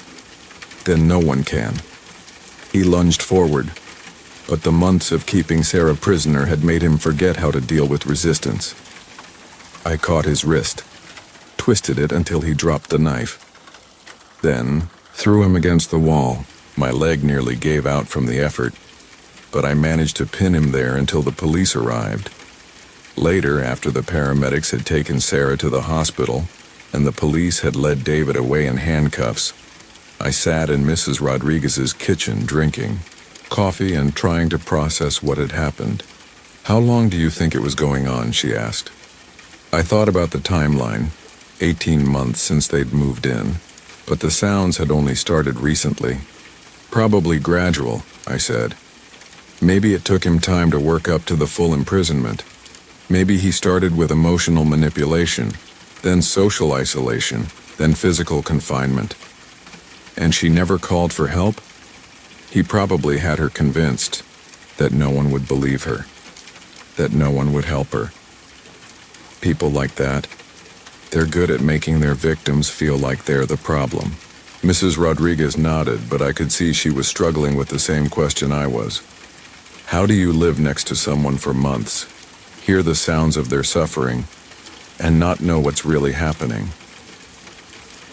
"then no one can." He lunged forward, but the months of keeping Sarah prisoner had made him forget how to deal with resistance. I caught his wrist, twisted it until he dropped the knife, then threw him against the wall. My leg nearly gave out from the effort, but I managed to pin him there until the police arrived. Later, after the paramedics had taken Sarah to the hospital and the police had led David away in handcuffs, I sat in Mrs. Rodriguez's kitchen drinking coffee and trying to process what had happened. "How long do you think it was going on?" she asked. I thought about the timeline, 18 months since they'd moved in, but the sounds had only started recently. "Probably gradual," I said. "Maybe it took him time to work up to the full imprisonment. Maybe he started with emotional manipulation, then social isolation, then physical confinement. And she never called for help? He probably had her convinced that no one would believe her, that no one would help her. People like that, they're good at making their victims feel like they're the problem. Mrs. Rodriguez nodded, but I could see she was struggling with the same question I was. How do you live next to someone for months, hear the sounds of their suffering, and not know what's really happening?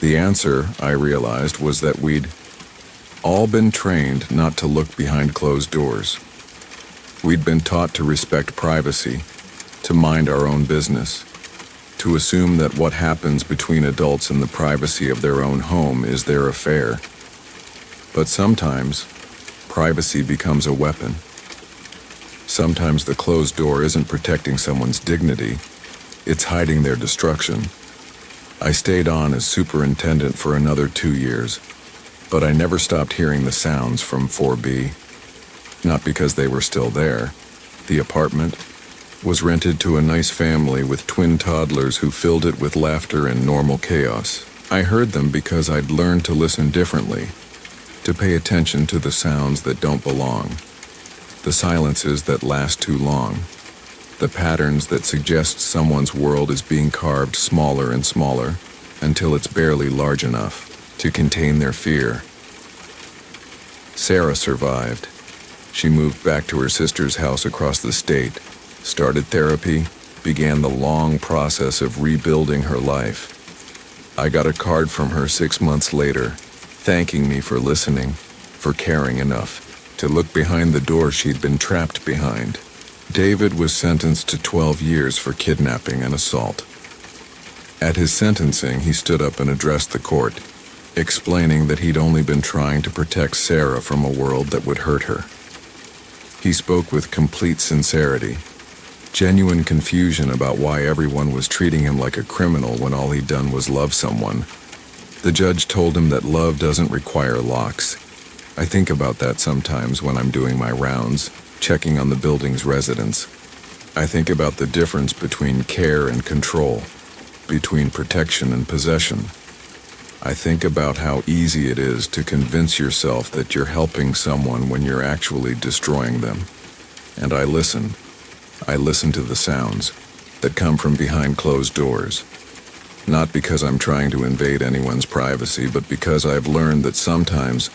The answer, I realized, was that we'd all been trained not to look behind closed doors. We'd been taught to respect privacy, to mind our own business, to assume that what happens between adults in the privacy of their own home is their affair. But sometimes, privacy becomes a weapon. Sometimes the closed door isn't protecting someone's dignity, it's hiding their destruction. I stayed on as superintendent for another 2 years, but I never stopped hearing the sounds from 4B. Not because they were still there. The apartment was rented to a nice family with twin toddlers who filled it with laughter and normal chaos. I heard them because I'd learned to listen differently, to pay attention to the sounds that don't belong, the silences that last too long, the patterns that suggest someone's world is being carved smaller and smaller until it's barely large enough to contain their fear. Sarah survived. She moved back to her sister's house across the state, started therapy, began the long process of rebuilding her life. I got a card from her 6 months later, thanking me for listening, for caring enough to look behind the door she'd been trapped behind. David was sentenced to 12 years for kidnapping and assault. At his sentencing, he stood up and addressed the court, explaining that he'd only been trying to protect Sarah from a world that would hurt her. He spoke with complete sincerity, genuine confusion about why everyone was treating him like a criminal when all he'd done was love someone. The judge told him that love doesn't require locks. I think about that sometimes when I'm doing my rounds, checking on the building's residents. I think about the difference between care and control, between protection and possession. I think about how easy it is to convince yourself that you're helping someone when you're actually destroying them. And I listen to the sounds that come from behind closed doors. Not because I'm trying to invade anyone's privacy, but because I've learned that sometimes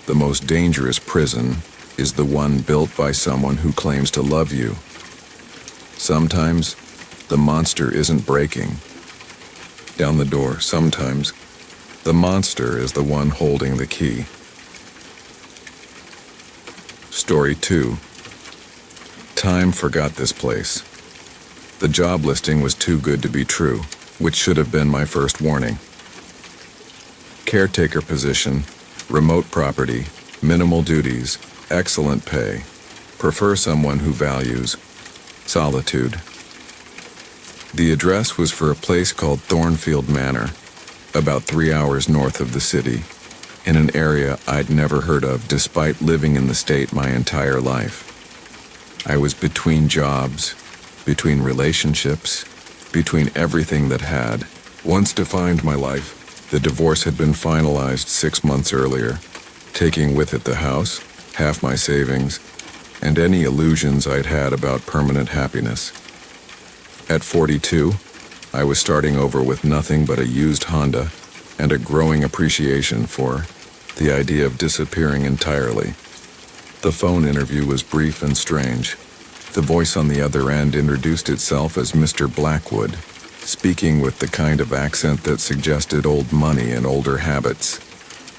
the most dangerous prison is the one built by someone who claims to love you. Sometimes the monster isn't breaking down the door. Sometimes the monster is the one holding the key. Story 2. Time forgot this place. The job listing was too good to be true, which should have been my first warning. Caretaker position, remote property, minimal duties, excellent pay. Prefer someone who values solitude. The address was for a place called Thornfield Manor, about 3 hours north of the city, in an area I'd never heard of despite living in the state my entire life. I was between jobs, between relationships, between everything that had once defined my life. The divorce had been finalized 6 months earlier, taking with it the house, half my savings, and any illusions I'd had about permanent happiness. At 42, I was starting over with nothing but a used Honda and a growing appreciation for the idea of disappearing entirely. The phone interview was brief and strange. The voice on the other end introduced itself as Mr. Blackwood, speaking with the kind of accent that suggested old money and older habits.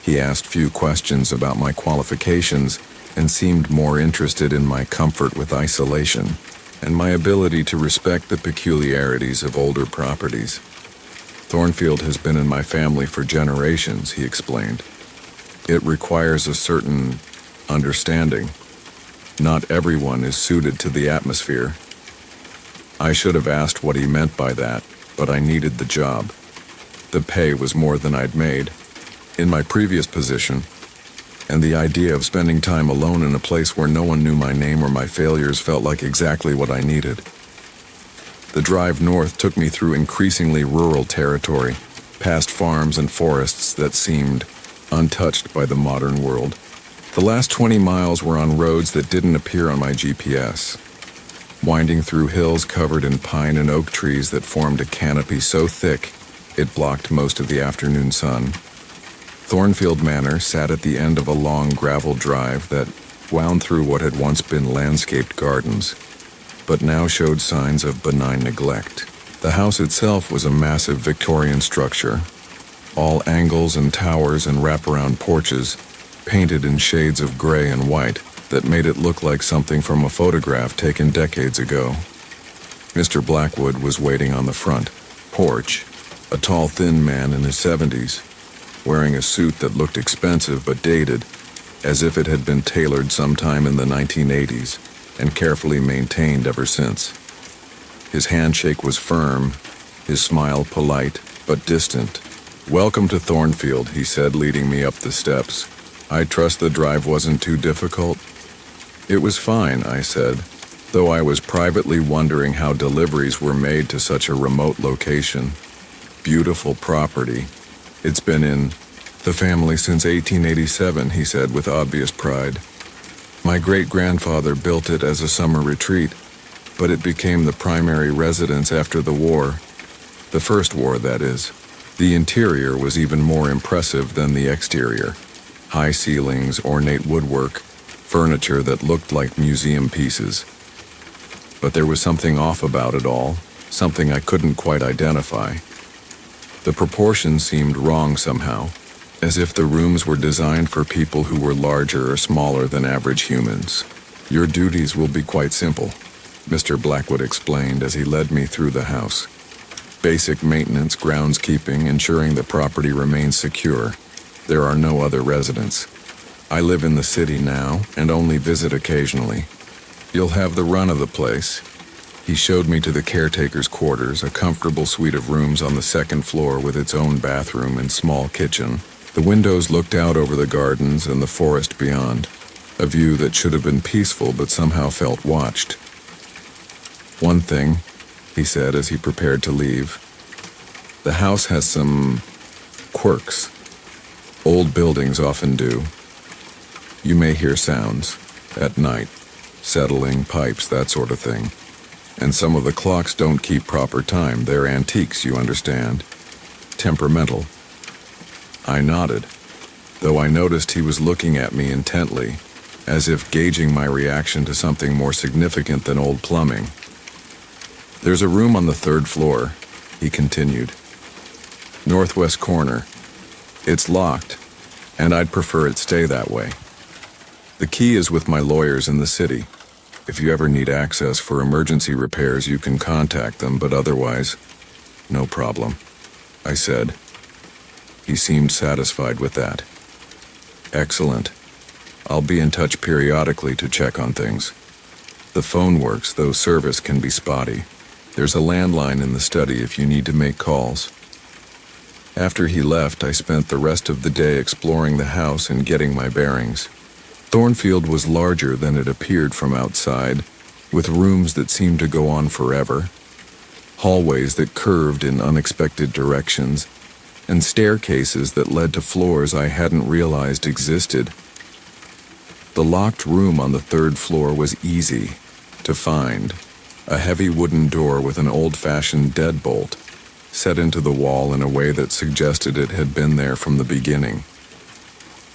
He asked few questions about my qualifications and seemed more interested in my comfort with isolation and my ability to respect the peculiarities of older properties. Thornfield has been in my family for generations, he explained. It requires a certain understanding. Not everyone is suited to the atmosphere. I should have asked what he meant by that, but I needed the job. The pay was more than I'd made in my previous position, and the idea of spending time alone in a place where no one knew my name or my failures felt like exactly what I needed. The drive north took me through increasingly rural territory, past farms and forests that seemed untouched by the modern world. The last 20 miles were on roads that didn't appear on my GPS, winding through hills covered in pine and oak trees that formed a canopy so thick it blocked most of the afternoon sun. Thornfield Manor sat at the end of a long gravel drive that wound through what had once been landscaped gardens, but now showed signs of benign neglect. The house itself was a massive Victorian structure, all angles and towers and wraparound porches, painted in shades of gray and white that made it look like something from a photograph taken decades ago. Mr. Blackwood was waiting on the front porch, a tall, thin man in his 70s, wearing a suit that looked expensive but dated, as if it had been tailored sometime in the 1980s and carefully maintained ever since. His handshake was firm, his smile polite but distant. "Welcome to Thornfield," he said, leading me up the steps. "I trust the drive wasn't too difficult?" "It was fine," I said, though I was privately wondering how deliveries were made to such a remote location. "Beautiful property. It's been in the family since 1887, he said with obvious pride. "My great-grandfather built it as a summer retreat, but it became the primary residence after the war. The first war, that is. The interior was even more impressive than the exterior. High ceilings, ornate woodwork, furniture that looked like museum pieces. But there was something off about it all, something I couldn't quite identify. The proportions seemed wrong somehow, as if the rooms were designed for people who were larger or smaller than average humans. Your duties will be quite simple," Mr. Blackwood explained as he led me through the house. "Basic maintenance, groundskeeping, ensuring the property remains secure. There are no other residents. I live in the city now and only visit occasionally. You'll have the run of the place." He showed me to the caretaker's quarters, a comfortable suite of rooms on the second floor with its own bathroom and small kitchen. The windows looked out over the gardens and the forest beyond, a view that should have been peaceful but somehow felt watched. "One thing," he said as he prepared to leave. "The house has some quirks. Old buildings often do. You may hear sounds at night, settling, pipes, that sort of thing. And some of the clocks don't keep proper time. They're antiques, you understand. Temperamental." I nodded, though I noticed he was looking at me intently, as if gauging my reaction to something more significant than old plumbing. "There's a room on the third floor," he continued. "Northwest corner. It's locked, and I'd prefer it stay that way. The key is with my lawyers in the city. If you ever need access for emergency repairs, you can contact them, but otherwise, no problem," I said. He seemed satisfied with that. "Excellent. I'll be in touch periodically to check on things. The phone works, though service can be spotty. There's a landline in the study if you need to make calls." After he left, I spent the rest of the day exploring the house and getting my bearings. Thornfield was larger than it appeared from outside, with rooms that seemed to go on forever, hallways that curved in unexpected directions, and staircases that led to floors I hadn't realized existed. The locked room on the third floor was easy to find, a heavy wooden door with an old-fashioned deadbolt set into the wall in a way that suggested it had been there from the beginning.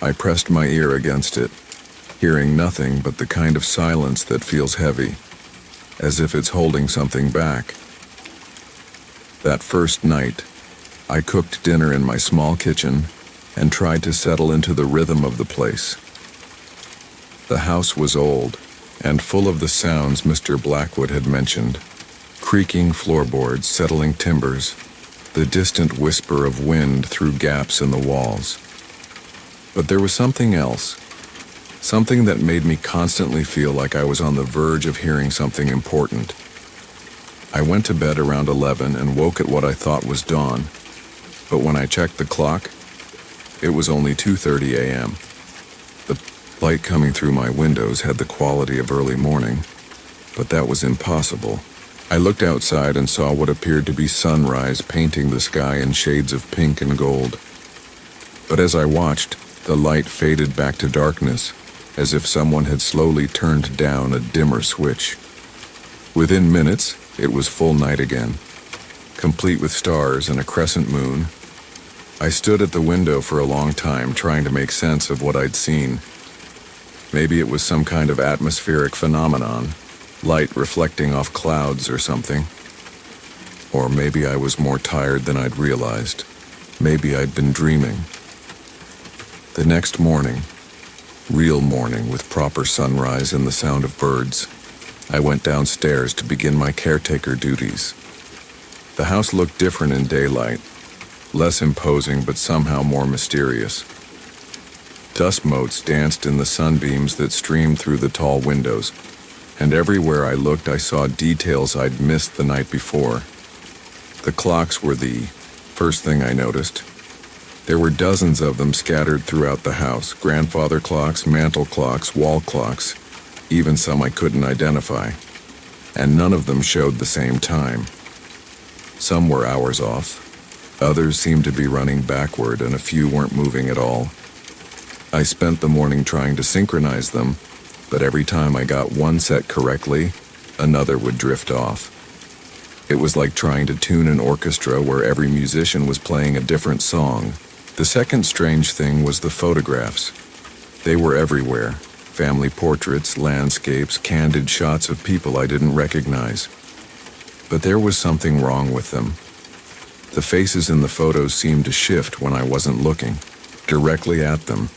I pressed my ear against it, hearing nothing but the kind of silence that feels heavy, as if it's holding something back. That first night, I cooked dinner in my small kitchen and tried to settle into the rhythm of the place. The house was old and full of the sounds Mr. Blackwood had mentioned: creaking floorboards, settling timbers, the distant whisper of wind through gaps in the walls. But there was something else, something that made me constantly feel like I was on the verge of hearing something important. I went to bed around 11 and woke at what I thought was dawn, but when I checked the clock, it was only 2:30 a.m. The light coming through my windows had the quality of early morning, but that was impossible. I looked outside and saw what appeared to be sunrise painting the sky in shades of pink and gold. But as I watched, the light faded back to darkness, as if someone had slowly turned down a dimmer switch. Within minutes, it was full night again, complete with stars and a crescent moon. I stood at the window for a long time trying to make sense of what I'd seen. Maybe it was some kind of atmospheric phenomenon, light reflecting off clouds or something. Or maybe I was more tired than I'd realized. Maybe I'd been dreaming. The next morning, real morning with proper sunrise and the sound of birds, I went downstairs to begin my caretaker duties. The house looked different in daylight, less imposing but somehow more mysterious. Dust motes danced in the sunbeams that streamed through the tall windows, and everywhere I looked I saw details I'd missed the night before. The clocks were the first thing I noticed. There were dozens of them scattered throughout the house, grandfather clocks, mantel clocks, wall clocks, even some I couldn't identify, and none of them showed the same time. Some were hours off, others seemed to be running backward, and a few weren't moving at all. I spent the morning trying to synchronize them, but every time I got one set correctly, another would drift off. It was like trying to tune an orchestra where every musician was playing a different song. The second strange thing was the photographs. They were everywhere. Family portraits, landscapes, candid shots of people I didn't recognize. But there was something wrong with them. The faces in the photos seemed to shift when I wasn't looking, directly at them,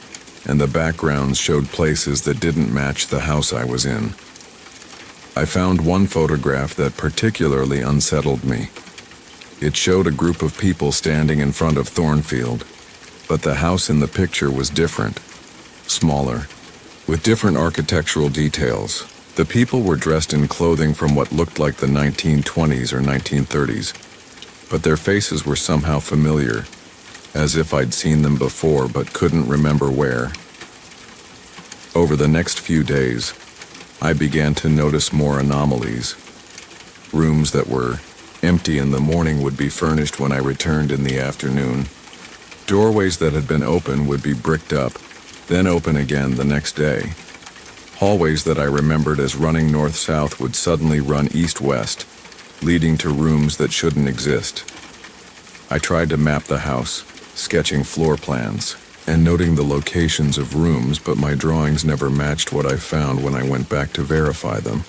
and the backgrounds showed places that didn't match the house I was in. I found one photograph that particularly unsettled me. It showed a group of people standing in front of Thornfield, but the house in the picture was different, smaller, with different architectural details. The people were dressed in clothing from what looked like the 1920s or 1930s, but their faces were somehow familiar, as if I'd seen them before but couldn't remember where. Over the next few days, I began to notice more anomalies. Rooms that were empty in the morning would be furnished when I returned in the afternoon. Doorways that had been open would be bricked up, then open again the next day. Hallways that I remembered as running north-south would suddenly run east-west, leading to rooms that shouldn't exist. I tried to map the house, sketching floor plans, and noting the locations of rooms, but my drawings never matched what I found when I went back to verify them.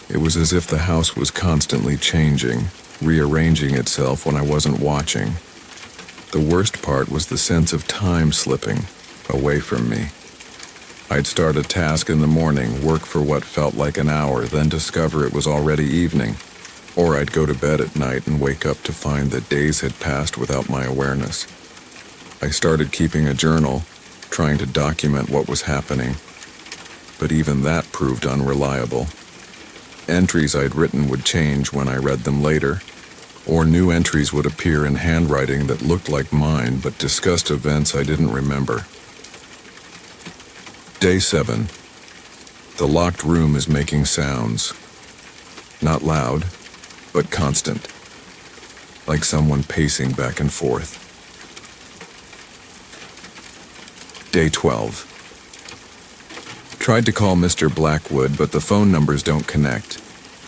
It was as if the house was constantly changing, rearranging itself when I wasn't watching. The worst part was the sense of time slipping away from me. I'd start a task in the morning, work for what felt like an hour, then discover it was already evening. Or I'd go to bed at night and wake up to find that days had passed without my awareness. I started keeping a journal, trying to document what was happening, but even that proved unreliable. Entries I'd written would change when I read them later, or new entries would appear in handwriting that looked like mine but discussed events I didn't remember. Day 7. The locked room is making sounds. Not loud, but constant, like someone pacing back and forth. Day 12. Tried to call Mr. Blackwood, but the phone numbers don't connect.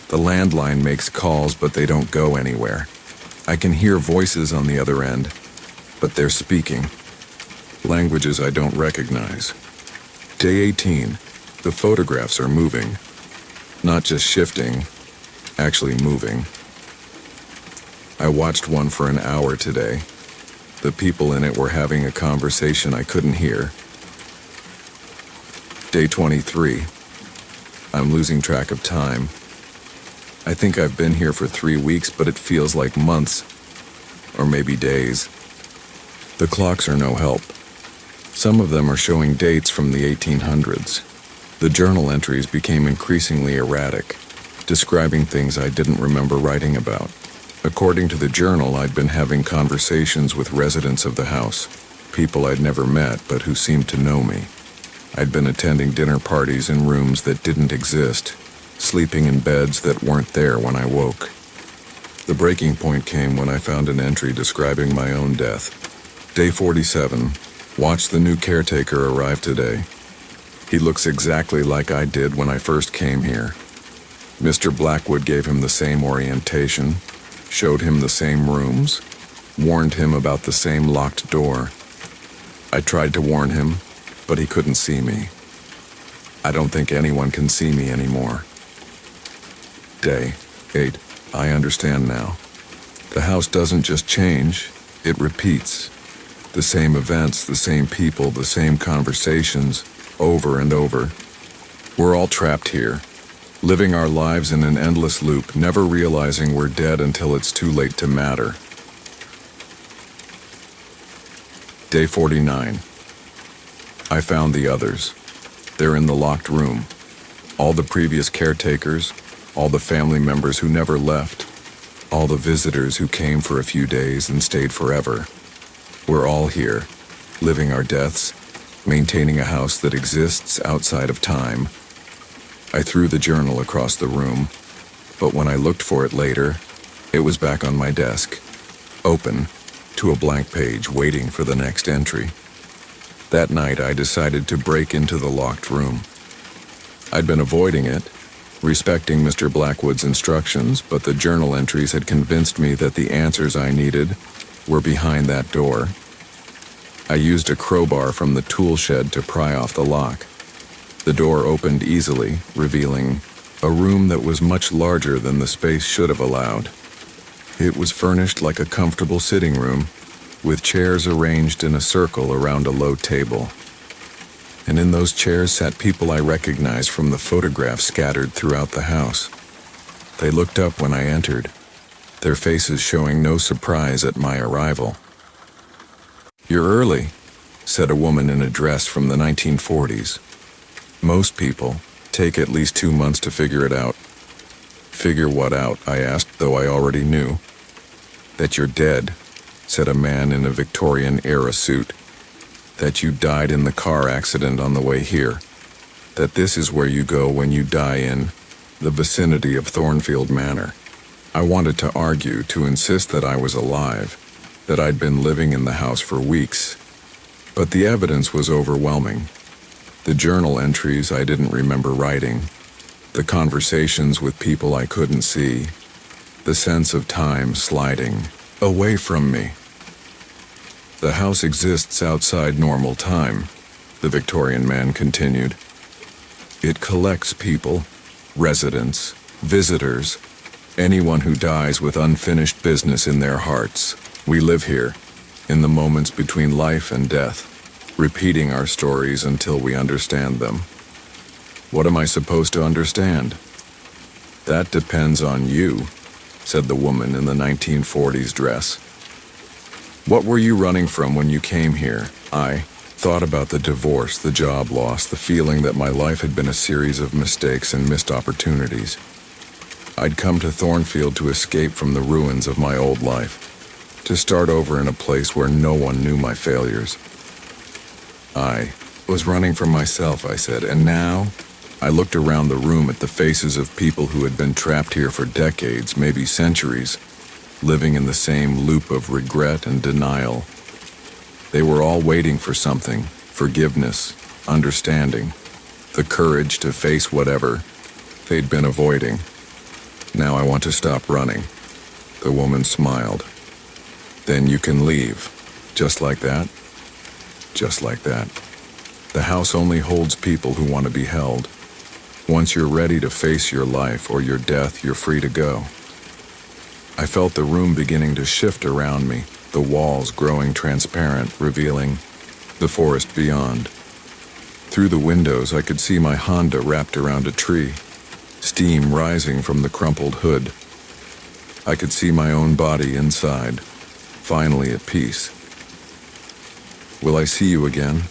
The landline makes calls, but they don't go anywhere. I can hear voices on the other end, but they're speaking languages I don't recognize. Day 18. The photographs are moving. Not just shifting, actually moving. I watched one for an hour today. The people in it were having a conversation I couldn't hear. Day 23. I'm losing track of time. I think I've been here for 3 weeks, but it feels like months, or maybe days. The clocks are no help. Some of them are showing dates from the 1800s. The journal entries became increasingly erratic, describing things I didn't remember writing about. According to the journal, I'd been having conversations with residents of the house, people I'd never met but who seemed to know me. I'd been attending dinner parties in rooms that didn't exist, sleeping in beds that weren't there when I woke. The breaking point came when I found an entry describing my own death. Day 47. Watch the new caretaker arrive today. He looks exactly like I did when I first came here. Mr. Blackwood gave him the same orientation, showed him the same rooms, warned him about the same locked door. I tried to warn him, but he couldn't see me. I don't think anyone can see me anymore. Day 8. I understand now. The house doesn't just change, it repeats. The same events, the same people, the same conversations, over and over. We're all trapped here, living our lives in an endless loop, never realizing we're dead until it's too late to matter. Day 49. I found the others. They're in the locked room. All the previous caretakers, all the family members who never left, all the visitors who came for a few days and stayed forever. We're all here, living our deaths, maintaining a house that exists outside of time. I threw the journal across the room, but when I looked for it later, it was back on my desk, open to a blank page waiting for the next entry. That night I decided to break into the locked room. I'd been avoiding it, respecting Mr. Blackwood's instructions, but the journal entries had convinced me that the answers I needed were behind that door. I used a crowbar from the tool shed to pry off the lock. The door opened easily, revealing a room that was much larger than the space should have allowed. It was furnished like a comfortable sitting room, with chairs arranged in a circle around a low table. And in those chairs sat people I recognized from the photographs scattered throughout the house. They looked up when I entered, their faces showing no surprise at my arrival. "You're early," said a woman in a dress from the 1940s. "Most people take at least 2 months to figure it out." "Figure what out?" I asked, though I already knew. "That you're dead," said a man in a Victorian-era suit. "That you died in the car accident on the way here. That this is where you go when you die in the vicinity of Thornfield Manor." I wanted to argue, to insist that I was alive, that I'd been living in the house for weeks. But the evidence was overwhelming. The journal entries I didn't remember writing, the conversations with people I couldn't see, the sense of time sliding away from me. "The house exists outside normal time," the Victorian man continued. "It collects people, residents, visitors, anyone who dies with unfinished business in their hearts. We live here, in the moments between life and death, repeating our stories until we understand them." "What am I supposed to understand?" "That depends on you," said the woman in the 1940s dress. "What were you running from when you came here?" I thought about the divorce, the job loss, the feeling that my life had been a series of mistakes and missed opportunities. I'd come to Thornfield to escape from the ruins of my old life, to start over in a place where no one knew my failures. "I was running from myself," I said, "and now?" I looked around the room at the faces of people who had been trapped here for decades, maybe centuries, living in the same loop of regret and denial. They were all waiting for something: forgiveness, understanding, the courage to face whatever they'd been avoiding. "Now I want to stop running." The woman smiled. "Then you can leave." "Just like that?" "Just like that. The house only holds people who want to be held. Once you're ready to face your life or your death, you're free to go." I felt the room beginning to shift around me, the walls growing transparent, revealing the forest beyond. Through the windows, I could see my Honda wrapped around a tree, steam rising from the crumpled hood. I could see my own body inside, finally at peace. "Will I see you again?"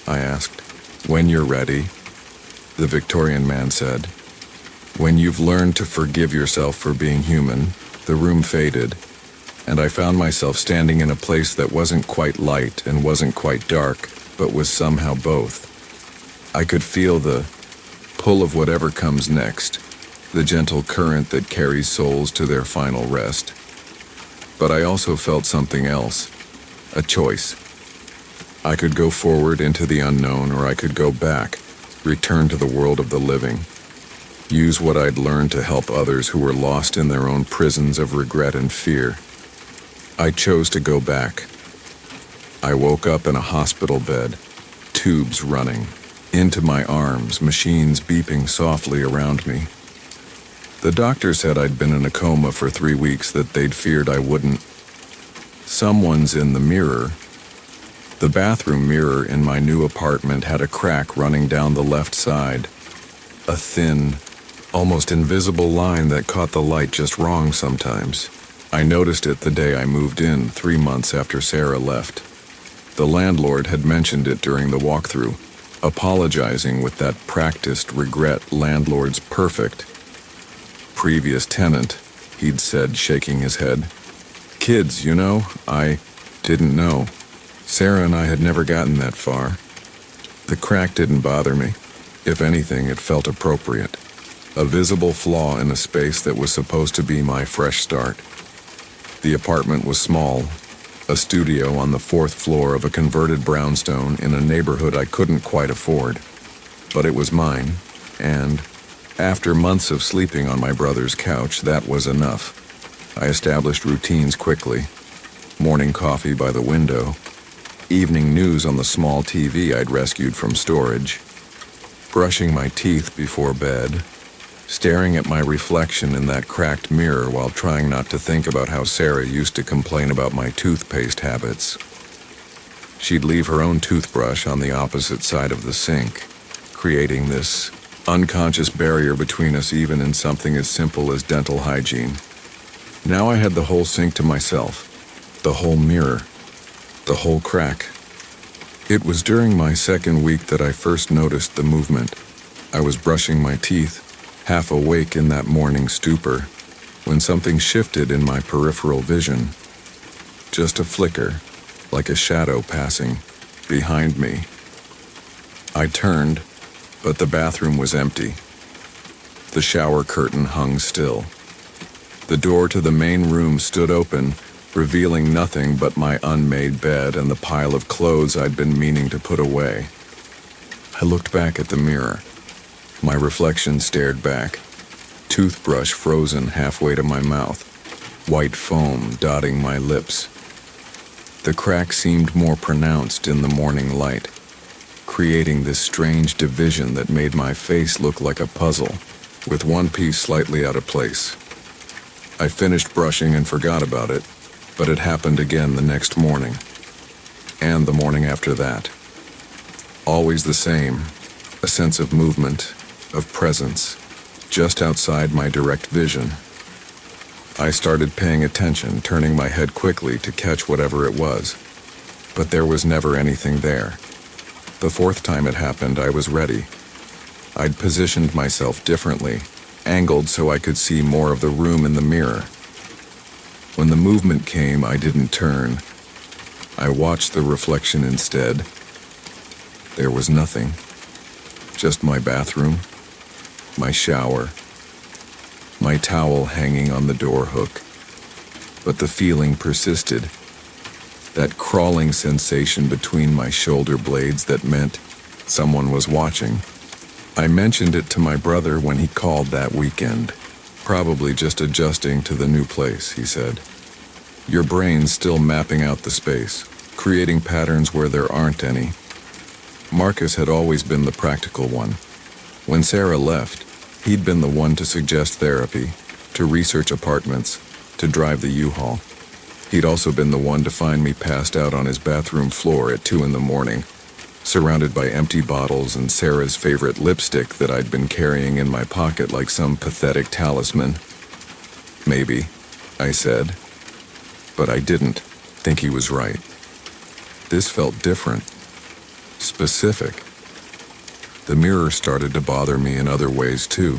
I asked. "When you're ready," the Victorian man said. "When you've learned to forgive yourself for being human." The room faded, and I found myself standing in a place that wasn't quite light and wasn't quite dark, but was somehow both. I could feel the pull of whatever comes next, the gentle current that carries souls to their final rest. But I also felt something else, a choice. I could go forward into the unknown, or I could go back, return to the world of the living. Use what I'd learned to help others who were lost in their own prisons of regret and fear. I chose to go back. I woke up in a hospital bed, tubes running. Into my arms, machines beeping softly around me. The doctor said I'd been in a coma for 3 weeks, that they'd feared I wouldn't. Someone's in the mirror. The bathroom mirror in my new apartment had a crack running down the left side. A thin, almost invisible line that caught the light just wrong sometimes. I noticed it the day I moved in, 3 months after Sarah left. The landlord had mentioned it during the walkthrough, apologizing with that practiced regret landlord's perfect. Previous tenant, he'd said, shaking his head. Kids, you know, I didn't know. Sarah and I had never gotten that far. The crack didn't bother me. If anything, it felt appropriate. A visible flaw in a space that was supposed to be my fresh start. The apartment was small, a studio on the 4th floor of a converted brownstone in a neighborhood I couldn't quite afford. But it was mine, and after months of sleeping on my brother's couch, that was enough. I established routines quickly. Morning coffee by the window, evening news on the small TV I'd rescued from storage, brushing my teeth before bed, staring at my reflection in that cracked mirror while trying not to think about how Sarah used to complain about my toothpaste habits. She'd leave her own toothbrush on the opposite side of the sink, creating this unconscious barrier between us even in something as simple as dental hygiene. Now I had the whole sink to myself, the whole mirror, the whole crack. It was during my 2nd week that I first noticed the movement. I was brushing my teeth, half awake in that morning stupor, when something shifted in my peripheral vision. Just a flicker, like a shadow passing, behind me. I turned, but the bathroom was empty. The shower curtain hung still. The door to the main room stood open, revealing nothing but my unmade bed and the pile of clothes I'd been meaning to put away. I looked back at the mirror. My reflection stared back, toothbrush frozen halfway to my mouth, white foam dotting my lips. The crack seemed more pronounced in the morning light, creating this strange division that made my face look like a puzzle, with one piece slightly out of place. I finished brushing and forgot about it, but it happened again the next morning, and the morning after that. Always the same, a sense of movement, of presence, just outside my direct vision. I started paying attention, turning my head quickly to catch whatever it was, but there was never anything there. The 4th time it happened, I was ready. I'd positioned myself differently, angled so I could see more of the room in the mirror. When the movement came, I didn't turn. I watched the reflection instead. There was nothing. Just my bathroom, my shower, my towel hanging on the door hook. But the feeling persisted. That crawling sensation between my shoulder blades that meant someone was watching. I mentioned it to my brother when he called that weekend. Probably just adjusting to the new place, he said. Your brain's still mapping out the space, creating patterns where there aren't any. Marcus had always been the practical one. When Sarah left, he'd been the one to suggest therapy, to research apartments, to drive the U-Haul. He'd also been the one to find me passed out on his bathroom floor at 2 a.m, surrounded by empty bottles and Sarah's favorite lipstick that I'd been carrying in my pocket like some pathetic talisman. Maybe, I said. But I didn't think he was right. This felt different. Specific. The mirror started to bother me in other ways too.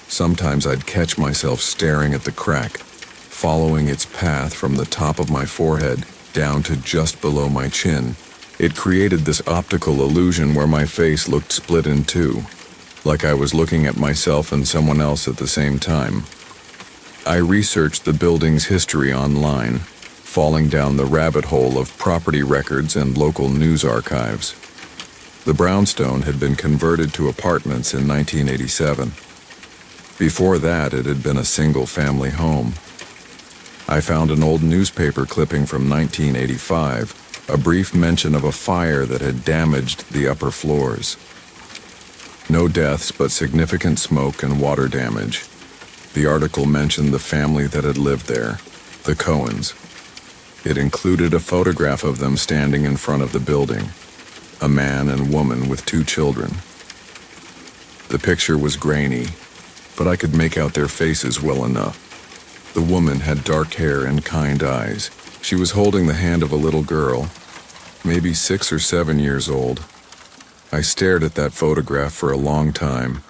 Sometimes I'd catch myself staring at the crack, following its path from the top of my forehead down to just below my chin. It created this optical illusion where my face looked split in two, like I was looking at myself and someone else at the same time. I researched the building's history online, falling down the rabbit hole of property records and local news archives. The brownstone had been converted to apartments in 1987. Before that, it had been a single-family home. I found an old newspaper clipping from 1985, a brief mention of a fire that had damaged the upper floors. No deaths, but significant smoke and water damage. The article mentioned the family that had lived there, the Cohens. It included a photograph of them standing in front of the building, a man and woman with 2 children. The picture was grainy, but I could make out their faces well enough. The woman had dark hair and kind eyes. She was holding the hand of a little girl, maybe 6 or 7 years old. I stared at that photograph for a long time,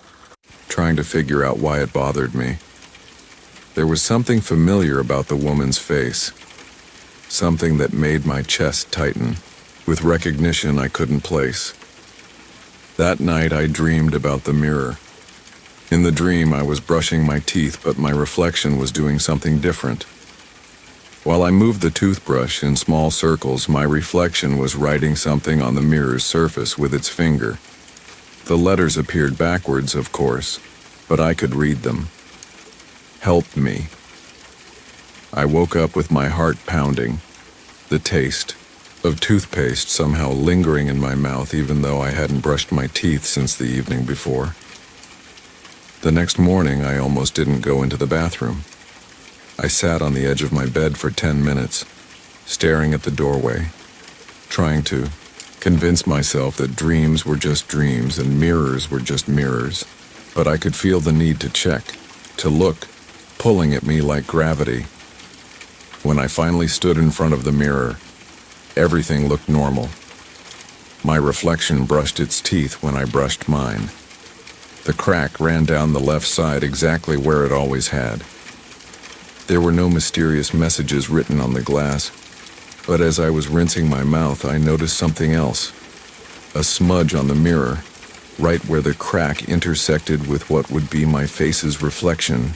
trying to figure out why it bothered me. There was something familiar about the woman's face, something that made my chest tighten, with recognition I couldn't place. That night I dreamed about the mirror. In the dream I was brushing my teeth, but my reflection was doing something different. While I moved the toothbrush in small circles, my reflection was writing something on the mirror's surface with its finger. The letters appeared backwards, of course, but I could read them. Help me. I woke up with my heart pounding, the taste of toothpaste somehow lingering in my mouth even though I hadn't brushed my teeth since the evening before. The next morning, I almost didn't go into the bathroom. I sat on the edge of my bed for 10 minutes, staring at the doorway, trying to convince myself that dreams were just dreams and mirrors were just mirrors. But I could feel the need to check, to look, pulling at me like gravity. When I finally stood in front of the mirror, everything looked normal. My reflection brushed its teeth when I brushed mine. The crack ran down the left side exactly where it always had. There were no mysterious messages written on the glass, but as I was rinsing my mouth, I noticed something else. A smudge on the mirror, right where the crack intersected with what would be my face's reflection.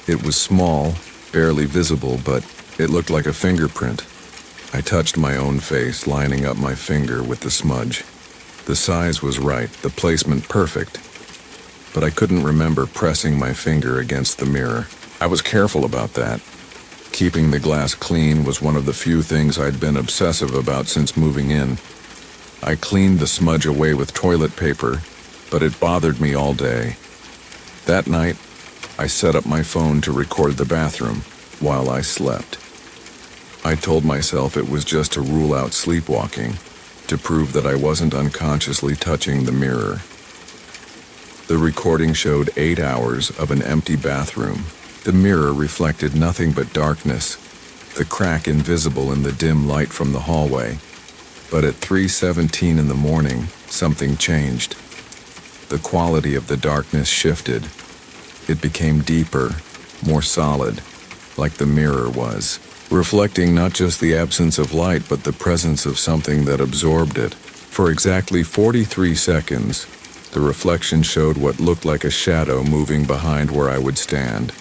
It was small, barely visible, but it looked like a fingerprint. I touched my own face, lining up my finger with the smudge. The size was right, the placement perfect, but I couldn't remember pressing my finger against the mirror. I was careful about that. Keeping the glass clean was one of the few things I'd been obsessive about since moving in. I cleaned the smudge away with toilet paper, but it bothered me all day. That night, I set up my phone to record the bathroom while I slept. I told myself it was just to rule out sleepwalking, to prove that I wasn't unconsciously touching the mirror. The recording showed 8 hours of an empty bathroom. The mirror reflected nothing but darkness, the crack invisible in the dim light from the hallway. But at 3:17 in the morning, something changed. The quality of the darkness shifted. It became deeper, more solid, like the mirror was, reflecting not just the absence of light, but the presence of something that absorbed it. For exactly 43 seconds, the reflection showed what looked like a shadow moving behind where I would stand.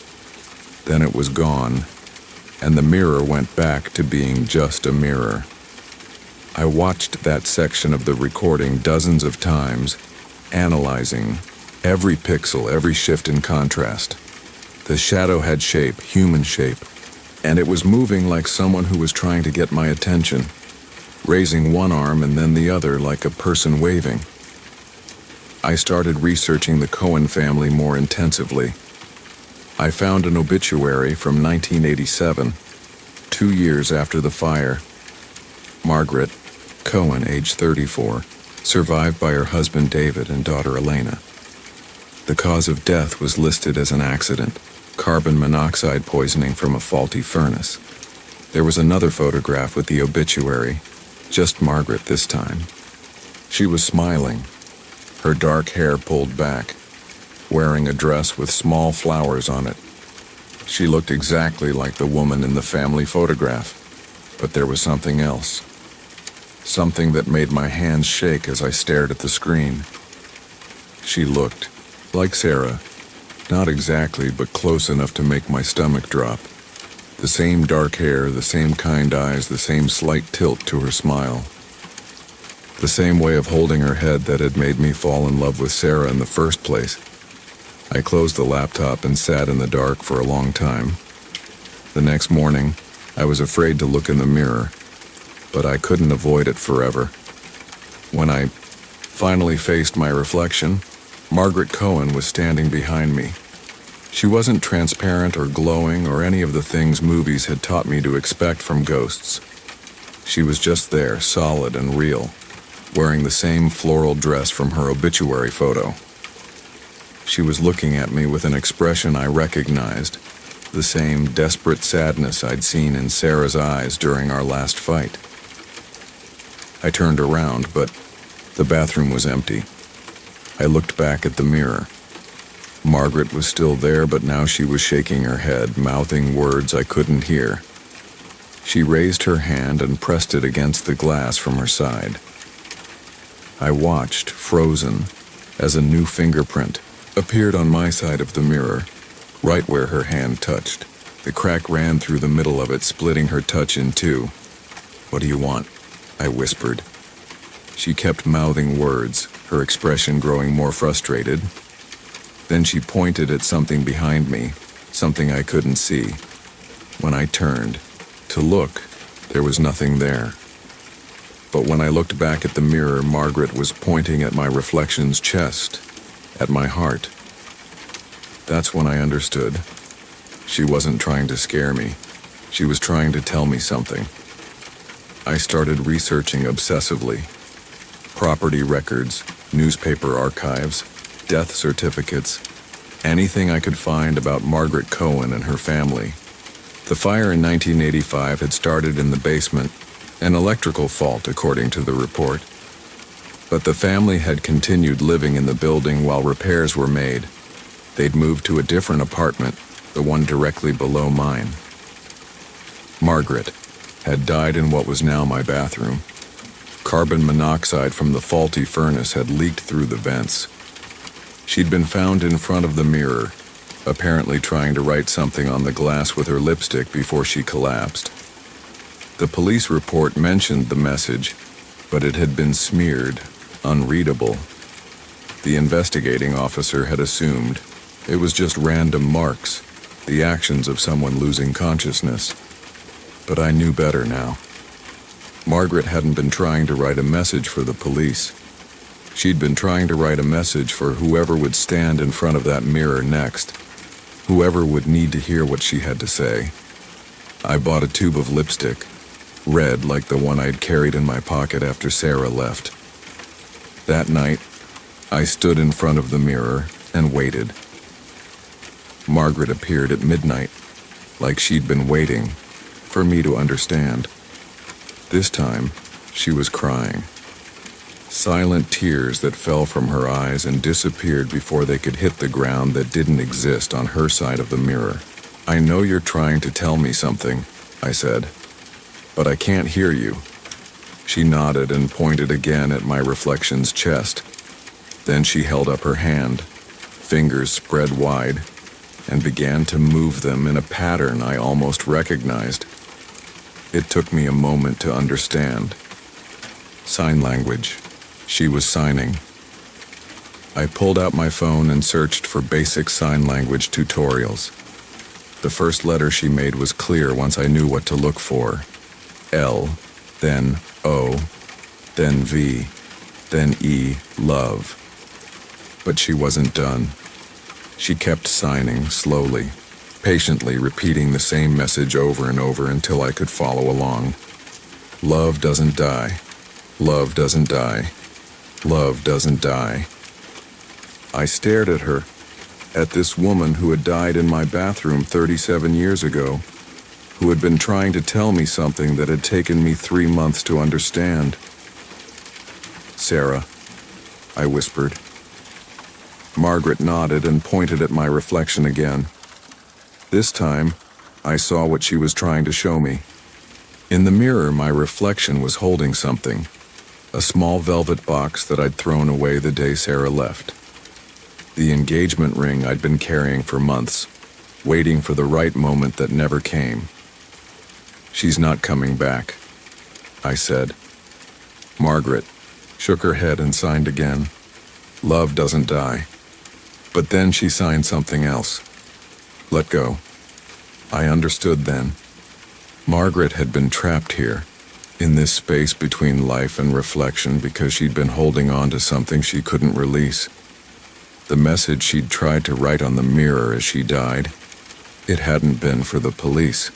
Then it was gone, and the mirror went back to being just a mirror. I watched that section of the recording dozens of times, analyzing every pixel, every shift in contrast. The shadow had shape, human shape, and it was moving like someone who was trying to get my attention, raising one arm and then the other like a person waving. I started researching the Cohen family more intensively. I found an obituary from 1987, 2 years after the fire. Margaret Cohen, age 34, survived by her husband David and daughter Elena. The cause of death was listed as an accident, carbon monoxide poisoning from a faulty furnace. There was another photograph with the obituary, just Margaret this time. She was smiling, her dark hair pulled back, wearing a dress with small flowers on it. She looked exactly like the woman in the family photograph, but there was something else. Something that made my hands shake as I stared at the screen. She looked like Sarah, not exactly, but close enough to make my stomach drop. The same dark hair, the same kind eyes, the same slight tilt to her smile. The same way of holding her head that had made me fall in love with Sarah in the first place. I closed the laptop and sat in the dark for a long time. The next morning, I was afraid to look in the mirror, but I couldn't avoid it forever. When I finally faced my reflection, Margaret Cohen was standing behind me. She wasn't transparent or glowing or any of the things movies had taught me to expect from ghosts. She was just there, solid and real, wearing the same floral dress from her obituary photo. She was looking at me with an expression I recognized, the same desperate sadness I'd seen in Sarah's eyes during our last fight. I turned around, but the bathroom was empty. I looked back at the mirror. Margaret was still there, but now she was shaking her head, mouthing words I couldn't hear. She raised her hand and pressed it against the glass from her side. I watched, frozen, as a new fingerprint appeared on my side of the mirror, right where her hand touched. The crack ran through the middle of it, splitting her touch in two. "What do you want?" I whispered. She kept mouthing words, her expression growing more frustrated. Then she pointed at something behind me, something I couldn't see. When I turned to look, there was nothing there. But when I looked back at the mirror, Margaret was pointing at my reflection's chest, at my heart. That's when I understood. She wasn't trying to scare me. She was trying to tell me something. I started researching obsessively. Property records, newspaper archives, death certificates, anything I could find about Margaret Cohen and her family. The fire in 1985 had started in the basement, an electrical fault according to the report. But the family had continued living in the building while repairs were made. They'd moved to a different apartment, the one directly below mine. Margaret had died in what was now my bathroom. Carbon monoxide from the faulty furnace had leaked through the vents. She'd been found in front of the mirror, apparently trying to write something on the glass with her lipstick before she collapsed. The police report mentioned the message, but it had been smeared, unreadable. The investigating officer had assumed it was just random marks, the actions of someone losing consciousness. But I knew better now. Margaret hadn't been trying to write a message for the police. She'd been trying to write a message for whoever would stand in front of that mirror next, whoever would need to hear what she had to say. I bought a tube of lipstick, red like the one I'd carried in my pocket after Sarah left. That night, I stood in front of the mirror and waited. Margaret appeared at midnight, like she'd been waiting for me to understand. This time, she was crying. Silent tears that fell from her eyes and disappeared before they could hit the ground that didn't exist on her side of the mirror. "I know you're trying to tell me something," I said, "but I can't hear you." She nodded and pointed again at my reflection's chest. Then she held up her hand, fingers spread wide, and began to move them in a pattern I almost recognized. It took me a moment to understand. Sign language. She was signing. I pulled out my phone and searched for basic sign language tutorials. The first letter she made was clear once I knew what to look for. L, then O, then V, then E, love. But she wasn't done. She kept signing slowly, patiently repeating the same message over and over until I could follow along. Love doesn't die. Love doesn't die. Love doesn't die. I stared at her, at this woman who had died in my bathroom 37 years ago, who had been trying to tell me something that had taken me 3 months to understand. "Sarah," I whispered. Margaret nodded and pointed at my reflection again. This time, I saw what she was trying to show me. In the mirror, my reflection was holding something, a small velvet box that I'd thrown away the day Sarah left. The engagement ring I'd been carrying for months, waiting for the right moment that never came. "She's not coming back," I said. Margaret shook her head and signed again. "Love doesn't die." But then she signed something else. "Let go." I understood then. Margaret had been trapped here, in this space between life and reflection, because she'd been holding on to something she couldn't release. The message she'd tried to write on the mirror as she died, it hadn't been for the police.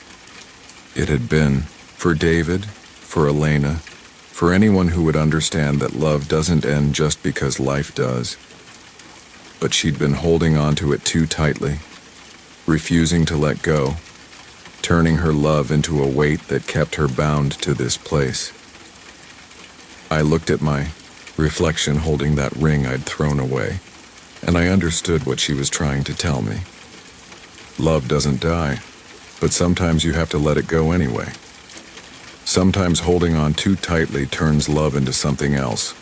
It had been for David, for Elena, for anyone who would understand that love doesn't end just because life does. But she'd been holding on to it too tightly, refusing to let go, turning her love into a weight that kept her bound to this place. I looked at my reflection holding that ring I'd thrown away, and I understood what she was trying to tell me. Love doesn't die, but sometimes you have to let it go anyway. Sometimes holding on too tightly turns love into something else.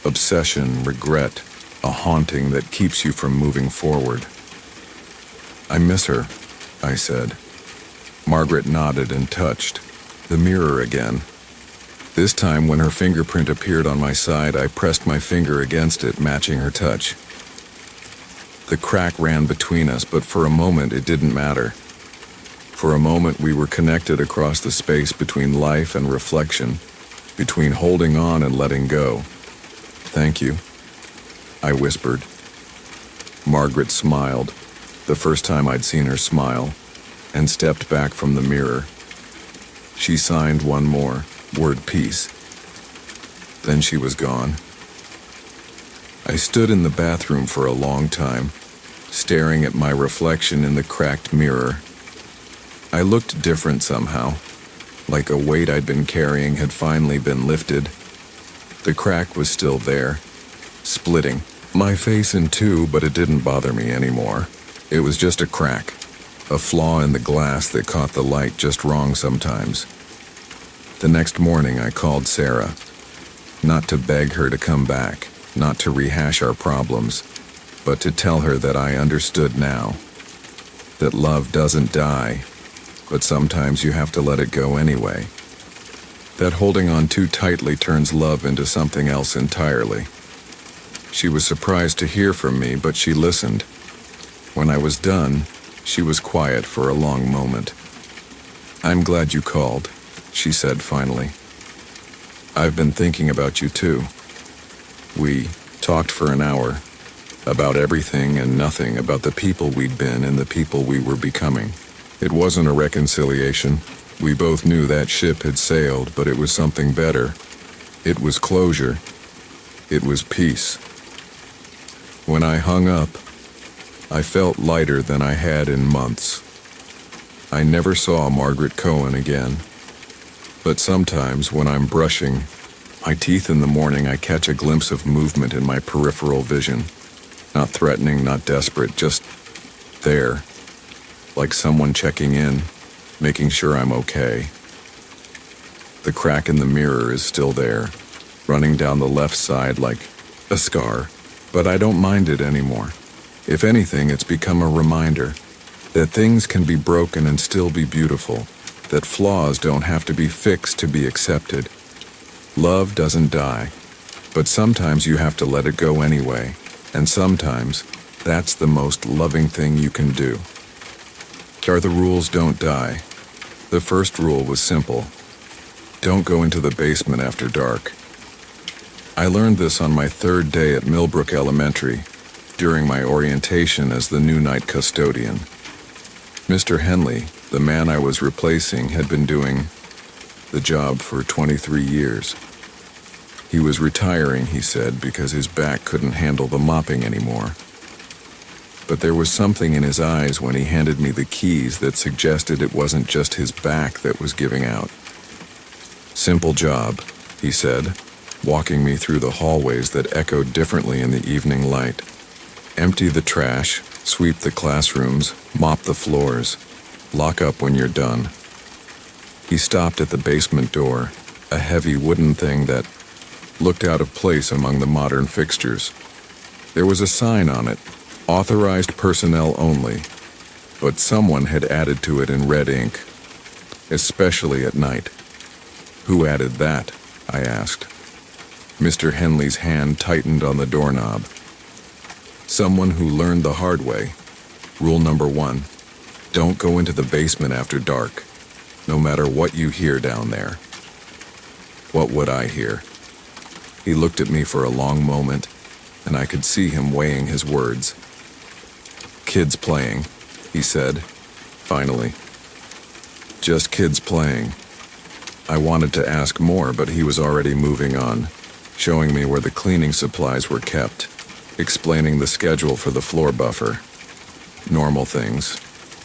Obsession, regret, a haunting that keeps you from moving forward. "I miss her," I said. Margaret nodded and touched the mirror again. This time, when her fingerprint appeared on my side, I pressed my finger against it, matching her touch. The crack ran between us, but for a moment it didn't matter. For a moment we were connected across the space between life and reflection, between holding on and letting go. "Thank you," I whispered. Margaret smiled, the first time I'd seen her smile, and stepped back from the mirror. She signed one more word, "peace." Then she was gone. I stood in the bathroom for a long time, staring at my reflection in the cracked mirror. I looked different somehow, like a weight I'd been carrying had finally been lifted. The crack was still there, splitting my face in two, but it didn't bother me anymore. It was just a crack, a flaw in the glass that caught the light just wrong sometimes. The next morning I called Sarah, not to beg her to come back, not to rehash our problems, but to tell her that I understood now, that love doesn't die, but sometimes you have to let it go anyway. That holding on too tightly turns love into something else entirely. She was surprised to hear from me, but she listened. When I was done, she was quiet for a long moment. "I'm glad you called," she said finally. "I've been thinking about you too." We talked for an hour, about everything and nothing, about the people we'd been and the people we were becoming. It wasn't a reconciliation. We both knew that ship had sailed, but it was something better. It was closure. It was peace. When I hung up, I felt lighter than I had in months. I never saw Margaret Cohen again. But sometimes when I'm brushing my teeth in the morning, I catch a glimpse of movement in my peripheral vision. Not threatening, not desperate, just there, like someone checking in, making sure I'm okay. The crack in the mirror is still there, running down the left side like a scar, but I don't mind it anymore. If anything, it's become a reminder that things can be broken and still be beautiful, that flaws don't have to be fixed to be accepted. Love doesn't die, but sometimes you have to let it go anyway, and sometimes that's the most loving thing you can do. The rules don't die. The first rule was simple. Don't go into the basement after dark. I learned this on my third day at Millbrook Elementary, during my orientation as the new night custodian. Mr. Henley, the man I was replacing, had been doing the job for 23 years. He was retiring, he said, because his back couldn't handle the mopping anymore. But there was something in his eyes when he handed me the keys that suggested it wasn't just his back that was giving out. "Simple job," he said, walking me through the hallways that echoed differently in the evening light. "Empty the trash, sweep the classrooms, mop the floors, lock up when you're done." He stopped at the basement door, a heavy wooden thing that looked out of place among the modern fixtures. There was a sign on it, "Authorized personnel only," but someone had added to it in red ink, especially at night. Who added that? I asked. Mr. Henley's hand tightened on the doorknob. Someone who learned the hard way. Rule number 1, don't go into the basement after dark, no matter what you hear down there. What would I hear? He looked at me for a long moment, and I could see him weighing his words. Kids playing, he said, finally. Just kids playing. I wanted to ask more, but he was already moving on, showing me where the cleaning supplies were kept, explaining the schedule for the floor buffer. Normal things,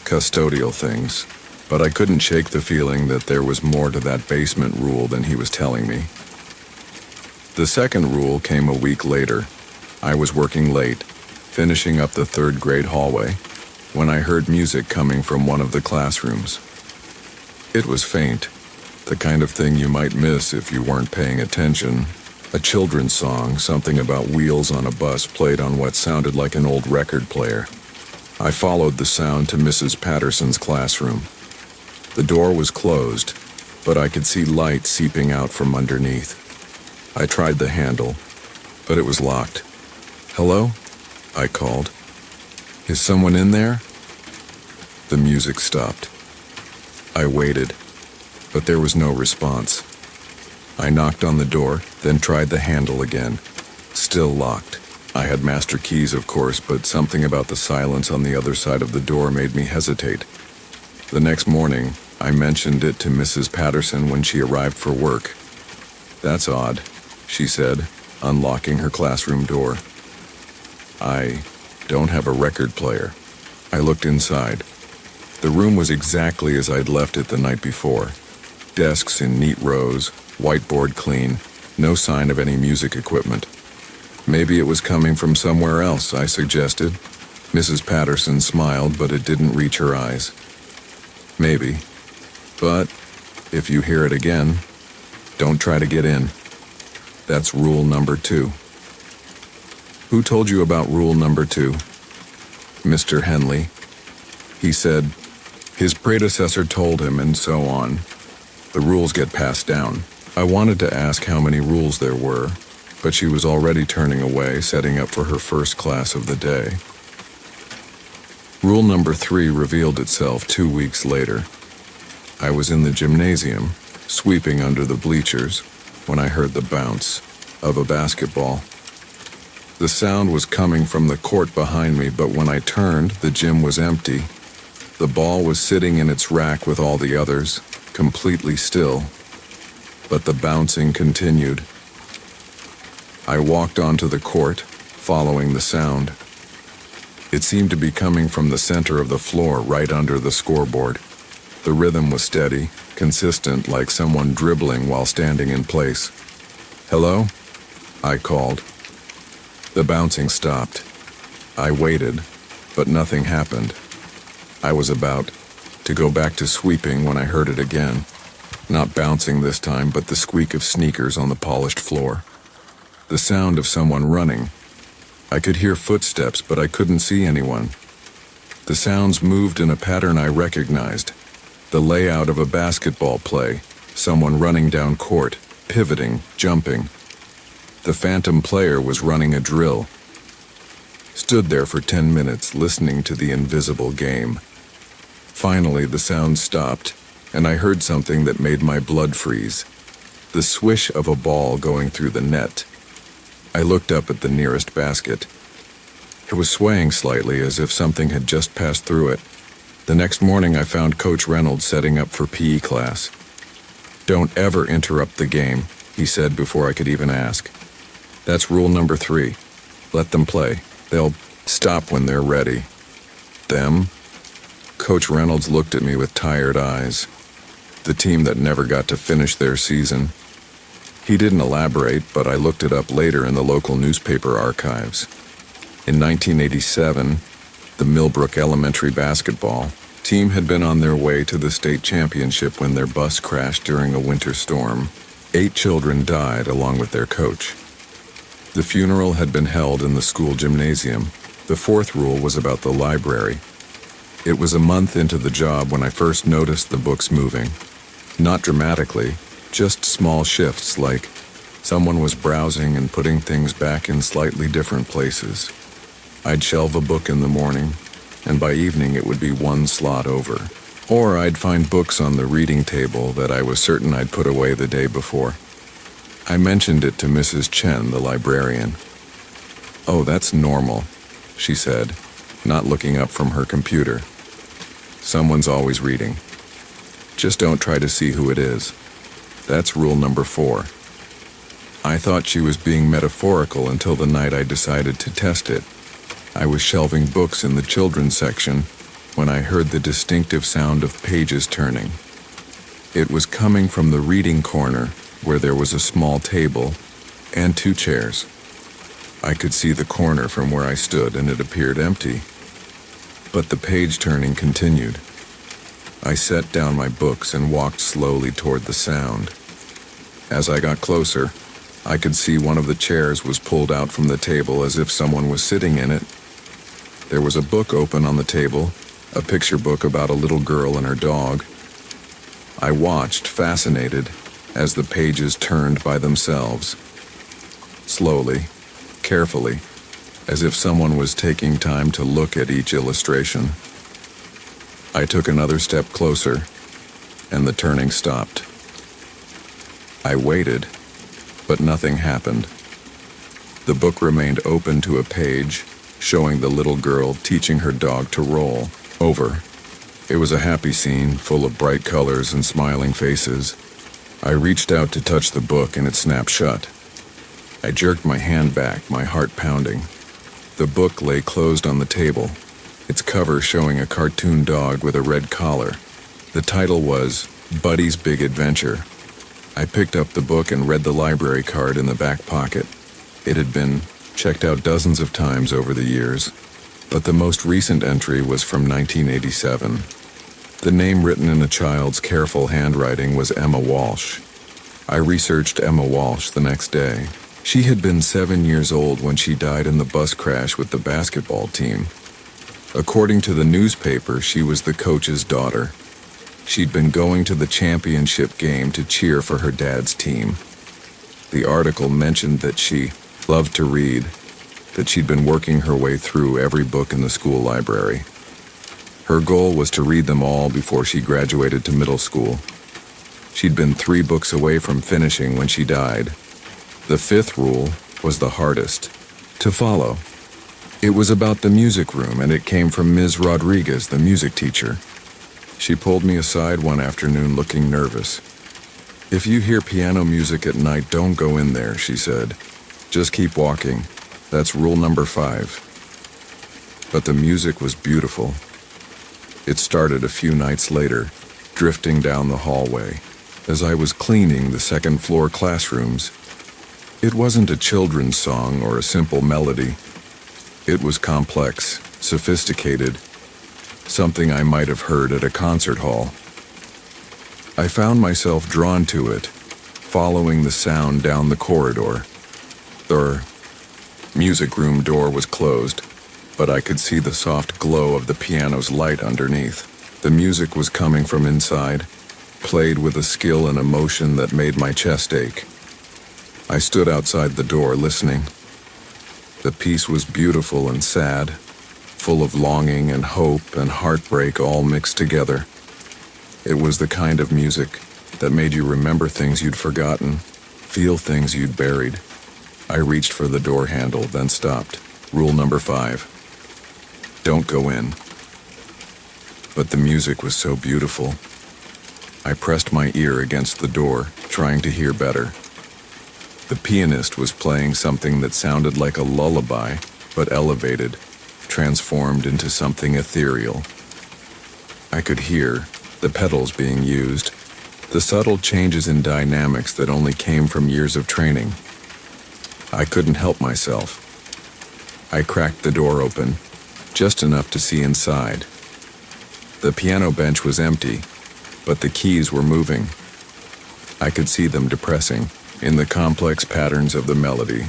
custodial things, but I couldn't shake the feeling that there was more to that basement rule than he was telling me. The second rule came a week later. I was working late, finishing up the 3rd grade hallway, when I heard music coming from one of the classrooms. It was faint, the kind of thing you might miss if you weren't paying attention. A children's song, something about wheels on a bus, played on what sounded like an old record player. I followed the sound to Mrs. Patterson's classroom. The door was closed, but I could see light seeping out from underneath. I tried the handle, but it was locked. Hello? I called. Is someone in there? The music stopped. I waited, but there was no response. I knocked on the door, then tried the handle again. Still locked. I had master keys, of course, but something about the silence on the other side of the door made me hesitate. The next morning, I mentioned it to Mrs. Patterson when she arrived for work. That's odd, she said, unlocking her classroom door. I don't have a record player. I looked inside. The room was exactly as I'd left it the night before. Desks in neat rows, whiteboard clean, no sign of any music equipment. Maybe it was coming from somewhere else, I suggested. Mrs. Patterson smiled, but it didn't reach her eyes. Maybe. But if you hear it again, don't try to get in. That's rule number 2. Who told you about rule number 2? Mr. Henley. He said his predecessor told him, and so on. The rules get passed down. I wanted to ask how many rules there were, but she was already turning away, setting up for her first class of the day. Rule number 3 revealed itself 2 weeks later. I was in the gymnasium, sweeping under the bleachers, when I heard the bounce of a basketball. The sound was coming from the court behind me, but when I turned, the gym was empty. The ball was sitting in its rack with all the others, completely still. But the bouncing continued. I walked onto the court, following the sound. It seemed to be coming from the center of the floor, right under the scoreboard. The rhythm was steady, consistent, like someone dribbling while standing in place. Hello? I called. The bouncing stopped. I waited, but nothing happened. I was about to go back to sweeping when I heard it again. Not bouncing this time, but the squeak of sneakers on the polished floor. The sound of someone running. I could hear footsteps, but I couldn't see anyone. The sounds moved in a pattern I recognized. The layout of a basketball play, someone running down court, pivoting, jumping. The phantom player was running a drill. Stood there for 10 minutes, listening to the invisible game. Finally, the sound stopped, and I heard something that made my blood freeze. The swish of a ball going through the net. I looked up at the nearest basket. It was swaying slightly, as if something had just passed through it. The next morning, I found Coach Reynolds setting up for PE class. "Don't ever interrupt the game," he said before I could even ask. "That's rule number 3. Let them play. They'll stop when they're ready." Them? Coach Reynolds looked at me with tired eyes. The team that never got to finish their season. He didn't elaborate, but I looked it up later in the local newspaper archives. In 1987, the Millbrook Elementary basketball team had been on their way to the state championship when their bus crashed during a winter storm. 8 children died along with their coach. The funeral had been held in the school gymnasium. The 4th rule was about the library. It was a month into the job when I first noticed the books moving. Not dramatically, just small shifts like someone was browsing and putting things back in slightly different places. I'd shelve a book in the morning, and by evening it would be one slot over. Or I'd find books on the reading table that I was certain I'd put away the day before. I mentioned it to Mrs. Chen, the librarian. "Oh, that's normal," she said, not looking up from her computer. "Someone's always reading. Just don't try to see who it is. That's rule number 4. I thought she was being metaphorical until the night I decided to test it. I was shelving books in the children's section when I heard the distinctive sound of pages turning. It was coming from the reading corner where there was a small table and 2 chairs. I could see the corner from where I stood and it appeared empty. But the page turning continued. I set down my books and walked slowly toward the sound. As I got closer, I could see one of the chairs was pulled out from the table as if someone was sitting in it. There was a book open on the table, a picture book about a little girl and her dog. I watched, fascinated, as the pages turned by themselves. Slowly, carefully, as if someone was taking time to look at each illustration. I took another step closer, and the turning stopped. I waited, but nothing happened. The book remained open to a page, showing the little girl teaching her dog to roll over. It was a happy scene, full of bright colors and smiling faces. I reached out to touch the book and it snapped shut. I jerked my hand back, my heart pounding. The book lay closed on the table, its cover showing a cartoon dog with a red collar. The title was Buddy's Big Adventure. I picked up the book and read the library card in the back pocket. It had been checked out dozens of times over the years, but the most recent entry was from 1987. The name written in a child's careful handwriting was Emma Walsh. I researched Emma Walsh the next day. She had been 7 years old when she died in the bus crash with the basketball team. According to the newspaper, she was the coach's daughter. She'd been going to the championship game to cheer for her dad's team. The article mentioned that she loved to read, that she'd been working her way through every book in the school library. Her goal was to read them all before she graduated to middle school. She'd been 3 books away from finishing when she died. The 5th rule was the hardest to follow. It was about the music room, and it came from Ms. Rodriguez, the music teacher. She pulled me aside one afternoon looking nervous. "If you hear piano music at night, don't go in there," she said. "Just keep walking. That's rule number 5. But the music was beautiful. It started a few nights later, drifting down the hallway, as I was cleaning the second-floor classrooms. It wasn't a children's song or a simple melody. It was complex, sophisticated, something I might have heard at a concert hall. I found myself drawn to it, following the sound down the corridor. The music room door was closed, but I could see the soft glow of the piano's light underneath. The music was coming from inside, played with a skill and emotion that made my chest ache. I stood outside the door listening. The piece was beautiful and sad, full of longing and hope and heartbreak all mixed together. It was the kind of music that made you remember things you'd forgotten, feel things you'd buried. I reached for the door handle, then stopped. Rule number 5. Don't go in. But the music was so beautiful. I pressed my ear against the door, trying to hear better. The pianist was playing something that sounded like a lullaby, but elevated, transformed into something ethereal. I could hear the pedals being used, the subtle changes in dynamics that only came from years of training. I couldn't help myself. I cracked the door open, just enough to see inside. The piano bench was empty, but the keys were moving. I could see them depressing in the complex patterns of the melody,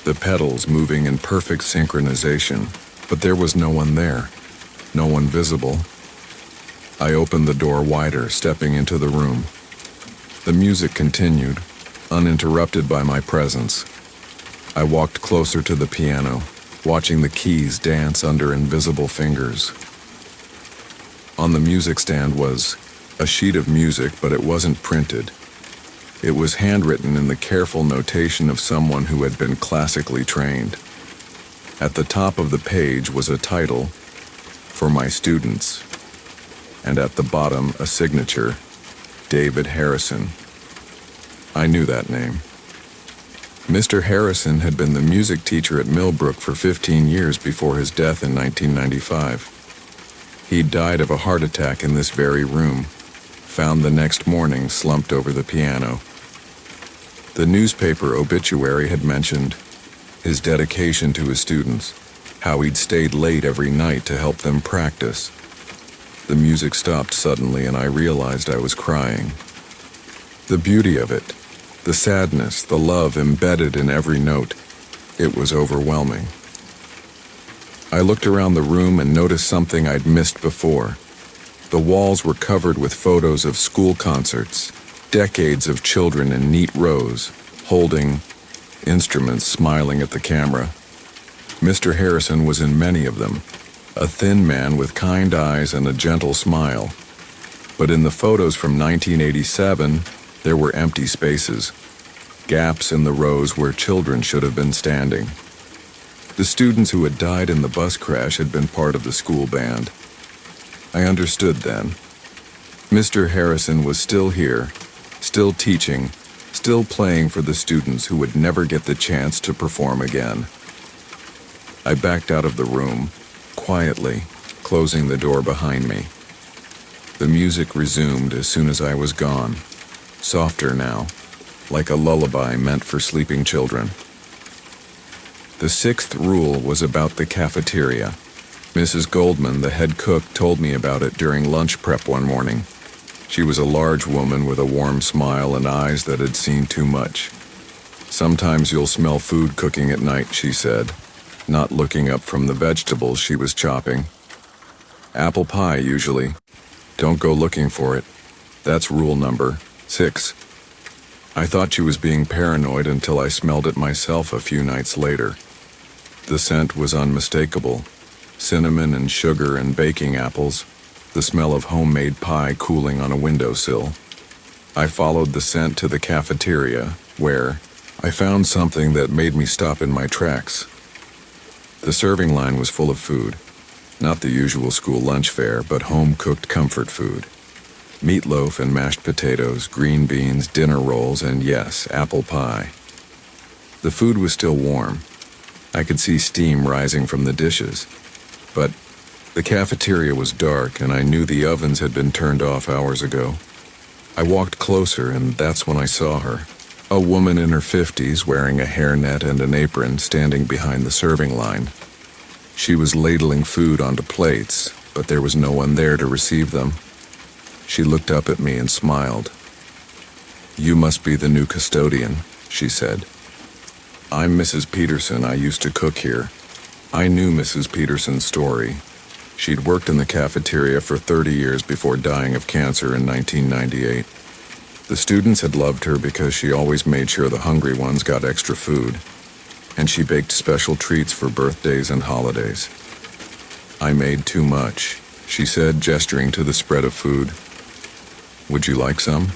the pedals moving in perfect synchronization, but there was no one there, no one visible. I opened the door wider, stepping into the room. The music continued, uninterrupted by my presence. I walked closer to the piano, watching the keys dance under invisible fingers. On the music stand was a sheet of music, but it wasn't printed. It was handwritten in the careful notation of someone who had been classically trained. At the top of the page was a title, "For My Students," and at the bottom a signature, David Harrison. I knew that name. Mr. Harrison had been the music teacher at Millbrook for 15 years before his death in 1995. He died of a heart attack in this very room, found the next morning slumped over the piano. The newspaper obituary had mentioned his dedication to his students, how he'd stayed late every night to help them practice. The music stopped suddenly and I realized I was crying. The beauty of it, the sadness, the love embedded in every note, it was overwhelming. I looked around the room and noticed something I'd missed before. The walls were covered with photos of school concerts, decades of children in neat rows, holding instruments, smiling at the camera. Mr. Harrison was in many of them, a thin man with kind eyes and a gentle smile. But in the photos from 1987, there were empty spaces, gaps in the rows where children should have been standing. The students who had died in the bus crash had been part of the school band. I understood then. Mr. Harrison was still here, still teaching, still playing for the students who would never get the chance to perform again. I backed out of the room, quietly, closing the door behind me. The music resumed as soon as I was gone, softer now, like a lullaby meant for sleeping children. The sixth rule was about the cafeteria. Mrs. Goldman, the head cook, told me about it during lunch prep one morning. She was a large woman with a warm smile and eyes that had seen too much. "Sometimes you'll smell food cooking at night," she said, not looking up from the vegetables she was chopping. "Apple pie, usually. Don't go looking for it. That's rule number 6. I thought she was being paranoid until I smelled it myself a few nights later. The scent was unmistakable. Cinnamon and sugar and baking apples, the smell of homemade pie cooling on a windowsill. I followed the scent to the cafeteria, where I found something that made me stop in my tracks. The serving line was full of food. Not the usual school lunch fare, but home-cooked comfort food. Meatloaf and mashed potatoes, green beans, dinner rolls, and yes, apple pie. The food was still warm. I could see steam rising from the dishes. But the cafeteria was dark, and I knew the ovens had been turned off hours ago. I walked closer, and that's when I saw her. A woman in her 50s, wearing a hairnet and an apron, standing behind the serving line. She was ladling food onto plates, but there was no one there to receive them. She looked up at me and smiled. "You must be the new custodian," she said. "I'm Mrs. Peterson. I used to cook here." I knew Mrs. Peterson's story. She'd worked in the cafeteria for 30 years before dying of cancer in 1998. The students had loved her because she always made sure the hungry ones got extra food, and she baked special treats for birthdays and holidays. "I made too much," she said, gesturing to the spread of food. "Would you like some?"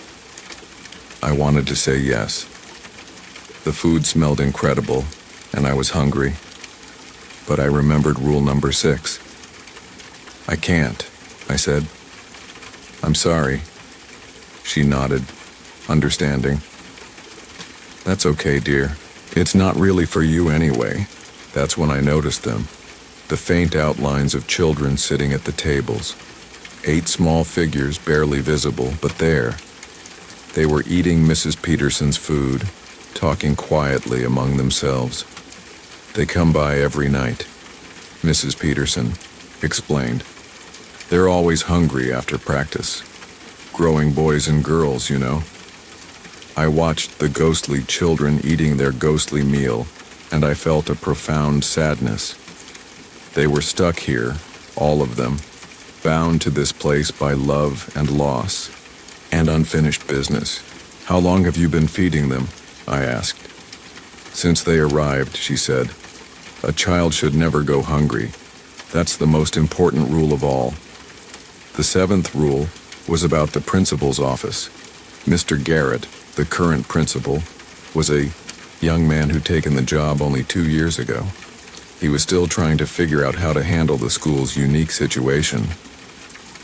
I wanted to say yes. The food smelled incredible, and I was hungry. But I remembered rule number 6. "I can't," I said. "I'm sorry." She nodded, understanding. "That's okay, dear. It's not really for you anyway." That's when I noticed them. The faint outlines of children sitting at the tables. 8 small figures barely visible, but there. They were eating Mrs. Peterson's food, talking quietly among themselves. "They come by every night," Mrs. Peterson explained. "They're always hungry after practice. Growing boys and girls, you know." I watched the ghostly children eating their ghostly meal, and I felt a profound sadness. They were stuck here, all of them, bound to this place by love and loss, and unfinished business. How long have you been feeding them? I asked. Since they arrived, she said. A child should never go hungry. That's the most important rule of all. The seventh rule was about the principal's office. Mr. Garrett, the current principal, was a young man who'd taken the job only 2 years ago. He was still trying to figure out how to handle the school's unique situation.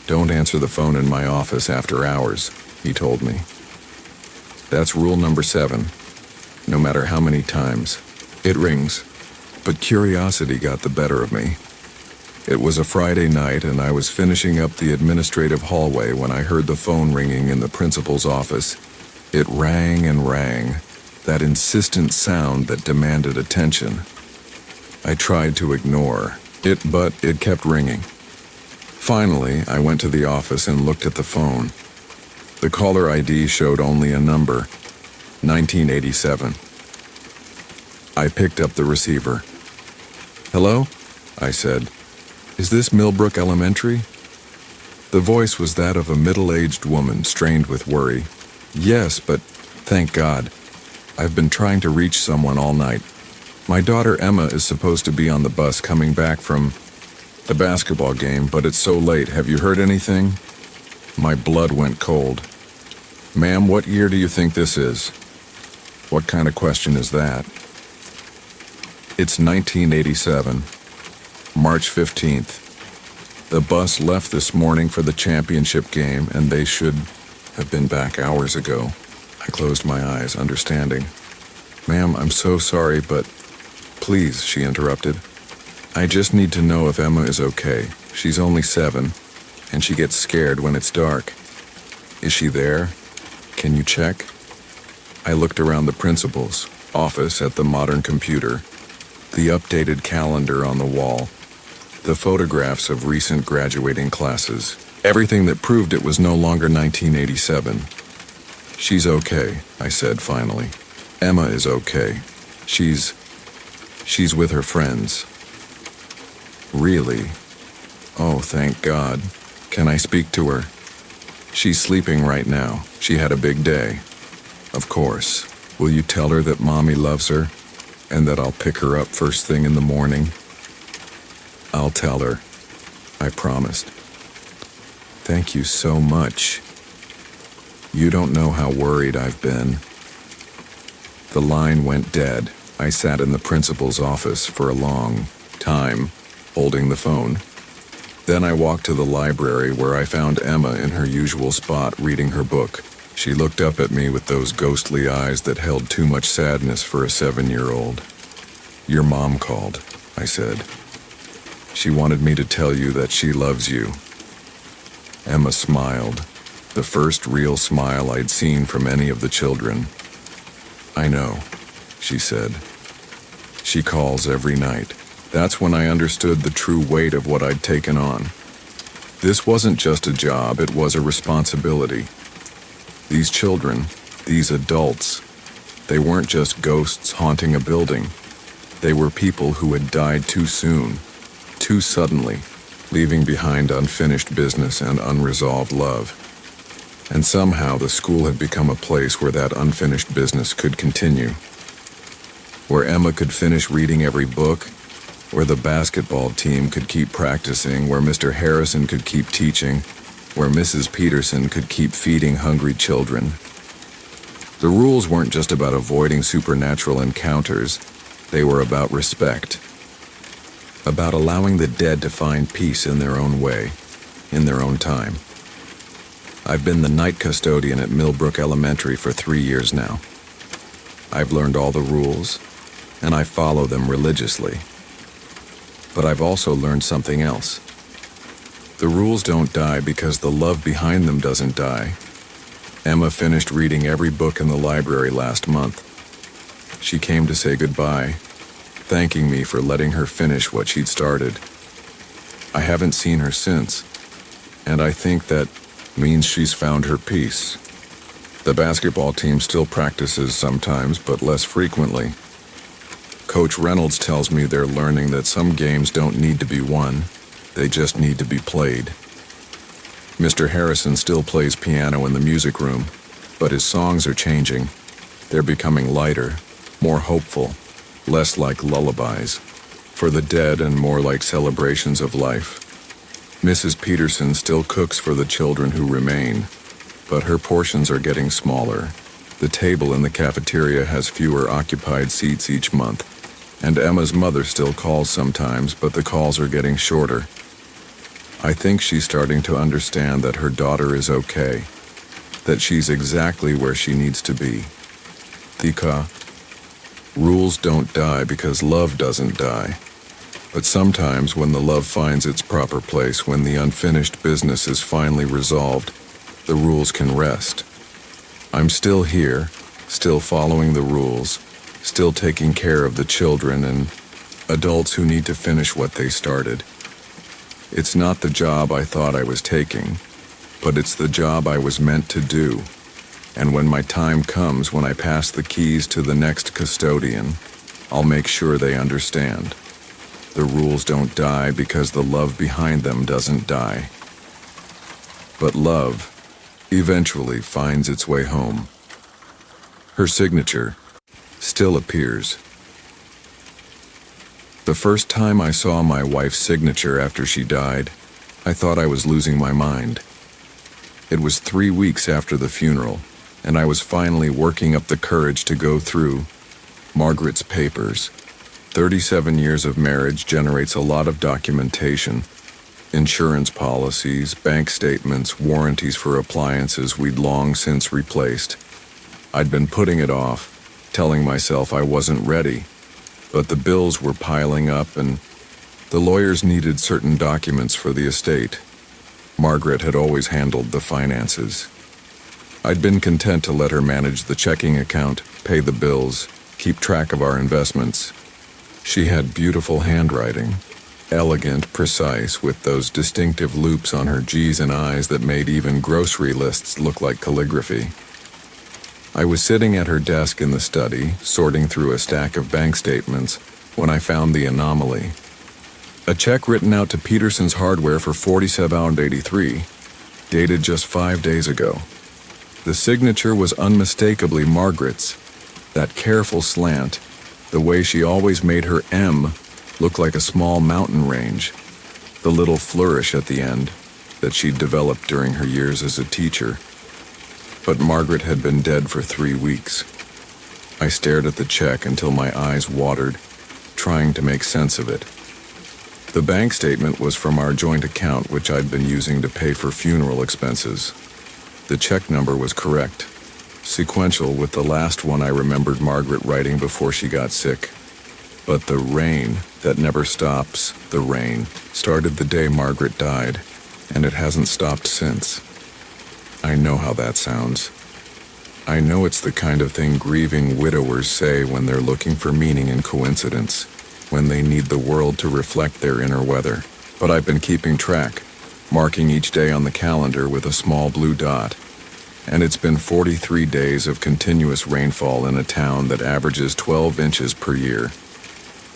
Don't answer the phone in my office after hours, he told me. That's rule number 7, no matter how many times it rings. But curiosity got the better of me. It was a Friday night and I was finishing up the administrative hallway when I heard the phone ringing in the principal's office. It rang and rang, that insistent sound that demanded attention. I tried to ignore it, but it kept ringing. Finally, I went to the office and looked at the phone. The caller ID showed only a number, 1987. I picked up the receiver. Hello? I said. Is this Millbrook Elementary? The voice was that of a middle-aged woman strained with worry. Yes, but thank God. I've been trying to reach someone all night. My daughter Emma is supposed to be on the bus coming back from the basketball game, but it's so late. Have you heard anything? My blood went cold. Ma'am, what year do you think this is? What kind of question is that? It's 1987, March 15th. The bus left this morning for the championship game, and they should have been back hours ago. I closed my eyes, understanding. Ma'am, I'm so sorry, but please, she interrupted. I just need to know if Emma is okay. She's only 7, and she gets scared when it's dark. Is she there? Can you check? I looked around the principal's office at the modern computer, the updated calendar on the wall, the photographs of recent graduating classes, everything that proved it was no longer 1987. She's okay, I said finally. Emma is okay. She's with her friends. Really? Oh, thank God. Can I speak to her? She's sleeping right now. She had a big day. Of course. Will you tell her that Mommy loves her and that I'll pick her up first thing in the morning? I'll tell her. I promised. Thank you so much. You don't know how worried I've been. The line went dead. I sat in the principal's office for a long time, holding the phone. Then I walked to the library where I found Emma in her usual spot reading her book. She looked up at me with those ghostly eyes that held too much sadness for a 7-year-old. Your mom called, I said. She wanted me to tell you that she loves you. Emma smiled, the first real smile I'd seen from any of the children. I know, she said. She calls every night. That's when I understood the true weight of what I'd taken on. This wasn't just a job, it was a responsibility. These children, these adults, they weren't just ghosts haunting a building. They were people who had died too soon, too suddenly, leaving behind unfinished business and unresolved love. And somehow the school had become a place where that unfinished business could continue. Where Emma could finish reading every book, where the basketball team could keep practicing, where Mr. Harrison could keep teaching, where Mrs. Peterson could keep feeding hungry children. The rules weren't just about avoiding supernatural encounters, they were about respect. About allowing the dead to find peace in their own way, in their own time. I've been the night custodian at Millbrook Elementary for 3 years now. I've learned all the rules, and I follow them religiously. But I've also learned something else. The rules don't die because the love behind them doesn't die. Emma finished reading every book in the library last month. She came to say goodbye, thanking me for letting her finish what she'd started. I haven't seen her since, and I think that means she's found her peace. The basketball team still practices sometimes, but less frequently. Coach Reynolds tells me they're learning that some games don't need to be won, they just need to be played. Mr. Harrison still plays piano in the music room, But his songs are changing. They're becoming lighter, more hopeful, less like lullabies for the dead and more like celebrations of life. Mrs. Peterson still cooks for the children who remain, but her portions are getting smaller. The table in the cafeteria has fewer occupied seats each month, and Emma's mother still calls sometimes, but the calls are getting shorter. I think she's starting to understand that her daughter is okay, that she's exactly where she needs to be. Thika, rules don't die because love doesn't die. But sometimes when the love finds its proper place, when the unfinished business is finally resolved, the rules can rest. I'm still here, still following the rules, still taking care of the children and adults who need to finish what they started. It's not the job I thought I was taking, but it's the job I was meant to do. And when my time comes, when I pass the keys to the next custodian, I'll make sure they understand. The rules don't die because the love behind them doesn't die. But love eventually finds its way home. Her signature still appears. The first time I saw my wife's signature after she died, I thought I was losing my mind. It was 3 weeks after the funeral, and I was finally working up the courage to go through Margaret's papers. 37 years of marriage generates a lot of documentation. Insurance policies, bank statements, warranties for appliances we'd long since replaced. I'd been putting it off, telling myself I wasn't ready, but the bills were piling up and the lawyers needed certain documents for the estate. Margaret had always handled the finances. I'd been content to let her manage the checking account, pay the bills, keep track of our investments. She had beautiful handwriting, elegant, precise, with those distinctive loops on her G's and I's that made even grocery lists look like calligraphy. I was sitting at her desk in the study, sorting through a stack of bank statements, when I found the anomaly. A check written out to Peterson's Hardware for £47.83, dated just 5 days ago. The signature was unmistakably Margaret's. That careful slant, the way she always made her M look like a small mountain range, the little flourish at the end that she'd developed during her years as a teacher. But Margaret had been dead for 3 weeks. I stared at the check until my eyes watered, trying to make sense of it. The bank statement was from our joint account, which I'd been using to pay for funeral expenses. The check number was correct, sequential with the last one I remembered Margaret writing before she got sick. But the rain that never stops, the rain, started the day Margaret died, and it hasn't stopped since. I know how that sounds. I know it's the kind of thing grieving widowers say when they're looking for meaning in coincidence, when they need the world to reflect their inner weather. But I've been keeping track, marking each day on the calendar with a small blue dot. And it's been 43 days of continuous rainfall in a town that averages 12 inches per year.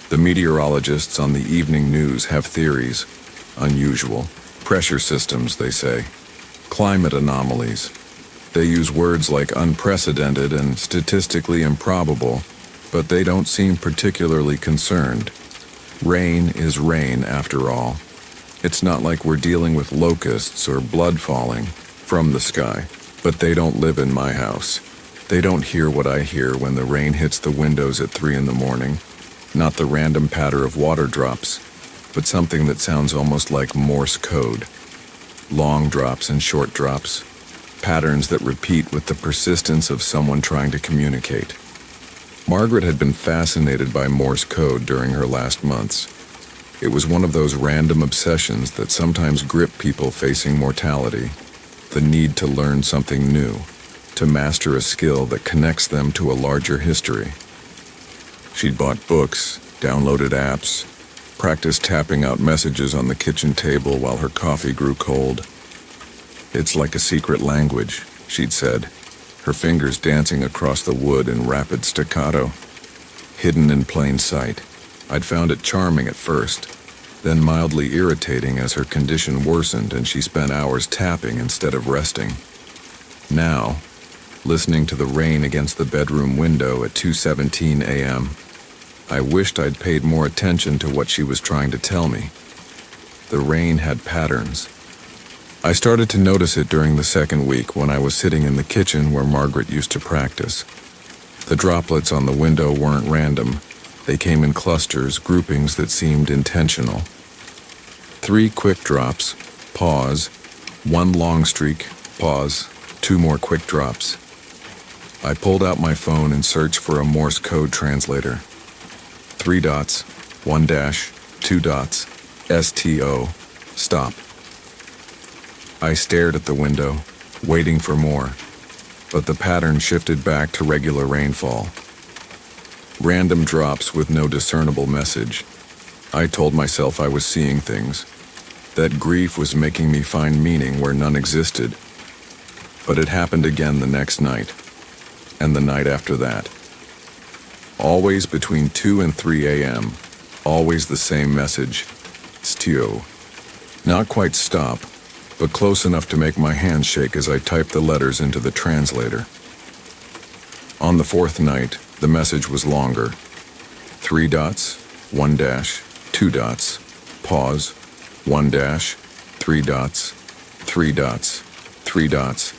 The meteorologists on the evening news have theories. Unusual. Pressure systems, they say. Climate anomalies. They use words like unprecedented and statistically improbable, but they don't seem particularly concerned. Rain is rain, after all. It's not like we're dealing with locusts or blood falling from the sky. But they don't live in my house. They don't hear what I hear when the rain hits the windows at 3 in the morning. Not the random patter of water drops, but something that sounds almost like Morse code. Long drops and short drops. Patterns that repeat with the persistence of someone trying to communicate. Margaret had been fascinated by Morse code during her last months. It was one of those random obsessions that sometimes grip people facing mortality. The need to learn something new, to master a skill that connects them to a larger history. She'd bought books, downloaded apps, practiced tapping out messages on the kitchen table while her coffee grew cold. It's like a secret language, she'd said, her fingers dancing across the wood in rapid staccato, hidden in plain sight. I'd found it charming at first, then mildly irritating as her condition worsened and she spent hours tapping instead of resting. Now, listening to the rain against the bedroom window at 2:17 a.m. I wished I'd paid more attention to what she was trying to tell me. The rain had patterns. I started to notice it during the second week when I was sitting in the kitchen where Margaret used to practice. The droplets on the window weren't random. They came in clusters, groupings that seemed intentional. 3 quick drops, pause, 1 long streak, pause, 2 more quick drops. I pulled out my phone and searched for a Morse code translator. 3 dots, 1 dash, 2 dots, STO, stop. I stared at the window, waiting for more, but the pattern shifted back to regular rainfall. Random drops with no discernible message. I told myself I was seeing things, that grief was making me find meaning where none existed. But it happened again the next night, and the night after that. Always between 2 and 3 a.m., always the same message, STO. Not quite stop, but close enough to make my hands shake as I typed the letters into the translator. On the 4th night, the message was longer. 3 dots, 1 dash, 2 dots, pause, 1 dash, 3 dots, 3 dots, 3 dots,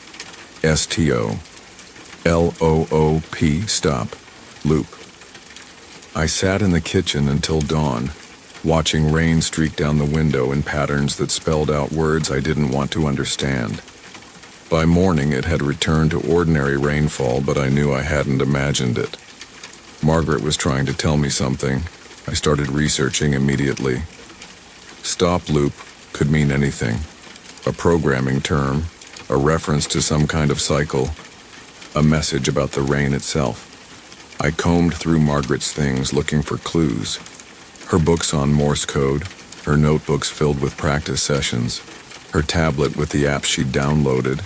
STO, LOOP, stop, loop. I sat in the kitchen until dawn, watching rain streak down the window in patterns that spelled out words I didn't want to understand. By morning, it had returned to ordinary rainfall, but I knew I hadn't imagined it. Margaret was trying to tell me something. I started researching immediately. Stop loop could mean anything. A programming term, a reference to some kind of cycle, a message about the rain itself. I combed through Margaret's things looking for clues. Her books on Morse code, her notebooks filled with practice sessions, her tablet with the apps she'd downloaded.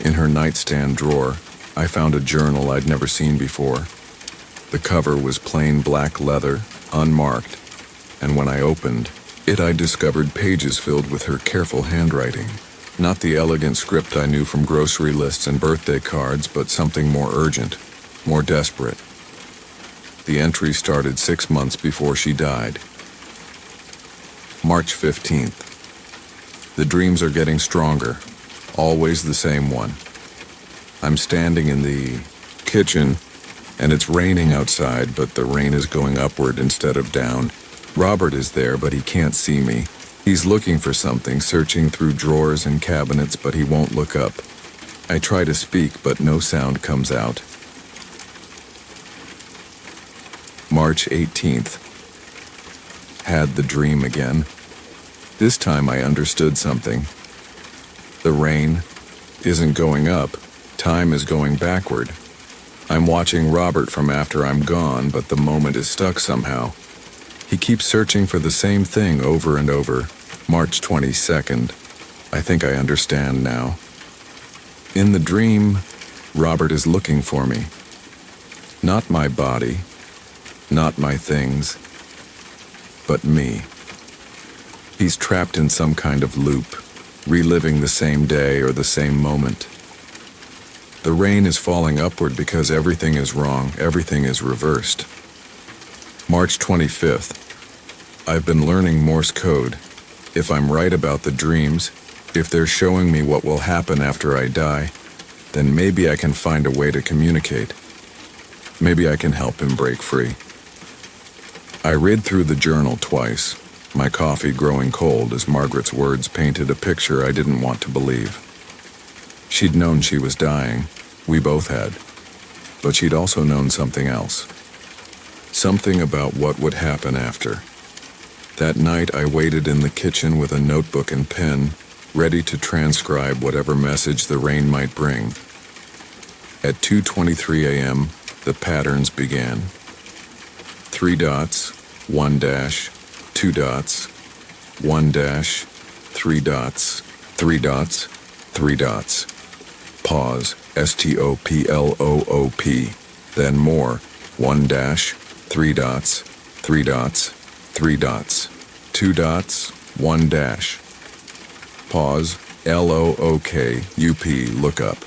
In her nightstand drawer, I found a journal I'd never seen before. The cover was plain black leather, unmarked, and when I opened it, I discovered pages filled with her careful handwriting. Not the elegant script I knew from grocery lists and birthday cards, but something more urgent, more desperate. The entry started 6 months before she died. March 15th. The dreams are getting stronger, always the same one. I'm standing in the kitchen, and it's raining outside, but the rain is going upward instead of down. Robert is there, but he can't see me. He's looking for something, searching through drawers and cabinets, but he won't look up. I try to speak, but no sound comes out. March 18th. Had the dream again. This time I understood something. The rain isn't going up, time is going backward. I'm watching Robert from after I'm gone, but the moment is stuck somehow. He keeps searching for the same thing over and over. March 22nd. I think I understand now. In the dream, Robert is looking for me. Not my body, not my things, but me. He's trapped in some kind of loop, reliving the same day or the same moment. The rain is falling upward because everything is wrong, everything is reversed. March 25th. I've been learning Morse code. If I'm right about the dreams, if they're showing me what will happen after I die, then maybe I can find a way to communicate. Maybe I can help him break free. I read through the journal twice, my coffee growing cold as Margaret's words painted a picture I didn't want to believe. She'd known she was dying, we both had, but she'd also known something else. Something about what would happen after. That night I waited in the kitchen with a notebook and pen, ready to transcribe whatever message the rain might bring. At 2:23 a.m., the patterns began. 3 dots, 1 dash, 2 dots, 1 dash, 3 dots, 3 dots, 3 dots. Pause, STOPLOOP. Then more, 1 dash, 3 dots, 3 dots, 3 dots, 2 dots, 1 dash. Pause, LOOKUP, look up.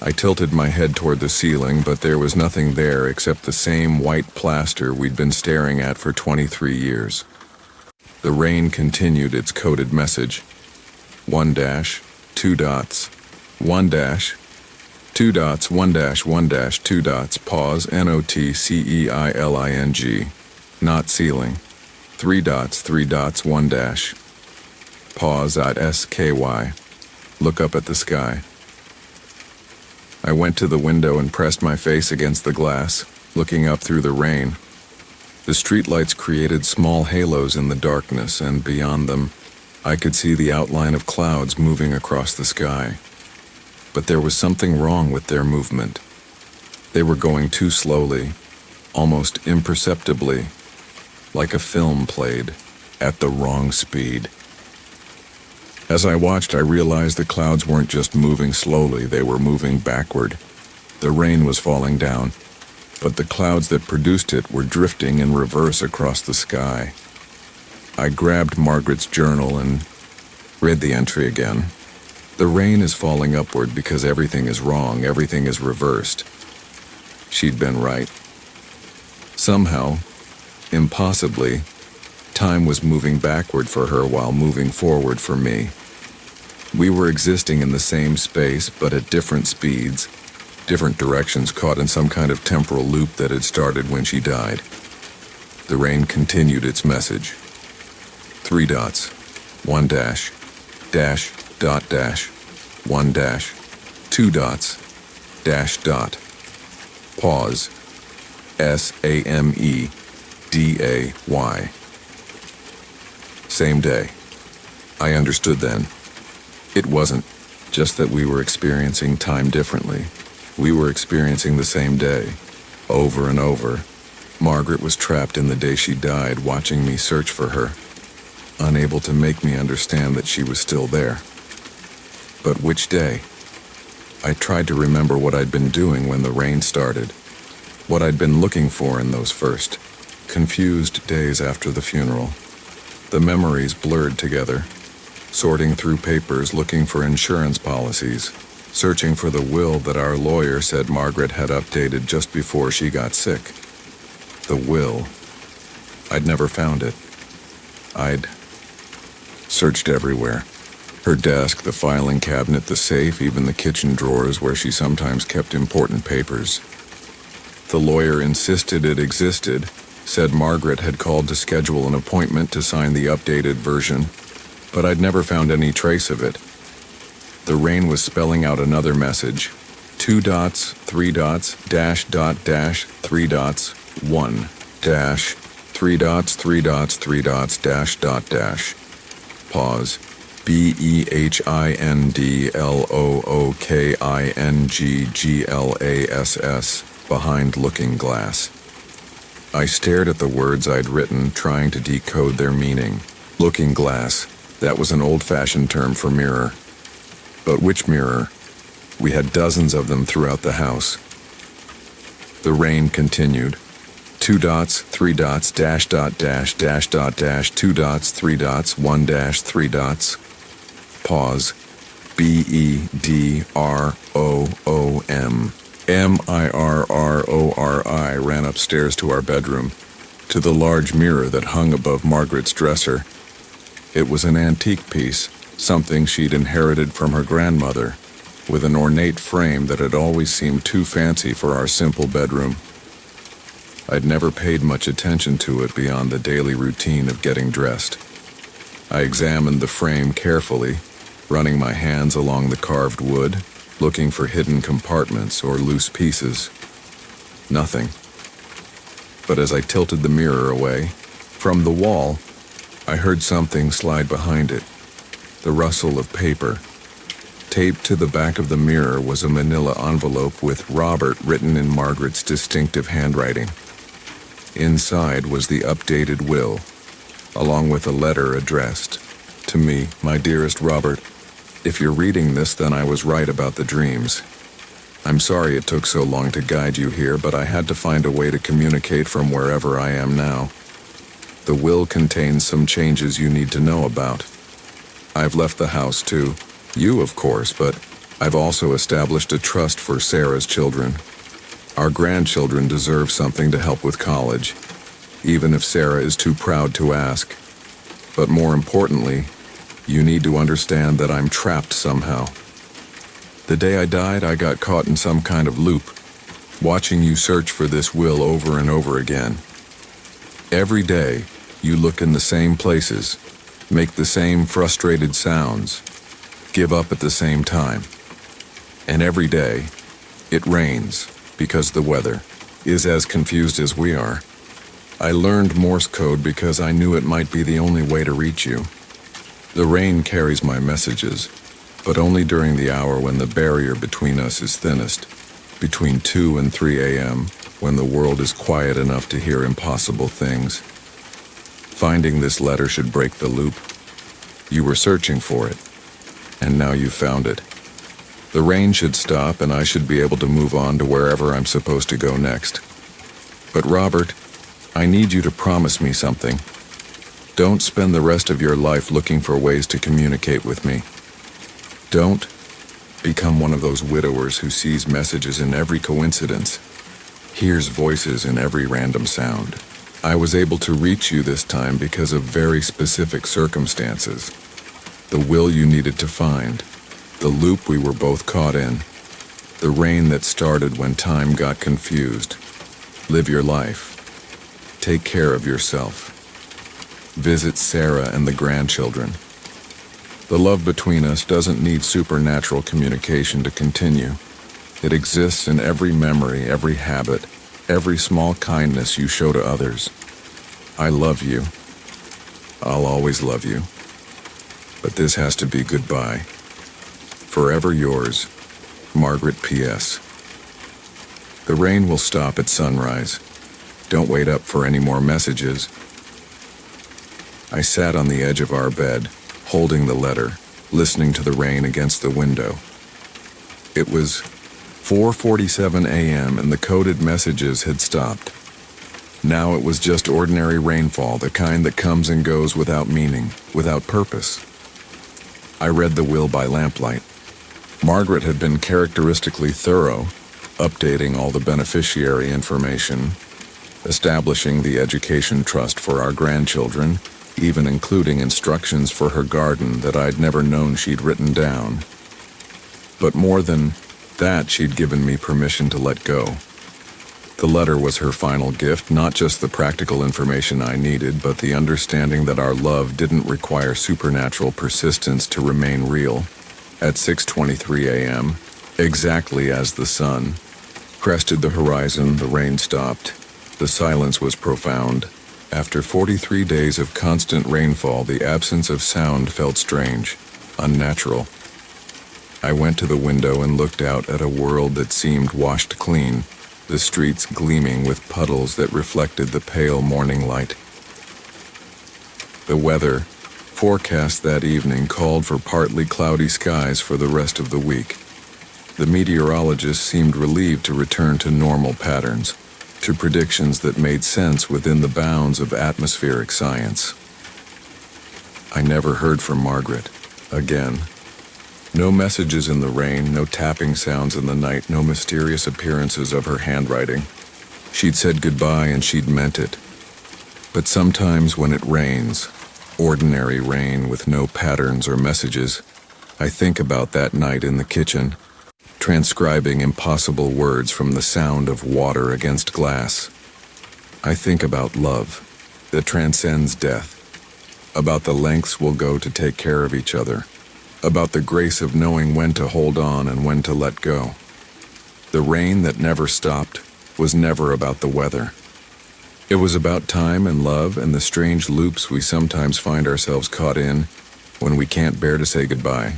I tilted my head toward the ceiling, but there was nothing there except the same white plaster we'd been staring at for 23 years. The rain continued its coded message. 1 dash, 2 dots, 1 dash, 2 dots, 1 dash, 1 dash, 2 dots, pause, NOTCEILING, not ceiling, 3 dots, 3 dots, 1 dash, pause, SKY, look up at the sky. I went to the window and pressed my face against the glass, looking up through the rain. The streetlights created small halos in the darkness, and beyond them, I could see the outline of clouds moving across the sky. But there was something wrong with their movement. They were going too slowly, almost imperceptibly, like a film played at the wrong speed. As I watched, I realized the clouds weren't just moving slowly, they were moving backward. The rain was falling down, but the clouds that produced it were drifting in reverse across the sky. I grabbed Margaret's journal and read the entry again. The rain is falling upward because everything is wrong, everything is reversed. She'd been right. Somehow, impossibly, time was moving backward for her while moving forward for me. We were existing in the same space, but at different speeds, different directions, caught in some kind of temporal loop that had started when she died. The rain continued its message. 3 dots, 1 dash, dash, dot dash, 1 dash, 2 dots, dash dot, pause, SAMEDAY. Same day. I understood then. It wasn't just that we were experiencing time differently. We were experiencing the same day, over and over. Margaret was trapped in the day she died, watching me search for her, unable to make me understand that she was still there. But which day? I tried to remember what I'd been doing when the rain started, what I'd been looking for in those first, confused days after the funeral. The memories blurred together, sorting through papers looking for insurance policies, searching for the will that our lawyer said Margaret had updated just before she got sick. The will. I'd never found it. I'd searched everywhere. Her desk, the filing cabinet, the safe, even the kitchen drawers where she sometimes kept important papers. The lawyer insisted it existed, said Margaret had called to schedule an appointment to sign the updated version, but I'd never found any trace of it. The rain was spelling out another message. 2 dots, 3 dots, dash dot dash, 3 dots, 1 dash, 3 dots, 3 dots, 3 dots, dash dot dash. Pause. BEHINDLOOKINGGLASS, behind looking glass. I stared at the words I'd written, trying to decode their meaning. Looking glass, that was an old-fashioned term for mirror. But which mirror? We had dozens of them throughout the house. The rain continued. 2 dots, 3 dots, dash dot dash, dash dot dash, 2 dots, 3 dots, 1 dash, 3 dots. Pause. BEDROOM. MIRRORI ran upstairs to our bedroom, to the large mirror that hung above Margaret's dresser. It was an antique piece, something she'd inherited from her grandmother, with an ornate frame that had always seemed too fancy for our simple bedroom. I'd never paid much attention to it beyond the daily routine of getting dressed. I examined the frame carefully, running my hands along the carved wood, looking for hidden compartments or loose pieces. Nothing. But as I tilted the mirror away, from the wall, I heard something slide behind it, the rustle of paper. Taped to the back of the mirror was a manila envelope with Robert written in Margaret's distinctive handwriting. Inside was the updated will, along with a letter addressed, "To me, my dearest Robert, if you're reading this, then I was right about the dreams. I'm sorry it took so long to guide you here, but I had to find a way to communicate from wherever I am now. The will contains some changes you need to know about. I've left the house too. You, of course, but I've also established a trust for Sarah's children. Our grandchildren deserve something to help with college, even if Sarah is too proud to ask. But more importantly, you need to understand that I'm trapped somehow. The day I died, I got caught in some kind of loop, watching you search for this will over and over again. Every day, you look in the same places, make the same frustrated sounds, give up at the same time. And every day, it rains because the weather is as confused as we are. I learned Morse code because I knew it might be the only way to reach you. The rain carries my messages, but only during the hour when the barrier between us is thinnest, between 2 and 3 a.m., when the world is quiet enough to hear impossible things. Finding this letter should break the loop. You were searching for it, and now you've found it. The rain should stop, and I should be able to move on to wherever I'm supposed to go next. But Robert, I need you to promise me something. Don't spend the rest of your life looking for ways to communicate with me. Don't become one of those widowers who sees messages in every coincidence, hears voices in every random sound. I was able to reach you this time because of very specific circumstances. The will you needed to find, the loop we were both caught in, the rain that started when time got confused. Live your life. Take care of yourself. Visit Sarah and the grandchildren. The love between us doesn't need supernatural communication to continue. It exists in every memory, every habit, every small kindness you show to others. I love you. I'll always love you. But this has to be goodbye. Forever yours, Margaret P.S. The rain will stop at sunrise. Don't wait up for any more messages. I sat on the edge of our bed, holding the letter, listening to the rain against the window. It was 4:47 a.m. and the coded messages had stopped. Now it was just ordinary rainfall, the kind that comes and goes without meaning, without purpose. I read the will by lamplight. Margaret had been characteristically thorough, updating all the beneficiary information, establishing the education trust for our grandchildren, even including instructions for her garden that I'd never known she'd written down. But more than that, she'd given me permission to let go. The letter was her final gift, not just the practical information I needed, but the understanding that our love didn't require supernatural persistence to remain real. At 6:23 a.m., exactly as the sun crested the horizon, the rain stopped. The silence was profound. After 43 days of constant rainfall, the absence of sound felt strange, unnatural. I went to the window and looked out at a world that seemed washed clean, the streets gleaming with puddles that reflected the pale morning light. The weather forecast that evening called for partly cloudy skies for the rest of the week. The meteorologist seemed relieved to return to normal patterns, to predictions that made sense within the bounds of atmospheric science. I never heard from Margaret again. No messages in the rain, no tapping sounds in the night, no mysterious appearances of her handwriting. She'd said goodbye and she'd meant it. But sometimes when it rains, ordinary rain with no patterns or messages, I think about that night in the kitchen, transcribing impossible words from the sound of water against glass. I think about love that transcends death, about the lengths we'll go to take care of each other, about the grace of knowing when to hold on and when to let go. The rain that never stopped was never about the weather. It was about time and love and the strange loops we sometimes find ourselves caught in when we can't bear to say goodbye.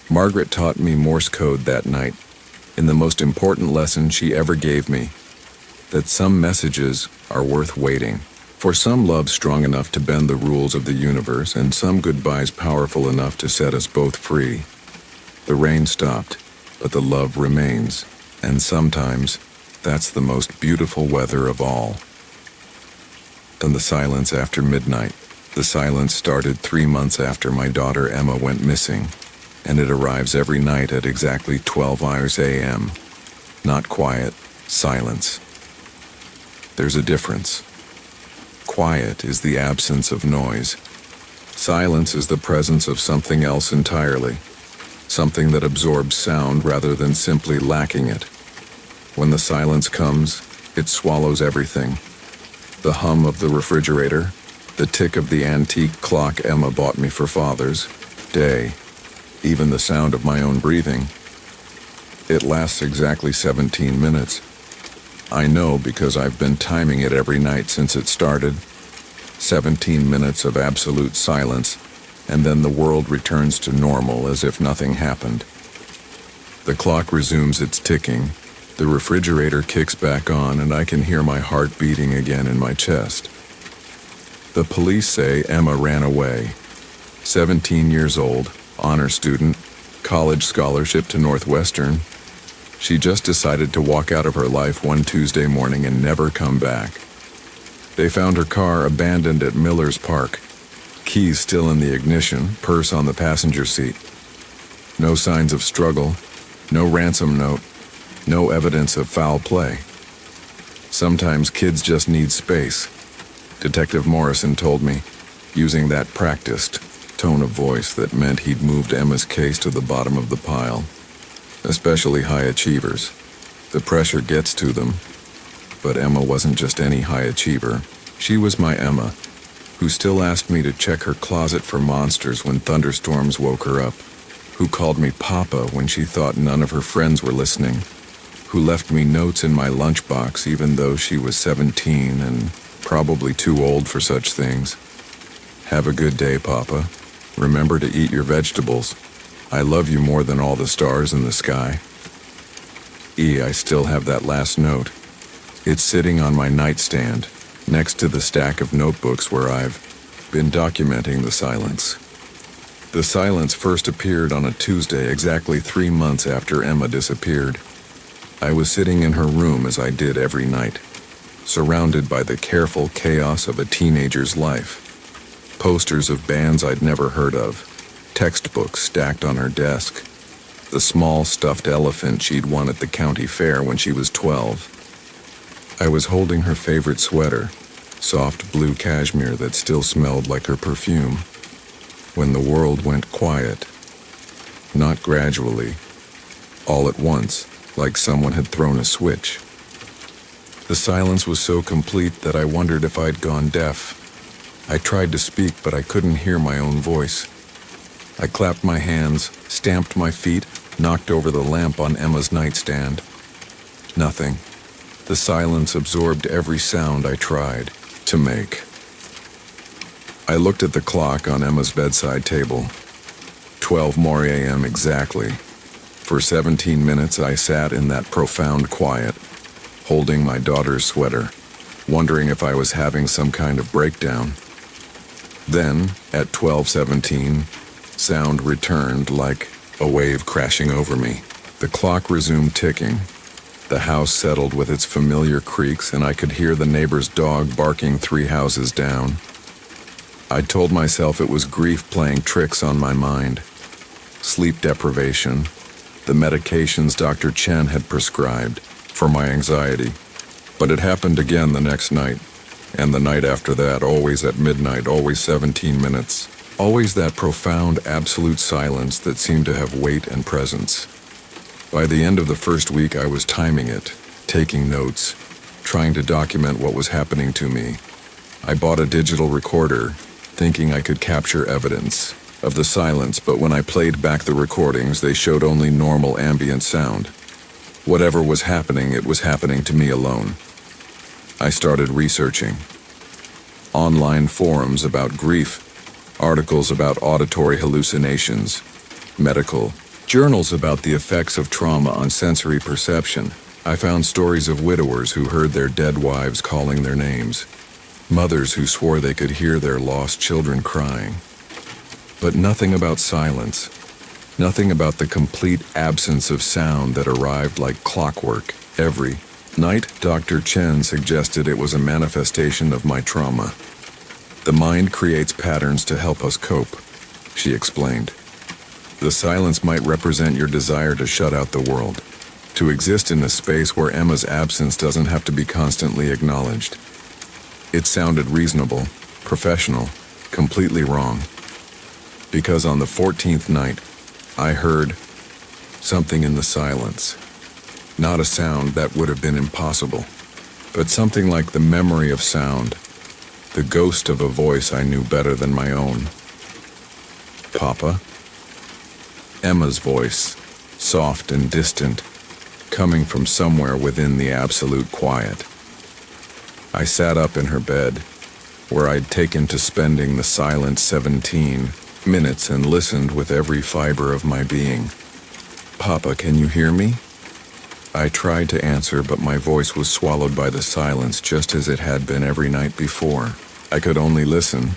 Margaret taught me Morse code that night, in the most important lesson she ever gave me, that some messages are worth waiting, for some love strong enough to bend the rules of the universe, and some goodbyes powerful enough to set us both free. The rain stopped, but the love remains, and sometimes that's the most beautiful weather of all. Then the silence after midnight. The silence started 3 months after my daughter Emma went missing. and it arrives every night at exactly 12 hours a.m. Not quiet, silence. There's a difference. Quiet is the absence of noise. Silence is the presence of something else entirely, something that absorbs sound rather than simply lacking it. When the silence comes, it swallows everything. The hum of the refrigerator, the tick of the antique clock Emma bought me for Father's Day, even the sound of my own breathing. It lasts exactly 17 minutes. I know because I've been timing it every night since it started. 17 minutes of absolute silence, and then the world returns to normal as if nothing happened. The clock resumes its ticking, the refrigerator kicks back on, and I can hear my heart beating again in my chest. The police say Emma ran away. 17 years old, honor student, college scholarship to Northwestern. She just decided to walk out of her life one Tuesday morning and never come back. They found her car abandoned at Miller's Park. Keys still in the ignition, purse on the passenger seat. No signs of struggle, no ransom note, no evidence of foul play. Sometimes kids just need space, Detective Morrison told me, using that practiced tone of voice that meant he'd moved Emma's case to the bottom of the pile. Especially high achievers. The pressure gets to them. But Emma wasn't just any high achiever. She was my Emma, who still asked me to check her closet for monsters when thunderstorms woke her up, who called me Papa when she thought none of her friends were listening, who left me notes in my lunchbox even though she was 17 and probably too old for such things. Have a good day, Papa. Remember to eat your vegetables. I love you more than all the stars in the sky. I still have that last note. It's sitting on my nightstand, next to the stack of notebooks where I've been documenting the silence. The silence first appeared on a Tuesday exactly 3 months after Emma disappeared. I was sitting in her room as I did every night, surrounded by the careful chaos of a teenager's life. Posters of bands I'd never heard of, textbooks stacked on her desk, the small stuffed elephant she'd won at the county fair when she was 12. I was holding her favorite sweater, soft blue cashmere that still smelled like her perfume, when the world went quiet. Not gradually, all at once, like someone had thrown a switch. The silence was so complete that I wondered if I'd gone deaf. I tried to speak, but I couldn't hear my own voice. I clapped my hands, stamped my feet, knocked over the lamp on Emma's nightstand. Nothing. The silence absorbed every sound I tried to make. I looked at the clock on Emma's bedside table. 12 more a.m. exactly. For 17 minutes I sat in that profound quiet, holding my daughter's sweater, wondering if I was having some kind of breakdown. Then, at 12:17, sound returned like a wave crashing over me. The clock resumed ticking. The house settled with its familiar creaks, and I could hear the neighbor's dog barking 3 houses down. I told myself it was grief playing tricks on my mind. Sleep deprivation, the medications Dr. Chen had prescribed for my anxiety. But it happened again the next night, and the night after that, always at midnight, always 17 minutes. Always that profound, absolute silence that seemed to have weight and presence. By the end of the first week, I was timing it, taking notes, trying to document what was happening to me. I bought a digital recorder, thinking I could capture evidence of the silence, but when I played back the recordings, they showed only normal ambient sound. Whatever was happening, it was happening to me alone. I started researching. Online forums about grief, articles about auditory hallucinations, medical journals about the effects of trauma on sensory perception. I found stories of widowers who heard their dead wives calling their names, mothers who swore they could hear their lost children crying. But nothing about silence, nothing about the complete absence of sound that arrived like clockwork every night. Dr. Chen suggested it was a manifestation of my trauma. The mind creates patterns to help us cope, she explained. The silence might represent your desire to shut out the world, to exist in a space where Emma's absence doesn't have to be constantly acknowledged. It sounded reasonable, professional, completely wrong. Because on the 14th night, I heard something in the silence. Not a sound that would have been impossible, but something like the memory of sound, the ghost of a voice I knew better than my own. Papa? Emma's voice, soft and distant, coming from somewhere within the absolute quiet. I sat up in her bed, where I'd taken to spending the silent 17 minutes and listened with every fiber of my being. Papa, can you hear me? I tried to answer, but my voice was swallowed by the silence just as it had been every night before. I could only listen.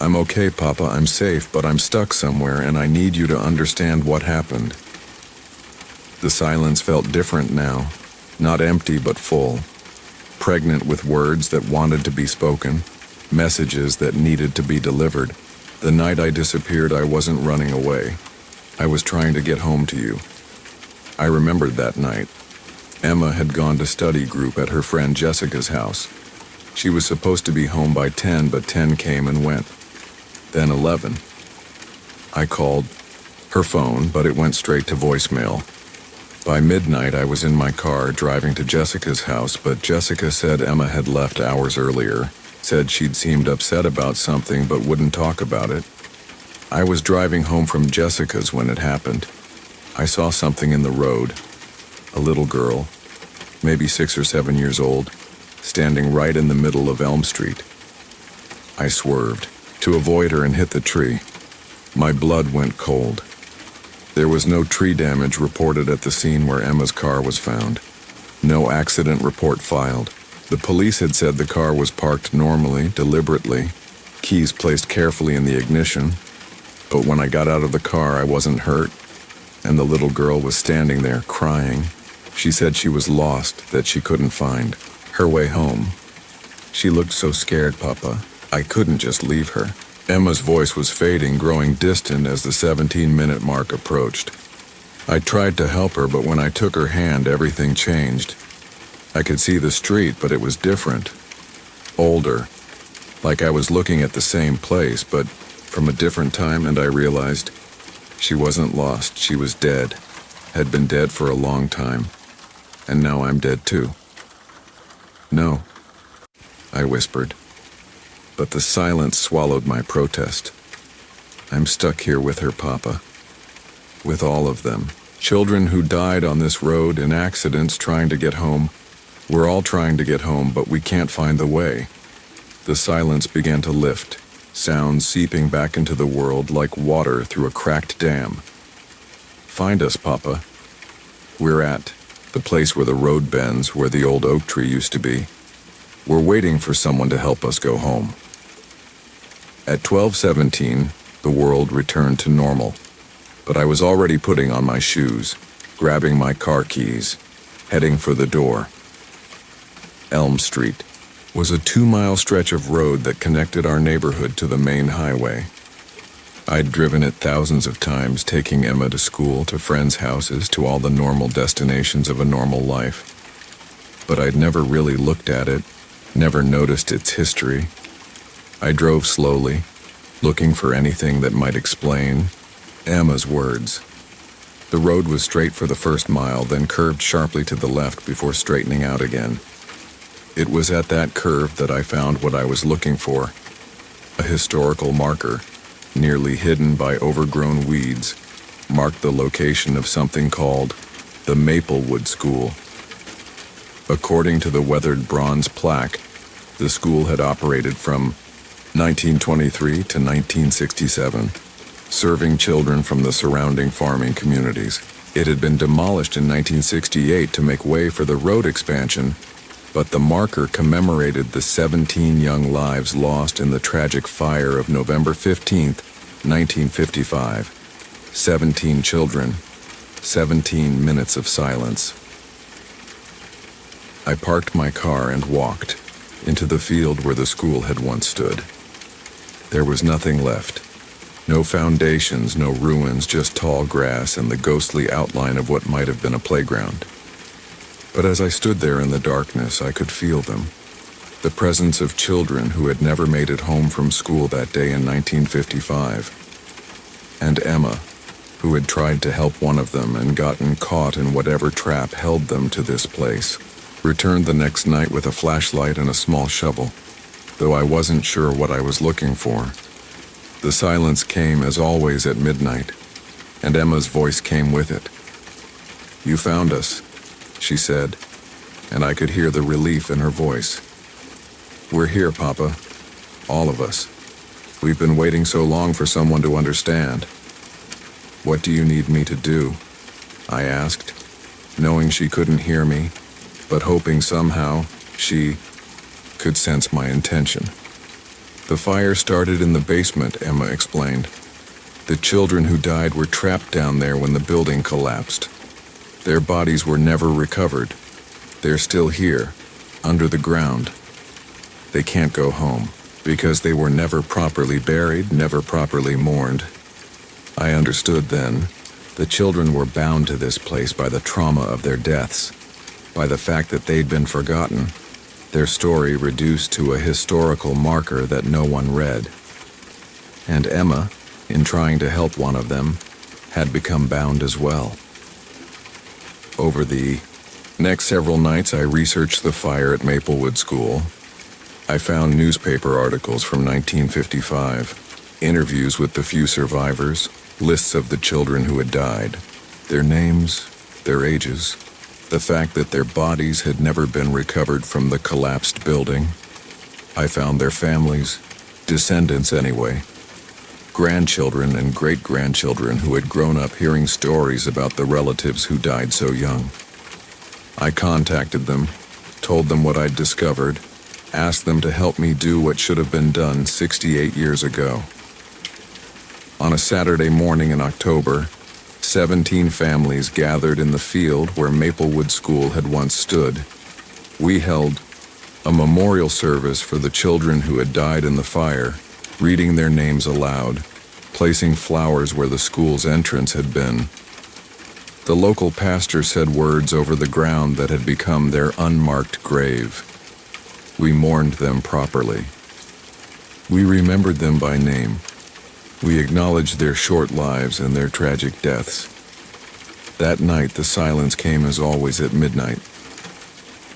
I'm okay, Papa, I'm safe, but I'm stuck somewhere and I need you to understand what happened. The silence felt different now, not empty but full, pregnant with words that wanted to be spoken, messages that needed to be delivered. The night I disappeared, I wasn't running away. I was trying to get home to you. I remembered that night. Emma had gone to study group at her friend Jessica's house. She was supposed to be home by 10, but 10 came and went. Then 11. I called her phone, but it went straight to voicemail. By midnight, I was in my car driving to Jessica's house, but Jessica said Emma had left hours earlier, said she'd seemed upset about something but wouldn't talk about it. I was driving home from Jessica's when it happened. I saw something in the road. A little girl, maybe 6 or 7 years old, standing right in the middle of Elm Street. I swerved to avoid her and hit the tree. My blood went cold. There was no tree damage reported at the scene where Emma's car was found. No accident report filed. The police had said the car was parked normally, deliberately, keys placed carefully in the ignition. But when I got out of the car, I wasn't hurt, and the little girl was standing there crying. She said she was lost, that she couldn't find her way home. She looked so scared, Papa. I couldn't just leave her. Emma's voice was fading, growing distant as the 17-minute mark approached. I tried to help her, but when I took her hand, everything changed. I could see the street, but it was different. Older. Like I was looking at the same place, but from a different time, and I realized she wasn't lost, she was dead. Had been dead for a long time. And now I'm dead too. No, I whispered. But the silence swallowed my protest. I'm stuck here with her, Papa. With all of them. Children who died on this road in accidents trying to get home. We're all trying to get home, but we can't find the way. The silence began to lift, sounds seeping back into the world like water through a cracked dam. Find us, Papa. We're at the place where the road bends, where the old oak tree used to be. We're waiting for someone to help us go home. At 12:17, the world returned to normal, but I was already putting on my shoes, grabbing my car keys, heading for the door. Elm Street was a 2-mile stretch of road that connected our neighborhood to the main highway. I'd driven it thousands of times, taking Emma to school, to friends' houses, to all the normal destinations of a normal life. But I'd never really looked at it, never noticed its history. I drove slowly, looking for anything that might explain Emma's words. The road was straight for the first mile, then curved sharply to the left before straightening out again. It was at that curve that I found what I was looking for, a historical marker, nearly hidden by overgrown weeds, marked the location of something called the Maplewood School. According to the weathered bronze plaque, the school had operated from 1923 to 1967, serving children from the surrounding farming communities. It had been demolished in 1968 to make way for the road expansion, but the marker commemorated the 17 young lives lost in the tragic fire of November 15th, 1955. 17 children, 17 minutes of silence. I parked my car and walked into the field where the school had once stood. There was nothing left. No foundations, no ruins, just tall grass and the ghostly outline of what might have been a playground. But as I stood there in the darkness, I could feel them. The presence of children who had never made it home from school that day in 1955. And Emma, who had tried to help one of them and gotten caught in whatever trap held them to this place, returned the next night with a flashlight and a small shovel, though I wasn't sure what I was looking for. The silence came as always at midnight, and Emma's voice came with it. "You found us," she said, and I could hear the relief in her voice. "We're here, Papa. All of us. We've been waiting so long for someone to understand." "What do you need me to do?" I asked, knowing she couldn't hear me, but hoping somehow she could sense my intention. "The fire started in the basement," Emma explained. "The children who died were trapped down there when the building collapsed. Their bodies were never recovered. They're still here, under the ground. They can't go home, because they were never properly buried, never properly mourned." I understood then. The children were bound to this place by the trauma of their deaths, by the fact that they'd been forgotten, their story reduced to a historical marker that no one read. And Emma, in trying to help one of them, had become bound as well. Over the next several nights, I researched the fire at Maplewood School. I found newspaper articles from 1955, interviews with the few survivors, lists of the children who had died, their names, their ages, the fact that their bodies had never been recovered from the collapsed building. I found their families, descendants anyway, grandchildren and great-grandchildren who had grown up hearing stories about the relatives who died so young. I contacted them, told them what I'd discovered, asked them to help me do what should have been done 68 years ago. On a Saturday morning in October, 17 families gathered in the field where Maplewood School had once stood. We held a memorial service for the children who had died in the fire, reading their names aloud, placing flowers where the school's entrance had been. The local pastor said words over the ground that had become their unmarked grave. We mourned them properly. We remembered them by name. We acknowledged their short lives and their tragic deaths. That night, the silence came as always at midnight.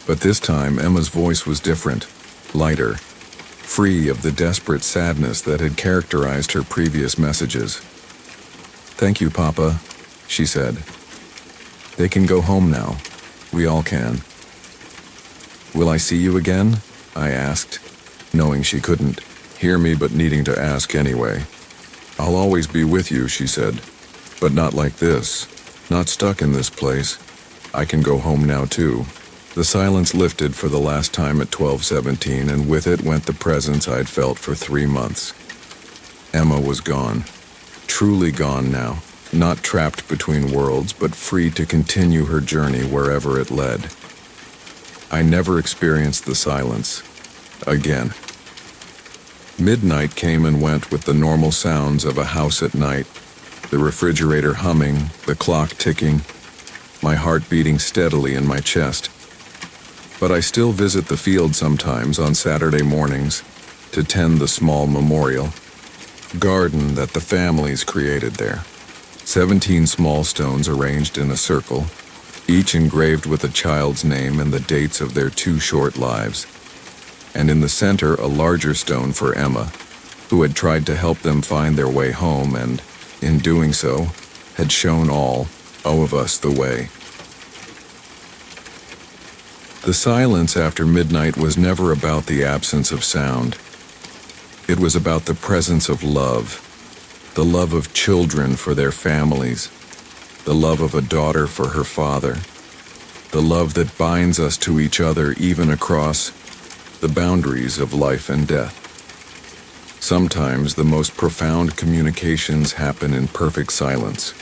But this time, Emma's voice was different, lighter, free of the desperate sadness that had characterized her previous messages. "Thank you, Papa," she said. "They can go home now. We all can." "Will I see you again?" I asked, knowing she couldn't hear me but needing to ask anyway. "I'll always be with you," she said, "but not like this, not stuck in this place. I can go home now too." The silence lifted for the last time at 12:17, and with it went the presence I'd felt for 3 months. Emma was gone, truly gone now, not trapped between worlds, but free to continue her journey wherever it led. I never experienced the silence again. Midnight came and went with the normal sounds of a house at night, the refrigerator humming, the clock ticking, my heart beating steadily in my chest. But I still visit the field sometimes on Saturday mornings to tend the small memorial garden that the families created there. 17 small stones arranged in a circle, each engraved with a child's name and the dates of their 2 short lives. And in the center, a larger stone for Emma, who had tried to help them find their way home and, in doing so, had shown all of us the way. The silence after midnight was never about the absence of sound. It was about the presence of love, the love of children for their families, the love of a daughter for her father, the love that binds us to each other even across the boundaries of life and death. Sometimes the most profound communications happen in perfect silence.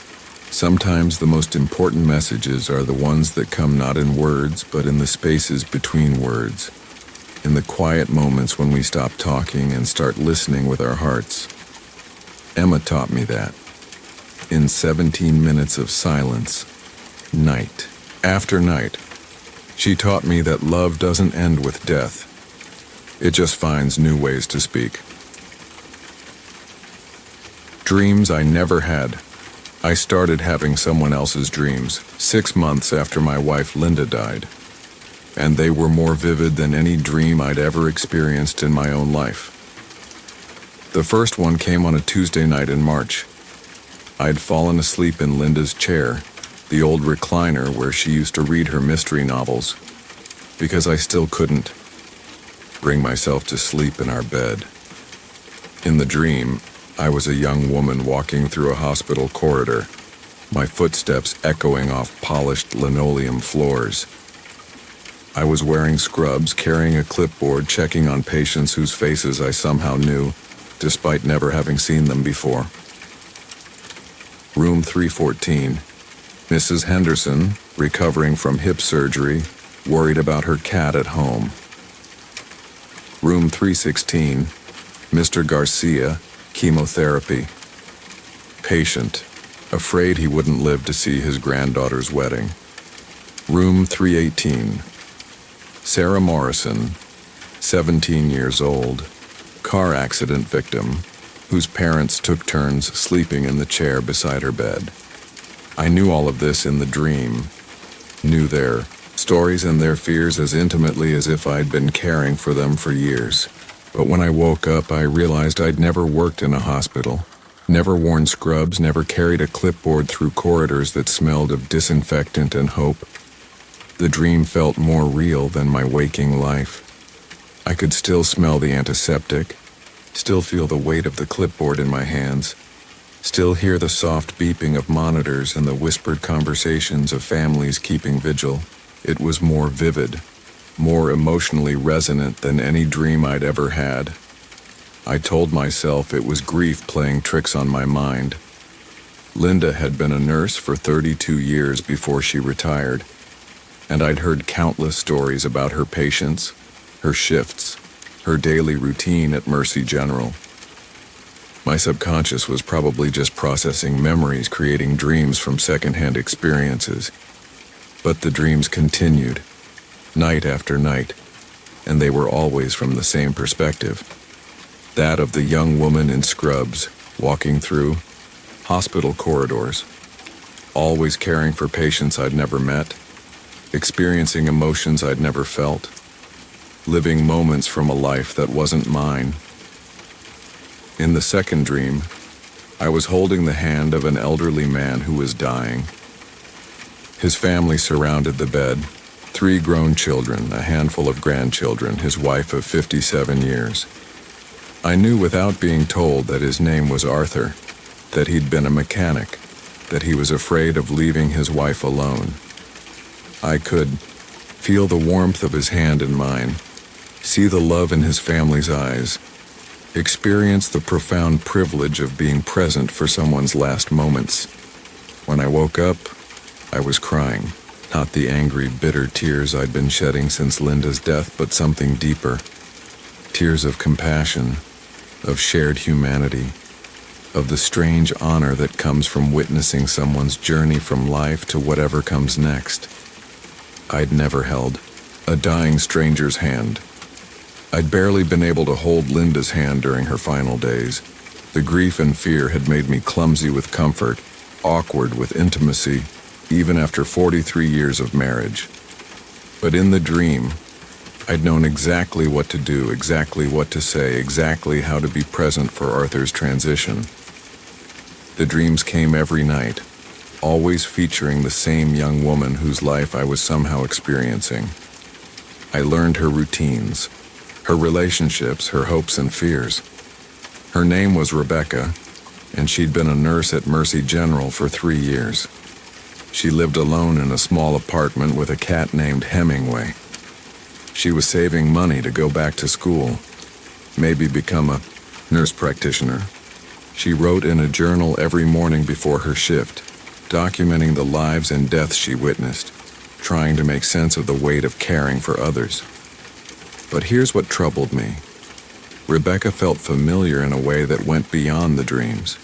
Sometimes the most important messages are the ones that come not in words, but in the spaces between words, in the quiet moments when we stop talking and start listening with our hearts. Emma taught me that. In 17 minutes of silence, night after night, she taught me that love doesn't end with death. It just finds new ways to speak. Dreams I never had. I started having someone else's dreams 6 months after my wife Linda died, and they were more vivid than any dream I'd ever experienced in my own life. The first one came on a Tuesday night in March. I'd fallen asleep in Linda's chair, the old recliner where she used to read her mystery novels, because I still couldn't bring myself to sleep in our bed. In the dream, I was a young woman walking through a hospital corridor, my footsteps echoing off polished linoleum floors. I was wearing scrubs, carrying a clipboard, checking on patients whose faces I somehow knew, despite never having seen them before. Room 314. Mrs. Henderson, recovering from hip surgery, worried about her cat at home. Room 316. Mr. Garcia, chemotherapy. Patient, afraid he wouldn't live to see his granddaughter's wedding. Room 318. Sarah Morrison, 17 years old, car accident victim, whose parents took turns sleeping in the chair beside her bed. I knew all of this in the dream, knew their stories and their fears as intimately as if I'd been caring for them for years. But when I woke up, I realized I'd never worked in a hospital, never worn scrubs, never carried a clipboard through corridors that smelled of disinfectant and hope. The dream felt more real than my waking life. I could still smell the antiseptic, still feel the weight of the clipboard in my hands, still hear the soft beeping of monitors and the whispered conversations of families keeping vigil. It was more vivid, more emotionally resonant than any dream I'd ever had. I told myself it was grief playing tricks on my mind. Linda had been a nurse for 32 years before she retired, and I'd heard countless stories about her patients, her shifts, her daily routine at Mercy General. My subconscious was probably just processing memories, creating dreams from secondhand experiences. But the dreams continued, night after night, and they were always from the same perspective. That of the young woman in scrubs, walking through hospital corridors, always caring for patients I'd never met, experiencing emotions I'd never felt, living moments from a life that wasn't mine. In the second dream, I was holding the hand of an elderly man who was dying. His family surrounded the bed, 3 grown children, a handful of grandchildren, his wife of 57 years. I knew without being told that his name was Arthur, that he'd been a mechanic, that he was afraid of leaving his wife alone. I could feel the warmth of his hand in mine, see the love in his family's eyes, experience the profound privilege of being present for someone's last moments. When I woke up, I was crying, not the angry, bitter tears I'd been shedding since Linda's death, but something deeper. Tears of compassion, of shared humanity, of the strange honor that comes from witnessing someone's journey from life to whatever comes next. I'd never held a dying stranger's hand. I'd barely been able to hold Linda's hand during her final days. The grief and fear had made me clumsy with comfort, awkward with intimacy, even after 43 years of marriage. But in the dream, I'd known exactly what to do, exactly what to say, exactly how to be present for Arthur's transition. The dreams came every night, always featuring the same young woman whose life I was somehow experiencing. I learned her routines, her relationships, her hopes and fears. Her name was Rebecca, and she'd been a nurse at Mercy General for 3 years. She lived alone in a small apartment with a cat named Hemingway. She was saving money to go back to school, maybe become a nurse practitioner. She wrote in a journal every morning before her shift, documenting the lives and deaths she witnessed, trying to make sense of the weight of caring for others. But here's what troubled me. Rebecca felt familiar in a way that went beyond the dreams.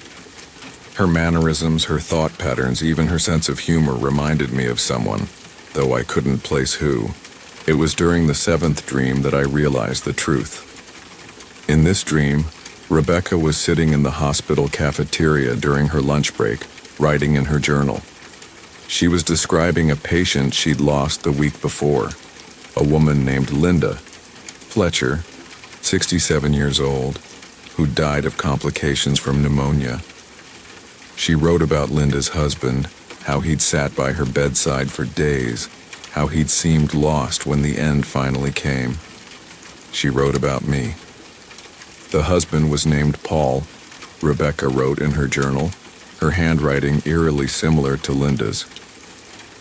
Her mannerisms, her thought patterns, even her sense of humor reminded me of someone, though I couldn't place who. It was during the seventh dream that I realized the truth. In this dream, Rebecca was sitting in the hospital cafeteria during her lunch break, writing in her journal. She was describing a patient she'd lost the week before, a woman named Linda Fletcher, 67 years old, who died of complications from pneumonia. She wrote about Linda's husband, how he'd sat by her bedside for days, how he'd seemed lost when the end finally came. She wrote about me. The husband was named Paul, Rebecca wrote in her journal, her handwriting eerily similar to Linda's.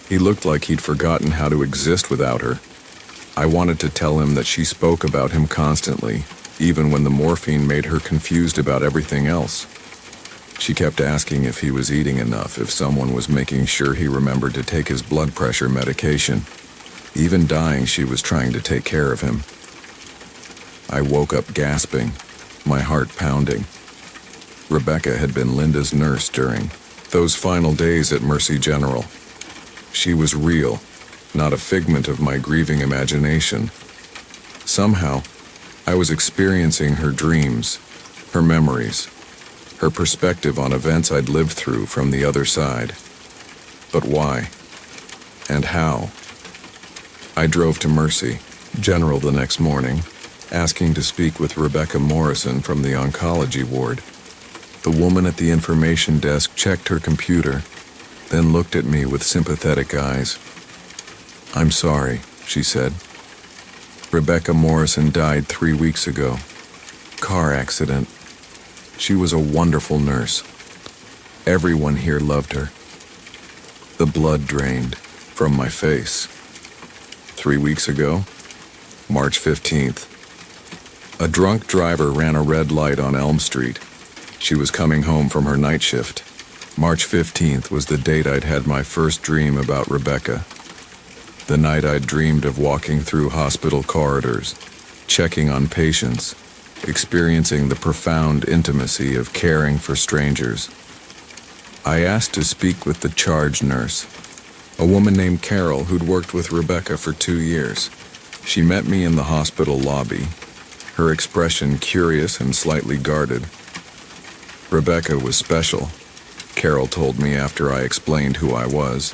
He looked like he'd forgotten how to exist without her. I wanted to tell him that she spoke about him constantly, even when the morphine made her confused about everything else. She kept asking if he was eating enough, if someone was making sure he remembered to take his blood pressure medication. Even dying, she was trying to take care of him. I woke up gasping, my heart pounding. Rebecca had been Linda's nurse during those final days at Mercy General. She was real, not a figment of my grieving imagination. Somehow, I was experiencing her dreams, her memories, her perspective on events I'd lived through from the other side. But why? And how? I drove to Mercy General the next morning, asking to speak with Rebecca Morrison from the oncology ward. The woman at the information desk checked her computer, then looked at me with sympathetic eyes. "I'm sorry," she said. "Rebecca Morrison died 3 weeks ago. Car accident. She was a wonderful nurse. Everyone here loved her." The blood drained from my face. 3 weeks ago, March 15th. A drunk driver ran a red light on Elm Street. She was coming home from her night shift. March 15th was the date I'd had my first dream about Rebecca. The night I'd dreamed of walking through hospital corridors, checking on patients, experiencing the profound intimacy of caring for strangers. I asked to speak with the charge nurse, a woman named Carol who'd worked with Rebecca for 2 years. She met me in the hospital lobby, her expression curious and slightly guarded. Rebecca was special, Carol told me after I explained who I was.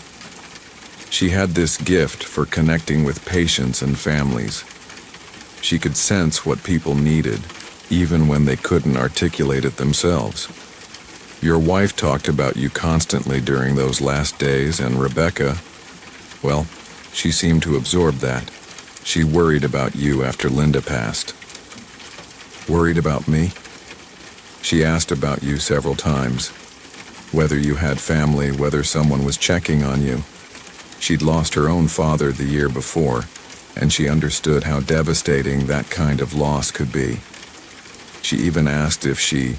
She had this gift for connecting with patients and families. She could sense what people needed, even when they couldn't articulate it themselves. Your wife talked about you constantly during those last days, and Rebecca, well, she seemed to absorb that. She worried about you after Linda passed. Worried about me? She asked about you several times. Whether you had family, whether someone was checking on you. She'd lost her own father the year before, and she understood how devastating that kind of loss could be. She even asked if she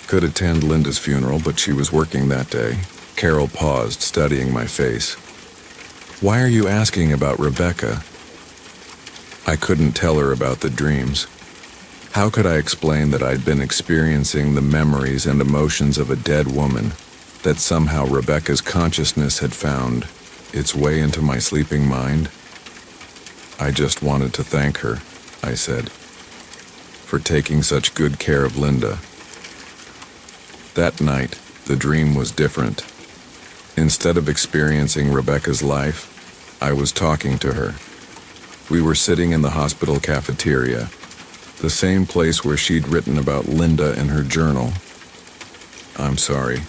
could attend Linda's funeral, but she was working that day. Carol paused, studying my face. "Why are you asking about Rebecca?" I couldn't tell her about the dreams. How could I explain that I'd been experiencing the memories and emotions of a dead woman, that somehow Rebecca's consciousness had found its way into my sleeping mind? "I just wanted to thank her," I said, "for taking such good care of Linda." That night, the dream was different. Instead of experiencing Rebecca's life, I was talking to her. We were sitting in the hospital cafeteria, the same place where she'd written about Linda in her journal. "I'm sorry,"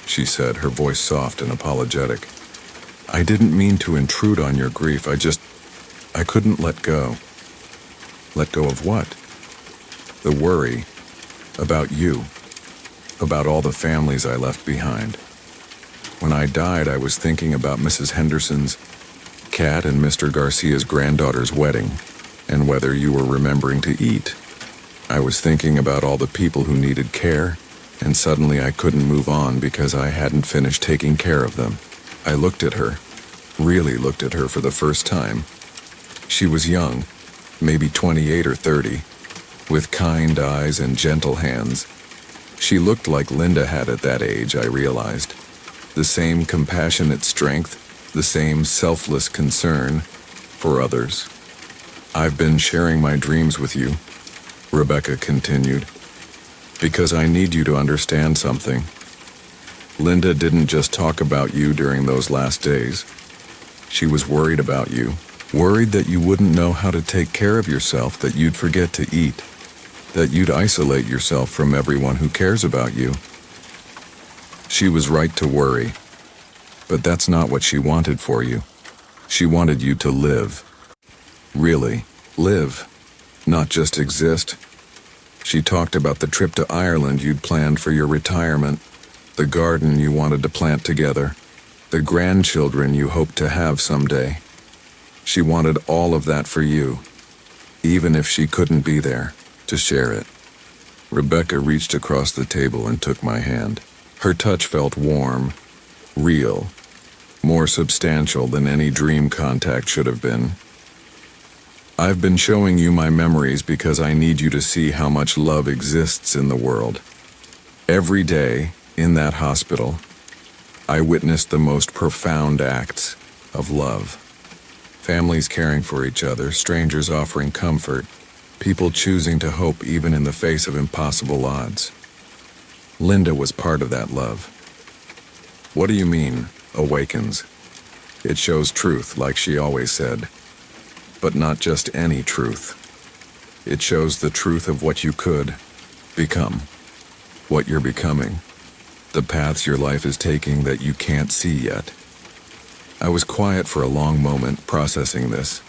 she said, her voice soft and apologetic. "I didn't mean to intrude on your grief. I couldn't let go." "Let go of what?" "The worry about you, about all the families I left behind. When I died, I was thinking about Mrs. Henderson's cat and Mr. Garcia's granddaughter's wedding, and whether you were remembering to eat. I was thinking about all the people who needed care, and suddenly I couldn't move on because I hadn't finished taking care of them." I looked at her, really looked at her for the first time. She was young, maybe 28 or 30, with kind eyes and gentle hands. She looked like Linda had at that age, I realized. The same compassionate strength, the same selfless concern for others. I've been sharing my dreams with you, Rebecca continued, because I need you to understand something. Linda didn't just talk about you during those last days. She was worried about you, worried that you wouldn't know how to take care of yourself, that you'd forget to eat, that you'd isolate yourself from everyone who cares about you. She was right to worry, but that's not what she wanted for you. She wanted you to live. Really, live, not just exist. She talked about the trip to Ireland you'd planned for your retirement, the garden you wanted to plant together, the grandchildren you hoped to have someday. She wanted all of that for you, even if she couldn't be there to share it. Rebecca reached across the table and took my hand. Her touch felt warm, real, more substantial than any dream contact should have been. I've been showing you my memories because I need you to see how much love exists in the world. Every day, in that hospital, I witnessed the most profound acts of love. Families caring for each other, strangers offering comfort, people choosing to hope even in the face of impossible odds. Linda was part of that love. What do you mean, awakens? It shows truth, like she always said. But not just any truth. It shows the truth of what you could become, what you're becoming, the paths your life is taking that you can't see yet. I was quiet for a long moment, processing this.